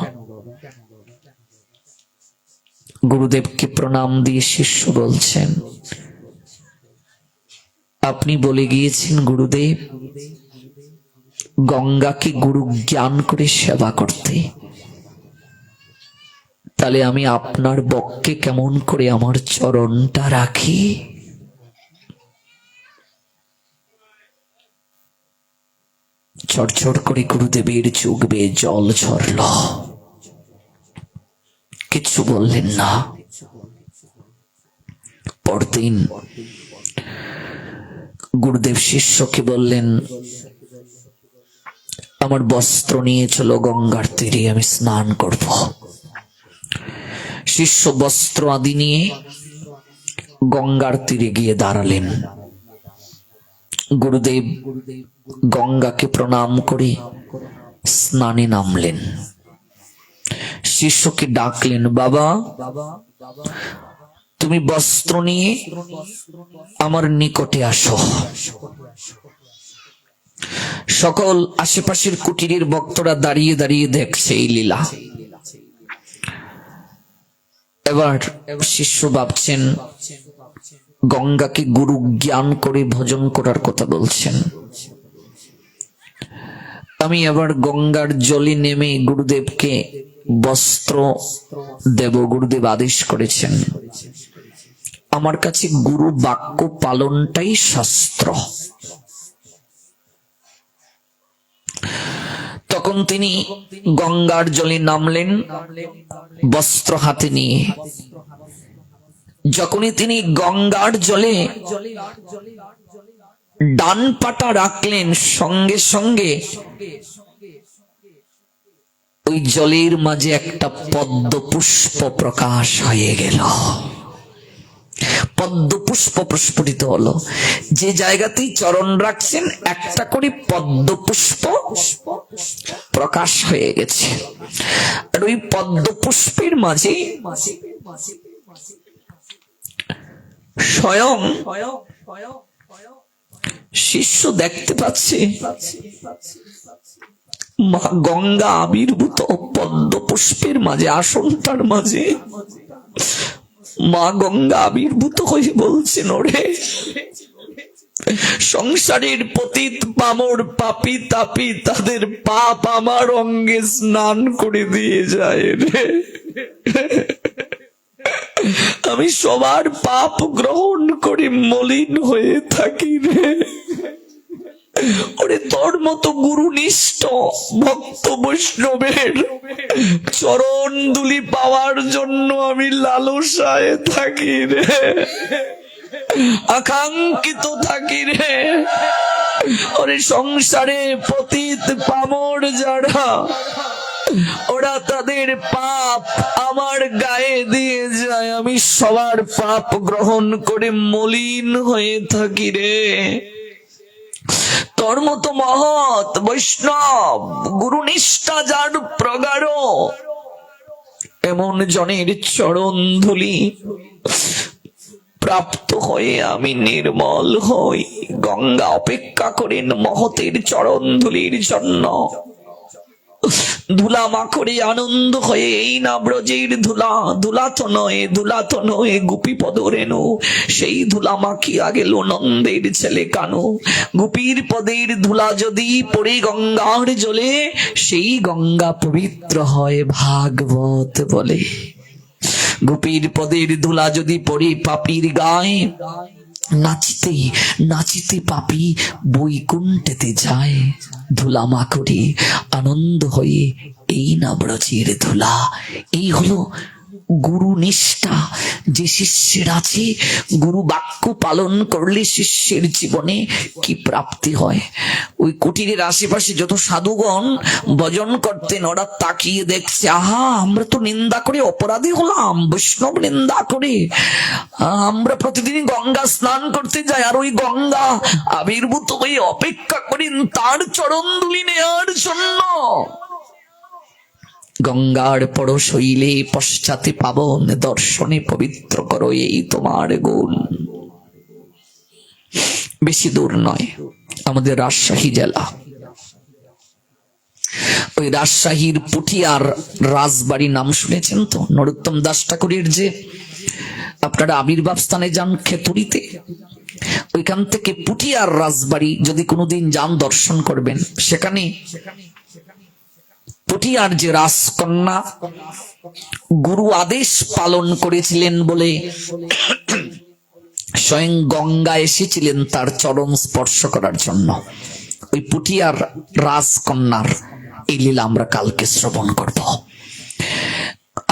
গুরুদেবকে প্রণাম দিয়ে শিষ্য বলছেন, আপনি বলে গিয়েছেন গুরুদেব গঙ্গাকে গুরু জ্ঞান করে সেবা করতে, তাহলে আমি আপনার বক্ষে কেমন করে আমার চরণটা রাখি? ঝরঝর করে গুরুদেবের চোখ বেয়ে জল ঝরল, কিছু বললেন না। পরদিন গুরুদেব শিষ্যকে বললেন, আমার বস্ত্র নিয়ে চলো গঙ্গার তীরে, আমি স্নান করব। শিষ্য বস্ত্র আদি নিয়ে গঙ্গার তীরে গিয়ে দাঁড়ালেন। গুরুদেব গঙ্গাকে প্রণাম করে স্নানে নামলেন। শিষ্যকে ডাকলেন, বাবা তুমি বস্ত্র নিয়ে আমার নিকটে আসো। সকল আশেপাশের কুটিরের ভক্তরা দাঁড়িয়ে দাঁড়িয়ে দেখছে এই লীলা। এবার শিষ্য ভাবছেন গঙ্গাকে গুরু জ্ঞান করে ভজন করার কথা বলছেন, আমি এবার গঙ্গার জলে নেমে গুরুদেবকে বস্ত্র দেব। গুরুদেব আদেশ করেছেন, আমার কাছে গুরু বাক্য পালনটাই শাস্ত্র। তখন তিনি গঙ্গার জলে নামলেন বস্ত্র হাতে নিয়ে। যখনই তিনি গঙ্গার জলে ডান পাটা রাখলেন, সঙ্গে সঙ্গে ওই জলের মাঝে একটা পদ্ম পুষ্প প্রকাশ হয়ে গেল। পদ্ম পুষ্প প্রস্ফুটিত হলো। যে জায়গাতেই চরণ রাখছেন একটা করে পদ্ম পুষ্প প্রকাশ হয়ে গেছে। আর ওই পদ্ম পুষ্পের মাঝে স্বয়ং শিষ্য দেখতে পাচ্ছে মা গঙ্গা আবির্ভূত পদ্ম পুষ্পের মাঝে, আসনটার মাঝে মা গঙ্গা আবির্ভূত হয়ে বলছেন, ওরে সংসারের পতিত পামর পাপী তাপী তাদের পাপ আমার অঙ্গে স্নান করে দিয়ে যায় রে। আমি সবার পাপ গ্রহণ করে মলিন হয়ে থাকি রে। ওরে তোর মতো গুরুনিষ্ঠ ভক্ত বৈষ্ণবের চরণ ধুলি পাওয়ার জন্য আমি লালসায় থাকি রে, আকাঙ্ক্ষিত থাকি রে। ওরে সংসারে পতিত পামর যারা, ওরা তাদের পাপ আমার গায়ে দিয়ে যায়, আমি সবার পাপ গ্রহণ করে মলিন হয়ে থাকি রে। তোর মতো মহৎ বৈষ্ণব গুরুনিষ্ঠা যার প্রগাঢ়, এমন জনের চরণ ধুলি প্রাপ্ত হয়ে আমি নির্মল হই। গঙ্গা অপেক্ষা করেন মহতের চরণ ধুলির জন্য। ধুলা মাখরে আনন্দ হয়ে এই না ব্রজের ধুলা, ধুলা তো নয় গুপি পদ রেণু, সেই ধুলা মাখিয়া গেল নন্দের ছেলে কানু। গুপির পদের ধুলা যদি পড়ে গঙ্গার জলে, সেই গঙ্গা পবিত্র হয় ভাগবত বলে। গুপির পদের ধুলা যদি পড়ে পাপীর গায়ে, নাচিতে নাচিতে পাপী বৈকুণ্ঠেতে যায়। ধুলা মাখরে আনন্দ হয়ে এই না ব্রজের ধুলা। এই হলো গুরু নিষ্ঠা যে শিষ্যের আছে, গুরু বাক্য পালন করলে শিষ্যের জীবনে কি প্রাপ্তি হয়। ওই কুটিরের আশেপাশে যত সাধুগণ ভজন করতেন, ওরা তাকিয়ে দেখছে, আহা আমরা তো নিন্দা করে অপরাধী হলাম, বৈষ্ণব নিন্দা করে। আমরা প্রতিদিন গঙ্গা স্নান করতে যাই, আর ওই গঙ্গা আবির্ভূত হয়ে অপেক্ষা করেন তার চরণ ধুলি নেওয়ার জন্য। গঙ্গার পরশ হইলে পশ্চাতে পাবন, দর্শনে পবিত্র করো এই তোমার গুণ। বেশি দূর নয়, আমাদের রাজশাহী জেলা, ওই রাজশাহীর পুঠিয়ার রাজবাড়ি নাম শুনেছেন তো? নরোত্তম দাস ঠাকুরের যে আপনারা আবির্ভাব স্থানে যান খেতুরিতে, ওইখান থেকে পুঠিয়ার রাজবাড়ি যদি কোনোদিন যান দর্শন করবেন। সেখানে পুঠিয়ার যে রাজকন্যা গুরু আদেশ পালন করেছিলেন বলে স্বয়ং গঙ্গা এসেছিলেন তার চরণ স্পর্শ করার জন্য। ওই পুঠিয়ার রাজকন্যার এই লীলা আমরা কালকে শ্রবণ করব।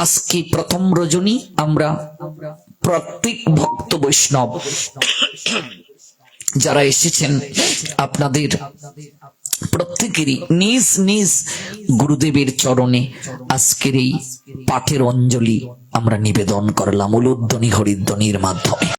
আজকে প্রথম রজনী আমরা প্রত্যেক ভক্ত বৈষ্ণব যারা এসেছেন, আপনাদের প্রত্যেকেরই নিজ নিজ গুরুদেবের চরণে আজকের এই পাঠের অঞ্জলি আমরা নিবেদন করলাম উলুধ্বনি হরিধ্বনির মাধ্যমে।